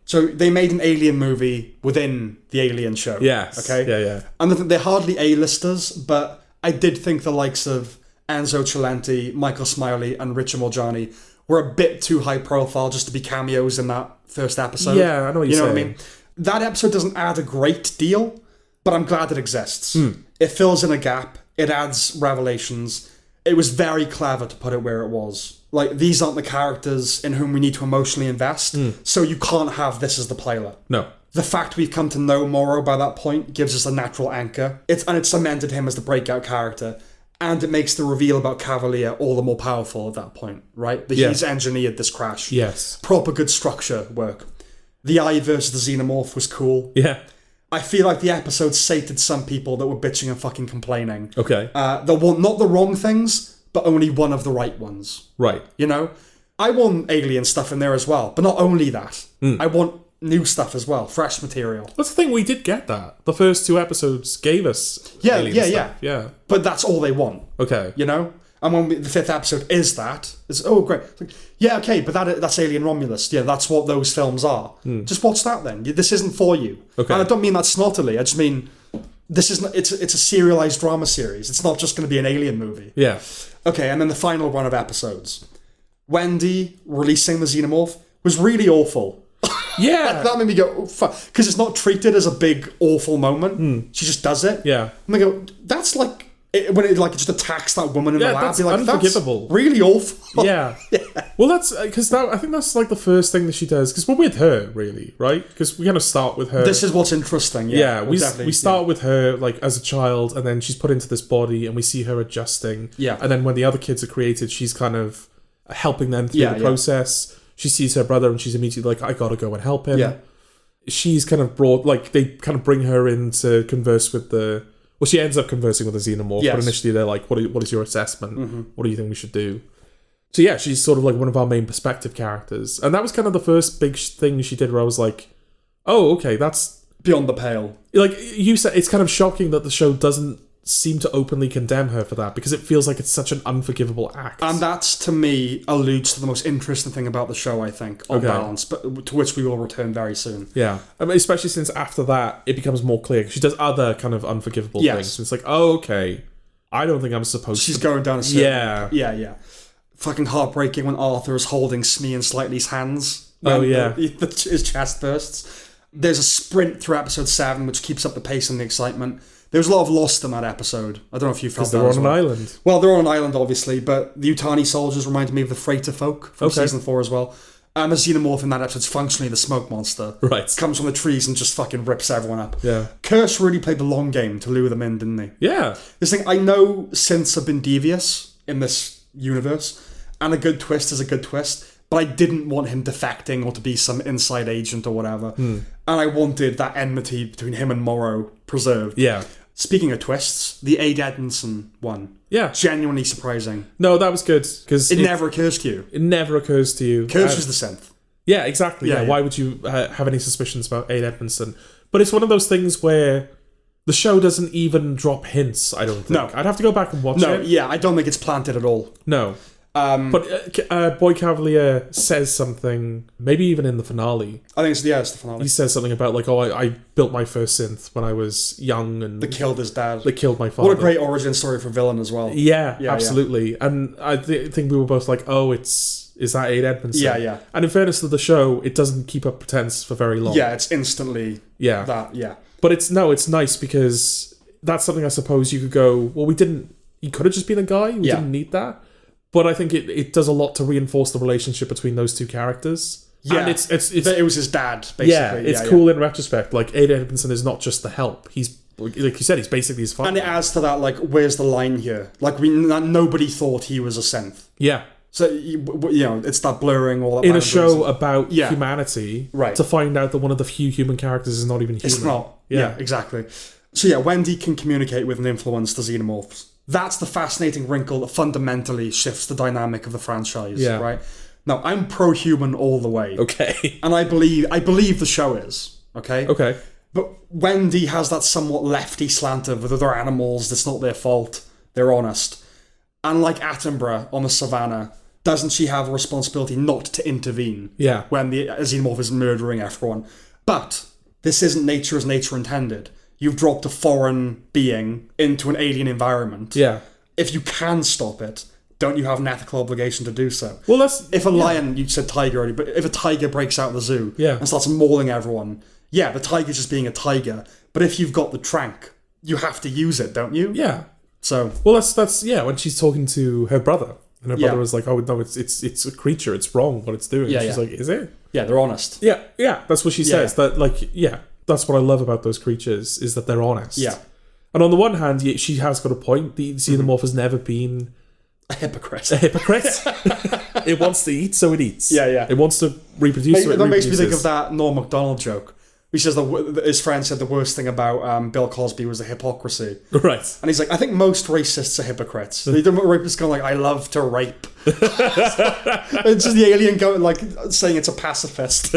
Speaker 2: So they made an Alien movie within the Alien show.
Speaker 1: Yes.
Speaker 2: Okay?
Speaker 1: Yeah.
Speaker 2: And they're hardly A-listers, but I did think the likes of Enzo Cilenti, Michael Smiley, and Richard Morjani were a bit too high profile just to be cameos in that first episode.
Speaker 1: Yeah, I know what you're saying.
Speaker 2: What I mean? That episode doesn't add a great deal, but I'm glad it exists. It fills in a gap. It adds revelations. It was very clever to put it where it was. Like, these aren't the characters in whom we need to emotionally invest, so you can't have this as the pilot.
Speaker 1: No.
Speaker 2: The fact we've come to know Morrow by that point gives us a natural anchor. It cemented him as the breakout character. And it makes the reveal about Cavalier all the more powerful at that point, right? That he's engineered this crash.
Speaker 1: Yes.
Speaker 2: Proper good structure work. The eye versus the xenomorph was cool.
Speaker 1: Yeah.
Speaker 2: I feel like the episode sated some people that were bitching and fucking complaining.
Speaker 1: Okay.
Speaker 2: They want not the wrong things, but only one of the right ones.
Speaker 1: Right.
Speaker 2: You know? I want alien stuff in there as well, but not only that. I want new stuff as well, fresh material.
Speaker 1: That's the thing, we did get that. The first 2 episodes gave us alien stuff. Yeah.
Speaker 2: But that's all they want.
Speaker 1: Okay.
Speaker 2: You know? And when the 5th episode is that, it's, oh, great. It's like, yeah, okay, but that's Alien Romulus. Yeah, that's what those films are. Just watch that then. This isn't for you.
Speaker 1: Okay.
Speaker 2: And I don't mean that snottily. I just mean, this is it's a serialized drama series. It's not just going to be an Alien movie.
Speaker 1: Yeah.
Speaker 2: Okay, and then the final run of episodes. Wendy releasing the xenomorph was really awful.
Speaker 1: Yeah.
Speaker 2: That made me go, oh, fuck. Because it's not treated as a big, awful moment. She just does it.
Speaker 1: Yeah.
Speaker 2: And I go, that's like, when it just attacks that woman in the lab.
Speaker 1: That's
Speaker 2: you're like,
Speaker 1: unforgivable.
Speaker 2: That's really awful.
Speaker 1: Yeah. Well, that's, because I think that's like the first thing that she does. Because we're with her, really, right? Because we kind of start with her.
Speaker 2: This is what's interesting.
Speaker 1: Yeah. We start with her, like, as a child, and then she's put into this body, and we see her adjusting.
Speaker 2: Yeah.
Speaker 1: And then when the other kids are created, she's kind of helping them through the process. She sees her brother and she's immediately like, I gotta go and help him. Yeah. She's kind of brought, like, they kind of bring her in to converse with she ends up conversing with the xenomorph, but initially they're like, what is your assessment? What do you think we should do? So yeah, she's sort of like one of our main perspective characters. And that was kind of the first big thing she did where I was like, oh, okay, that's...
Speaker 2: beyond the pale.
Speaker 1: Like you said, it's kind of shocking that the show doesn't seem to openly condemn her for that, because it feels like it's such an unforgivable act.
Speaker 2: And that's, to me, alludes to the most interesting thing about the show, I think, on balance, but to which we will return very soon.
Speaker 1: Yeah. I mean, especially since after that, it becomes more clear. She does other kind of unforgivable things. It's like, oh, okay, I don't think I'm supposed to...
Speaker 2: She's going down a certain... Yeah. Fucking heartbreaking when Arthur is holding Smee and Slightly's hands. His chest bursts. There's a sprint through episode 7, which keeps up the pace and the excitement. There was a lot of lost in that episode. I don't know if you felt that.
Speaker 1: Because they're on an island.
Speaker 2: Well, they're on an island, obviously, but the Utani soldiers reminded me of the freighter folk from season 4 as well. The xenomorph in that episode is functionally the smoke monster.
Speaker 1: Right.
Speaker 2: Comes from the trees and just fucking rips everyone up.
Speaker 1: Yeah.
Speaker 2: Kirsch really played the long game to lure them in, didn't he?
Speaker 1: Yeah.
Speaker 2: This thing, I know synths have been devious in this universe, and a good twist is a good twist, but I didn't want him defecting or to be some inside agent or whatever. And I wanted that enmity between him and Morrow preserved.
Speaker 1: Yeah.
Speaker 2: Speaking of twists, the Aid Edmondson one.
Speaker 1: Yeah.
Speaker 2: Genuinely surprising.
Speaker 1: No, that was good. Because
Speaker 2: it never occurs to you.
Speaker 1: It never occurs to you.
Speaker 2: Kirsch is the synth.
Speaker 1: Yeah, exactly. Yeah. Why would you have any suspicions about Aid Edmondson? But it's one of those things where the show doesn't even drop hints, I don't think. No. I'd have to go back and watch it.
Speaker 2: No, yeah, I don't think it's planted at all.
Speaker 1: No. But Boy Cavalier says something, maybe even in the finale.
Speaker 2: I think it's the finale.
Speaker 1: He says something about like, I built my first synth when I was young, and
Speaker 2: they killed his dad.
Speaker 1: They killed my father.
Speaker 2: What a great origin story for villain as well.
Speaker 1: Yeah, absolutely. Yeah. And I think we were both like, oh, is that Aid Edmondson?
Speaker 2: Yeah.
Speaker 1: And in fairness to the show, it doesn't keep up pretense for very long.
Speaker 2: Yeah, it's instantly that. Yeah,
Speaker 1: but it's nice because that's something I suppose you could go, well, he could have just been a guy. We didn't need that. But I think it does a lot to reinforce the relationship between those two characters.
Speaker 2: Yeah, and it was his dad, basically.
Speaker 1: Yeah, it's cool in retrospect. Like, Aid Edmondson is not just the help. He's, like you said, he's basically his father.
Speaker 2: And it adds to that, like, where's the line here? Like, nobody thought he was a synth.
Speaker 1: Yeah.
Speaker 2: So, it's that blurring, all that.
Speaker 1: In a show about humanity,
Speaker 2: right,
Speaker 1: to find out that one of the few human characters is not even human.
Speaker 2: It's not. Yeah, exactly. So yeah, Wendy can communicate with and influence the xenomorphs. That's the fascinating wrinkle that fundamentally shifts the dynamic of the franchise, right? Now, I'm pro-human all the way.
Speaker 1: Okay.
Speaker 2: And I believe the show is, okay?
Speaker 1: Okay.
Speaker 2: But Wendy has that somewhat lefty slant of with other animals, it's not their fault, they're honest. And like Attenborough on the savannah, doesn't she have a responsibility not to intervene when the xenomorph is murdering everyone? But this isn't nature as nature intended. You've dropped a foreign being into an alien environment.
Speaker 1: Yeah.
Speaker 2: If you can stop it, don't you have an ethical obligation to do so?
Speaker 1: Well, if
Speaker 2: a lion, you said tiger already, but if a tiger breaks out of the zoo and starts mauling everyone, the tiger's just being a tiger. But if you've got the trank, you have to use it, don't you?
Speaker 1: Yeah.
Speaker 2: So.
Speaker 1: Well, that's when she's talking to her brother, and her brother was like, "Oh no, it's a creature. It's wrong what it's doing." She's like, "Is it?"
Speaker 2: Yeah, they're honest.
Speaker 1: Yeah. That's what she says. That that's what I love about those creatures is that they're honest.
Speaker 2: Yeah.
Speaker 1: And on the one hand, she has got a point. The xenomorph has never been
Speaker 2: a hypocrite.
Speaker 1: It wants to eat, so it eats.
Speaker 2: Yeah.
Speaker 1: It wants to reproduce. So it
Speaker 2: that makes me think of that Norm Macdonald joke. He says his friend said the worst thing about Bill Cosby was the hypocrisy.
Speaker 1: Right.
Speaker 2: And he's like, I think most racists are hypocrites. They don't rapists going like, I love to rape. It's just the alien going like saying it's a pacifist.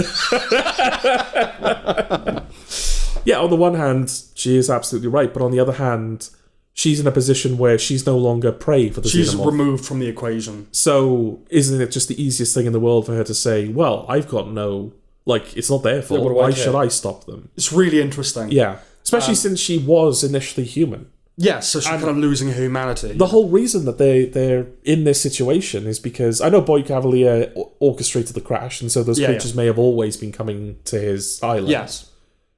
Speaker 1: Yeah, on the one hand, she is absolutely right, but on the other hand, she's in a position where she's no longer prey for the xenomorph.
Speaker 2: She's removed from the equation.
Speaker 1: So isn't it just the easiest thing in the world for her to say, well, I've got no... Like, it's not their fault. Why should I stop them?
Speaker 2: It's really interesting.
Speaker 1: Yeah. Especially since she was initially human.
Speaker 2: Yeah, so she's kind of losing her humanity.
Speaker 1: The whole reason that they're in this situation is because... I know Boy Cavalier orchestrated the crash, and so those creatures may have always been coming to his island.
Speaker 2: Yes.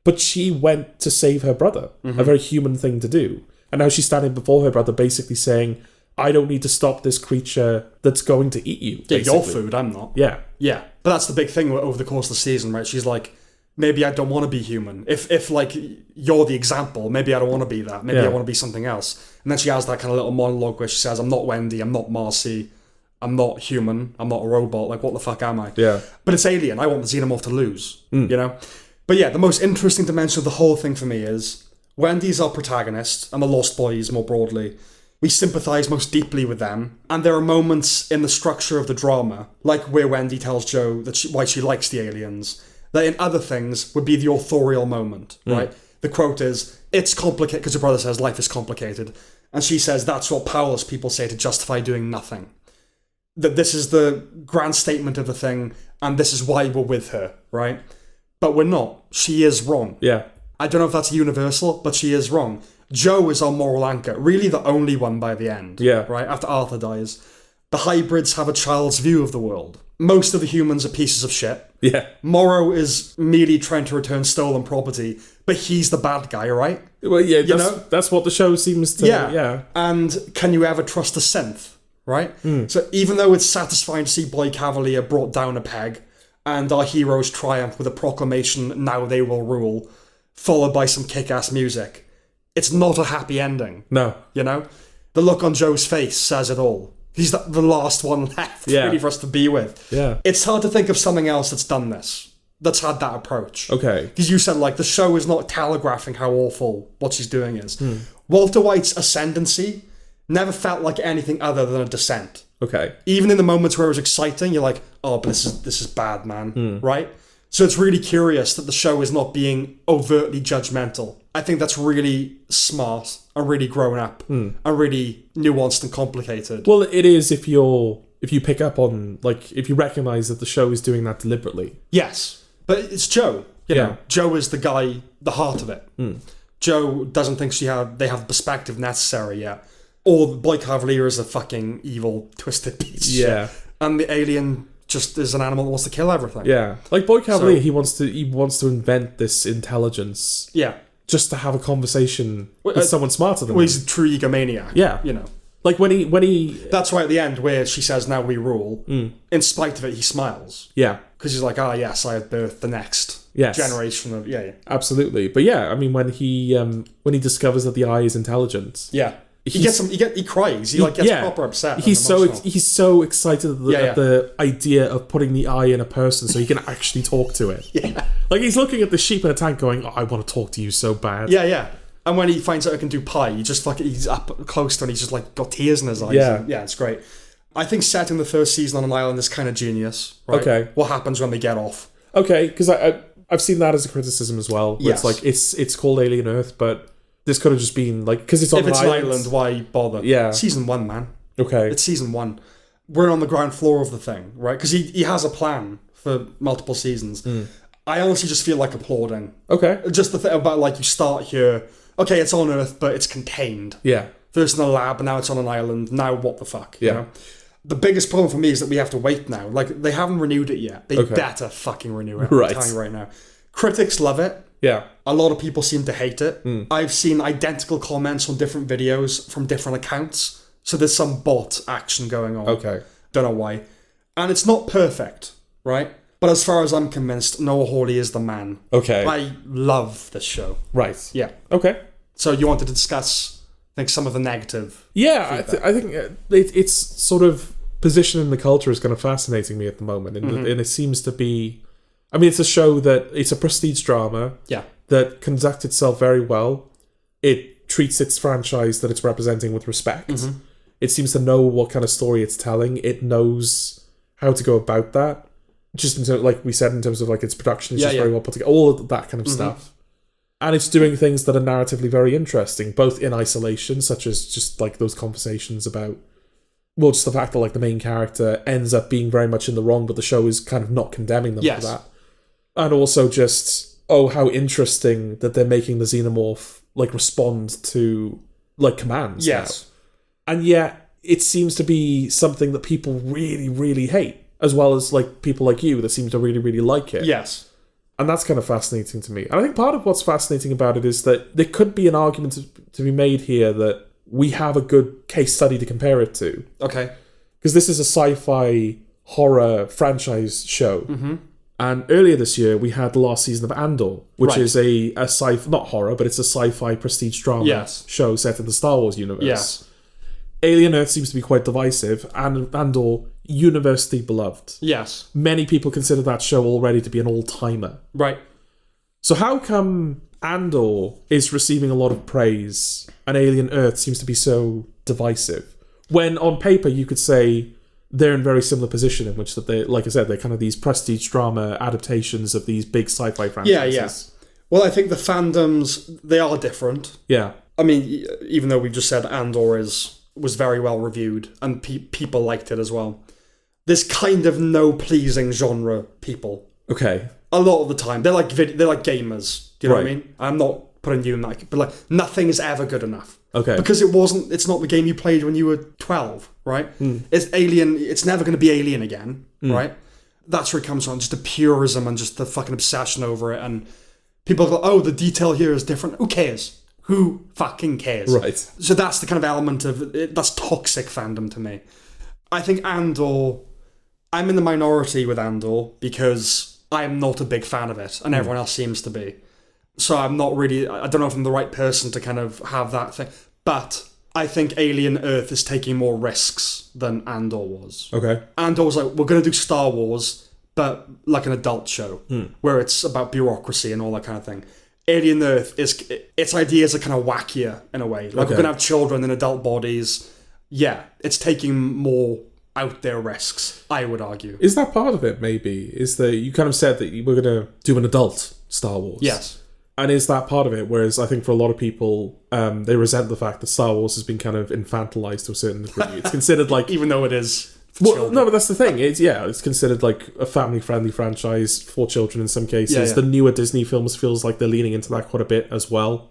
Speaker 1: But she went to save her brother. A very human thing to do. And now she's standing before her brother basically saying... I don't need to stop this creature that's going to eat you.
Speaker 2: Yeah, your food, I'm not.
Speaker 1: Yeah.
Speaker 2: Yeah. But that's the big thing over the course of the season, right? She's like, maybe I don't want to be human. If like, you're the example, maybe I don't want to be that. Maybe I want to be something else. And then she has that kind of little monologue where she says, I'm not Wendy, I'm not Marcy, I'm not human, I'm not a robot. Like, what the fuck am I?
Speaker 1: Yeah.
Speaker 2: But it's alien. I want the xenomorph to lose, you know? But yeah, the most interesting dimension of the whole thing for me is Wendy's our protagonist, and the Lost Boys more broadly. We sympathise most deeply with them, and there are moments in the structure of the drama, like where Wendy tells Joe that why she likes the aliens, that in other things would be the authorial moment, right? The quote is, it's complicated, because her brother says life is complicated, and she says that's what powerless people say to justify doing nothing. That this is the grand statement of the thing, and this is why we're with her, right? But we're not. She is wrong.
Speaker 1: Yeah.
Speaker 2: I don't know if that's universal, but she is wrong. Joe is our moral anchor, really the only one by the end.
Speaker 1: Yeah.
Speaker 2: Right? After Arthur dies. The hybrids have a child's view of the world. Most of the humans are pieces of shit.
Speaker 1: Yeah.
Speaker 2: Morrow is merely trying to return stolen property, but he's the bad guy, right?
Speaker 1: Well, yeah, that's what the show seems to... Yeah.
Speaker 2: And can you ever trust a synth, right? So even though it's satisfying to see Boy Cavalier brought down a peg, and our heroes triumph with a proclamation, now they will rule, followed by some kick-ass music... It's not a happy ending.
Speaker 1: No.
Speaker 2: You know? The look on Joe's face says it all. He's the last one left really for us to be with.
Speaker 1: Yeah.
Speaker 2: It's hard to think of something else that's done this. That's had that approach.
Speaker 1: Okay.
Speaker 2: Because you said, like, the show is not telegraphing how awful what she's doing is. Walter White's ascendancy never felt like anything other than a descent.
Speaker 1: Okay.
Speaker 2: Even in the moments where it was exciting, you're like, oh, but this is bad, man. Right? So it's really curious that the show is not being overtly judgmental. I think that's really smart and really grown up and really nuanced and complicated.
Speaker 1: Well, it is if you pick up on, like, if you recognise that the show is doing that deliberately.
Speaker 2: Yes. But it's Joe. You know, Joe is the guy, the heart of it. Joe doesn't think they have the perspective necessary yet. Or Boy Cavalier is a fucking evil, twisted piece of shit. And the alien... just is an animal that wants to kill everything. Yeah.
Speaker 1: Like Boy Cavalier, he wants to invent this intelligence.
Speaker 2: Yeah.
Speaker 1: Just to have a conversation with someone smarter than him.
Speaker 2: He's a true egomaniac.
Speaker 1: Yeah.
Speaker 2: You know.
Speaker 1: Like when he
Speaker 2: that's why at the end where she says, now we rule, in spite of it, he smiles.
Speaker 1: Yeah.
Speaker 2: Because he's like, yes, I have birthed the next generation of... Yeah.
Speaker 1: Absolutely. But yeah, I mean, when he discovers that the eye is intelligent...
Speaker 2: Yeah. He cries. He gets proper upset.
Speaker 1: He's so excited at the idea of putting the eye in a person so he can actually talk to it.
Speaker 2: Yeah.
Speaker 1: Like he's looking at the sheep in a tank going, I want to talk to you so bad.
Speaker 2: Yeah, yeah. And when he finds out he can do pie, he's up close to him and he's just like got tears in his eyes. Yeah, it's great. I think setting the first season on an island is kind of genius. Right?
Speaker 1: Okay.
Speaker 2: What happens when they get off?
Speaker 1: Okay, because I've seen that as a criticism as well. Yes. It's like it's called Alien Earth, but this could have just been like because it's on an island.
Speaker 2: Why bother?
Speaker 1: Yeah,
Speaker 2: season 1, man.
Speaker 1: Okay,
Speaker 2: it's season 1. We're on the ground floor of the thing, right? Because he has a plan for multiple seasons. I honestly just feel like applauding.
Speaker 1: Okay,
Speaker 2: just the thing about like you start here. Okay, it's on Earth, but it's contained.
Speaker 1: Yeah.
Speaker 2: First in a lab, now it's on an island. Now what the fuck?
Speaker 1: Yeah.
Speaker 2: You know? The biggest problem for me is that we have to wait now. Like, they haven't renewed it yet. They better fucking renew it. I'm telling you right now. Critics love it.
Speaker 1: Yeah.
Speaker 2: A lot of people seem to hate it. I've seen identical comments on different videos from different accounts. So there's some bot action going on.
Speaker 1: Okay.
Speaker 2: Don't know why. And it's not perfect, right? But as far as I'm convinced, Noah Hawley is the man.
Speaker 1: Okay.
Speaker 2: I love this show.
Speaker 1: Right.
Speaker 2: Yeah.
Speaker 1: Okay.
Speaker 2: So you wanted to discuss, I think, some of the negative.
Speaker 1: Yeah, I think it's sort of position in the culture is kind of fascinating me at the moment. And it seems to be... I mean, it's a show that... It's a prestige drama.
Speaker 2: Yeah.
Speaker 1: That conducts itself very well. It treats its franchise that it's representing with respect. It seems to know what kind of story it's telling. It knows how to go about that. Just in terms, like we said, in terms of like its production, it's just very well put together. All of that kind of stuff. And it's doing things that are narratively very interesting, both in isolation, such as just like those conversations about, well, just the fact that like the main character ends up being very much in the wrong, but the show is kind of not condemning them for that. And also just, how interesting that they're making the xenomorph like respond to like commands.
Speaker 2: Yes.
Speaker 1: Now. And yet it seems to be something that people really, really hate, as well as like people like you that seem to really, really like it.
Speaker 2: Yes.
Speaker 1: And that's kind of fascinating to me. And I think part of what's fascinating about it is that there could be an argument to be made here that we have a good case study to compare it to.
Speaker 2: Okay.
Speaker 1: Because this is a sci-fi horror franchise show. And earlier this year, we had the last season of Andor, which is a sci-fi, not horror, but it's a sci-fi prestige drama show set in the Star Wars universe.
Speaker 2: Yes.
Speaker 1: Alien Earth seems to be quite divisive, and Andor, universally beloved.
Speaker 2: Yes.
Speaker 1: Many people consider that show already to be an all-timer.
Speaker 2: Right.
Speaker 1: So how come Andor is receiving a lot of praise and Alien Earth seems to be so divisive? When on paper you could say they're in very similar position in which that they, like I said, they're kind of these prestige drama adaptations of these big sci-fi franchises.
Speaker 2: Yeah. Well, I think the fandoms, they are different.
Speaker 1: Yeah.
Speaker 2: I mean, even though we've just said Andor was very well reviewed and people liked it as well. There's kind of no pleasing genre people.
Speaker 1: Okay.
Speaker 2: A lot of the time. They're like gamers. Do you know what I mean? I'm not putting you in that, but like nothing is ever good enough.
Speaker 1: Okay.
Speaker 2: Because it's not the game you played when you were 12, right? It's Alien, it's never going to be Alien again, right? That's where it comes from, just the purism and just the fucking obsession over it. And people go, the detail here is different. Who cares? Who fucking cares?
Speaker 1: Right.
Speaker 2: So that's the kind of element of it, that's toxic fandom to me. I think Andor, I'm in the minority with Andor because I'm not a big fan of it and everyone else seems to be. So I'm not really, I don't know if I'm the right person to kind of have that thing. But I think Alien Earth is taking more risks than Andor was.
Speaker 1: Okay.
Speaker 2: Andor was like, we're going to do Star Wars, but like an adult show, where it's about bureaucracy and all that kind of thing. Alien Earth, its ideas are kind of wackier in a way. Like we're going to have children in adult bodies. Yeah, it's taking more out there risks, I would argue.
Speaker 1: Is that part of it, maybe? Is that you kind of said that you were going to do an adult Star Wars?
Speaker 2: Yes.
Speaker 1: And is that part of it? Whereas I think for a lot of people, they resent the fact that Star Wars has been kind of infantilized to a certain degree. It's considered like...
Speaker 2: Even though it is for children.
Speaker 1: No, but that's the thing. It's considered like a family-friendly franchise for children in some cases.
Speaker 2: Yeah.
Speaker 1: The newer Disney films feels like they're leaning into that quite a bit as well.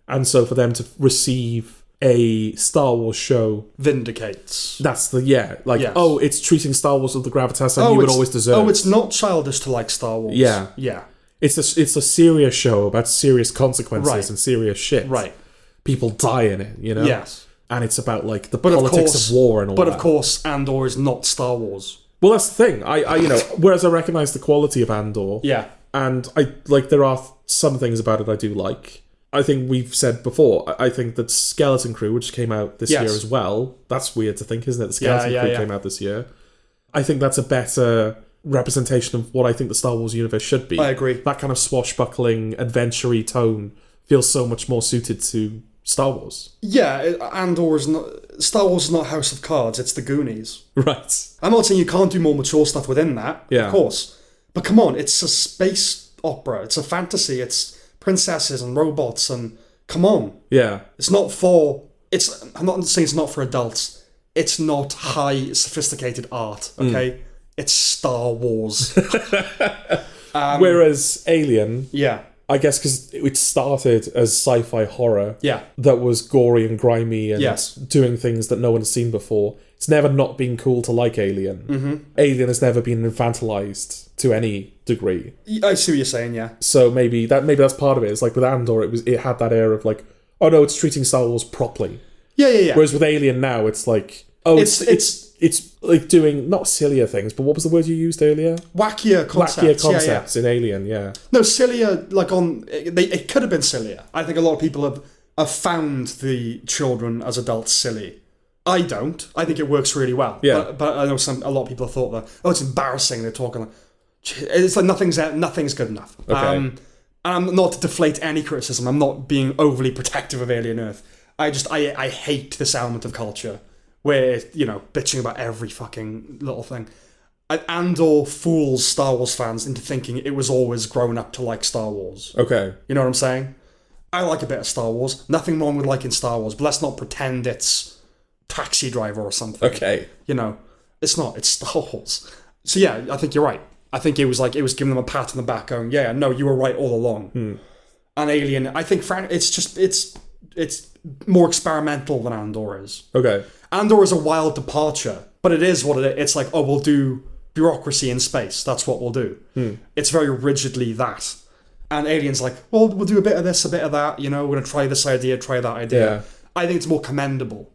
Speaker 1: And so for them to receive a Star Wars show...
Speaker 2: Vindicates.
Speaker 1: That's the... it's treating Star Wars with the gravitas that you would always deserve.
Speaker 2: Oh, it's not childish to like Star Wars.
Speaker 1: Yeah.
Speaker 2: Yeah.
Speaker 1: It's a serious show about serious consequences and serious shit.
Speaker 2: Right.
Speaker 1: People die in it, you know?
Speaker 2: Yes.
Speaker 1: And it's about like the politics of war and all that.
Speaker 2: But of course, Andor is not Star Wars.
Speaker 1: Well, that's the thing. I whereas I recognise the quality of Andor.
Speaker 2: Yeah.
Speaker 1: And I like there are some things about it I do like. I think we've said before, I think that Skeleton Crew, which came out this year as well, that's weird to think, isn't it? The Skeleton Crew came out this year. I think that's a better representation of what I think the Star Wars universe should be.
Speaker 2: I agree.
Speaker 1: That kind of swashbuckling, adventure-y tone feels so much more suited to Star Wars.
Speaker 2: Yeah, Andor is not... Star Wars is not House of Cards, it's the Goonies.
Speaker 1: Right.
Speaker 2: I'm not saying you can't do more mature stuff within that,
Speaker 1: of
Speaker 2: course. But come on, it's a space opera, it's a fantasy, it's princesses and robots, and come on.
Speaker 1: Yeah.
Speaker 2: It's not for... I'm not saying it's not for adults. It's not high, sophisticated art, okay? It's Star Wars.
Speaker 1: Whereas Alien...
Speaker 2: Yeah.
Speaker 1: I guess because it started as sci-fi horror
Speaker 2: yeah.
Speaker 1: that was gory and grimy and
Speaker 2: yes.
Speaker 1: doing things that no one has seen before. It's never not been cool to like Alien.
Speaker 2: Mm-hmm.
Speaker 1: Alien has never been infantilized to any degree.
Speaker 2: I see what you're saying, yeah.
Speaker 1: So maybe that's part of it. It's like with Andor, it had that air of like, oh no, it's treating Star Wars properly.
Speaker 2: Yeah.
Speaker 1: Whereas with Alien now, it's like, oh, it's like doing not sillier things, but what was the word you used earlier?
Speaker 2: Wackier concepts
Speaker 1: in Alien, yeah.
Speaker 2: No, sillier, like it could have been sillier. I think a lot of people have found the children as adults silly. I don't. I think it works really well.
Speaker 1: Yeah.
Speaker 2: But I know a lot of people have thought that, oh, it's embarrassing. They're talking like, it's like nothing's good enough.
Speaker 1: Okay.
Speaker 2: And I'm not to deflate any criticism. I'm not being overly protective of Alien Earth. I hate this element of culture where, bitching about every fucking little thing. Andor fools Star Wars fans into thinking it was always grown up to like Star Wars.
Speaker 1: Okay.
Speaker 2: You know what I'm saying? I like a bit of Star Wars. Nothing wrong with liking Star Wars, but let's not pretend it's Taxi Driver or something.
Speaker 1: Okay.
Speaker 2: It's not. It's Star Wars. So yeah, I think you're right. I think it was giving them a pat on the back going, yeah, no, you were right all along. And Alien, I think it's more experimental than Andor is.
Speaker 1: Okay.
Speaker 2: Andor is a wild departure, but it is what it is. It's like, oh, we'll do bureaucracy in space. That's what we'll do. It's very rigidly that. And Alien's like, well, we'll do a bit of this, a bit of that. We're going to try this idea, try that idea. Yeah. I think it's more commendable,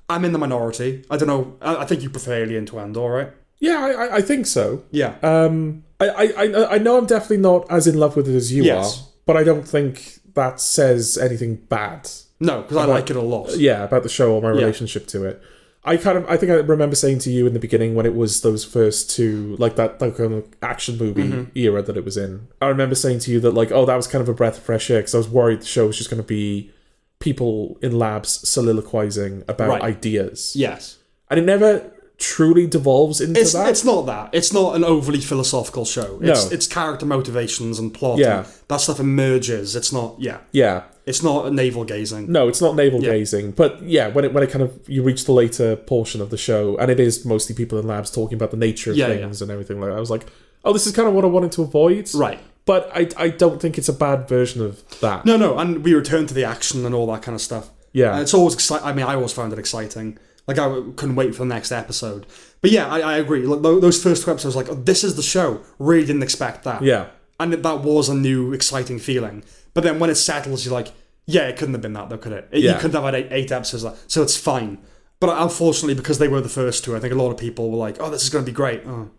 Speaker 2: I'm in the minority. I don't know. I think you prefer Alien to Andor, right?
Speaker 1: Yeah, I think so.
Speaker 2: Yeah.
Speaker 1: I know I'm definitely not as in love with it as you are, but I don't think that says anything bad.
Speaker 2: No, because I like it a lot.
Speaker 1: Yeah, about the show or my relationship to it. I think I remember saying to you in the beginning when it was those first two, like that kind of action movie era that it was in. I remember saying to you that like, oh, that was kind of a breath of fresh air because I was worried the show was just going to be people in labs soliloquizing about ideas.
Speaker 2: Yes.
Speaker 1: And it never truly devolves into that.
Speaker 2: It's not that. It's not an overly philosophical show. It's character motivations and plot.
Speaker 1: Yeah.
Speaker 2: And that stuff emerges. It's not,
Speaker 1: Yeah.
Speaker 2: It's not navel gazing.
Speaker 1: No, it's not navel gazing. But yeah, when it kind of, you reach the later portion of the show, and it is mostly people in labs talking about the nature of things and everything like that. I was like, oh, this is kind of what I wanted to avoid.
Speaker 2: Right.
Speaker 1: But I don't think it's a bad version of that.
Speaker 2: No, and we return to the action and all that kind of stuff.
Speaker 1: Yeah.
Speaker 2: And it's always exciting. I mean, I always found it exciting. Like, I couldn't wait for the next episode. But yeah, I agree. Like, those first two episodes, like, oh, this is the show. Really didn't expect that.
Speaker 1: Yeah.
Speaker 2: And that was a new, exciting feeling. But then when it settles, you're like, yeah, it couldn't have been that, though, could it? You couldn't have had eight episodes of that. So it's fine. But unfortunately, because they were the first two, I think a lot of people were like, oh, this is going to be great. Oh.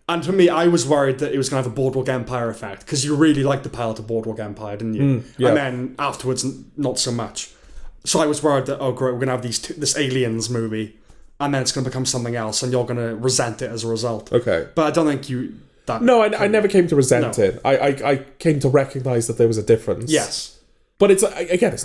Speaker 2: And for me, I was worried that it was going to have a Boardwalk Empire effect, because you really liked the pilot of Boardwalk Empire, didn't you? And then afterwards, not so much. So I was worried that, oh great, we're going to have this Aliens movie, and then it's going to become something else, and you're going to resent it as a result.
Speaker 1: Okay.
Speaker 2: But I don't think
Speaker 1: I never came to resent it. I came to recognise that there was a difference.
Speaker 2: Yes.
Speaker 1: But it's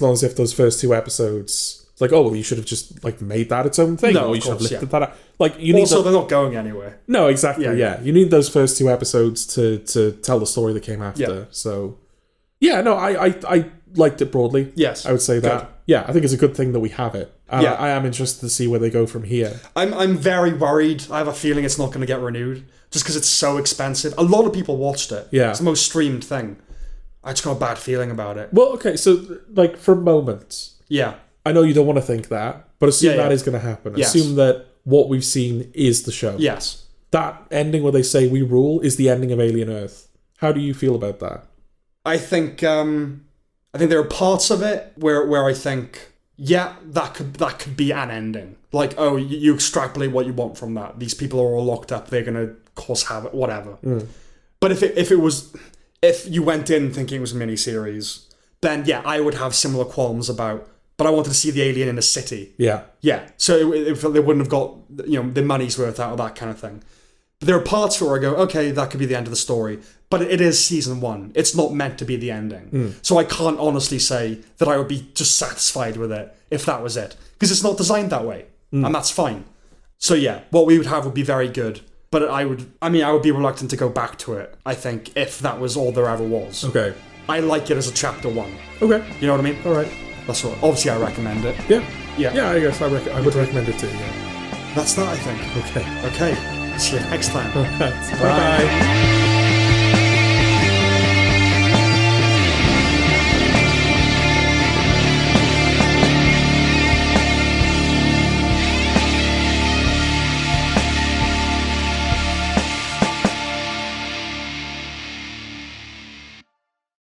Speaker 1: not as if those first two episodes... Like, oh, well, you should have just like made that its own thing, or you should have lifted that out. Like, you need
Speaker 2: they're not going anywhere.
Speaker 1: No, exactly. Yeah, you need those first two episodes to tell the story that came after.
Speaker 2: Yeah.
Speaker 1: So, yeah, no, I liked it broadly.
Speaker 2: Yes,
Speaker 1: I would say that.
Speaker 2: Good.
Speaker 1: Yeah, I think it's a good thing that we have it. I am interested to see where they go from here.
Speaker 2: I'm very worried. I have a feeling it's not going to get renewed just because it's so expensive. A lot of people watched it.
Speaker 1: Yeah,
Speaker 2: it's the most streamed thing. I just got a bad feeling about it.
Speaker 1: Well, okay, so like for moments,
Speaker 2: yeah.
Speaker 1: I know you don't want to think that, but assume that is going to happen. Yes. Assume that what we've seen is the show.
Speaker 2: Yes.
Speaker 1: That ending where they say we rule is the ending of Alien Earth. How do you feel about that?
Speaker 2: I think there are parts of it where I think, yeah, that could be an ending. Like, oh, you extrapolate what you want from that. These people are all locked up. They're going to cause havoc, whatever. But if you went in thinking it was a miniseries, then yeah, I would have similar qualms about. But I wanted to see the alien in a city.
Speaker 1: Yeah.
Speaker 2: Yeah. So they wouldn't have got, the money's worth out of that kind of thing. There are parts where I go, okay, that could be the end of the story. But it is season 1. It's not meant to be the ending. So I can't honestly say that I would be just satisfied with it if that was it. Because it's not designed that way. And that's fine. So yeah, what we would have would be very good. But I would be reluctant to go back to it, I think, if that was all there ever was.
Speaker 1: Okay.
Speaker 2: I like it as a chapter 1.
Speaker 1: Okay.
Speaker 2: You know what I mean?
Speaker 1: All right.
Speaker 2: That's what. Obviously, I recommend it.
Speaker 1: Yeah. I guess I would recommend it too. Yeah.
Speaker 2: That's that, I think.
Speaker 1: Okay.
Speaker 2: See you next time.
Speaker 1: All right. Bye.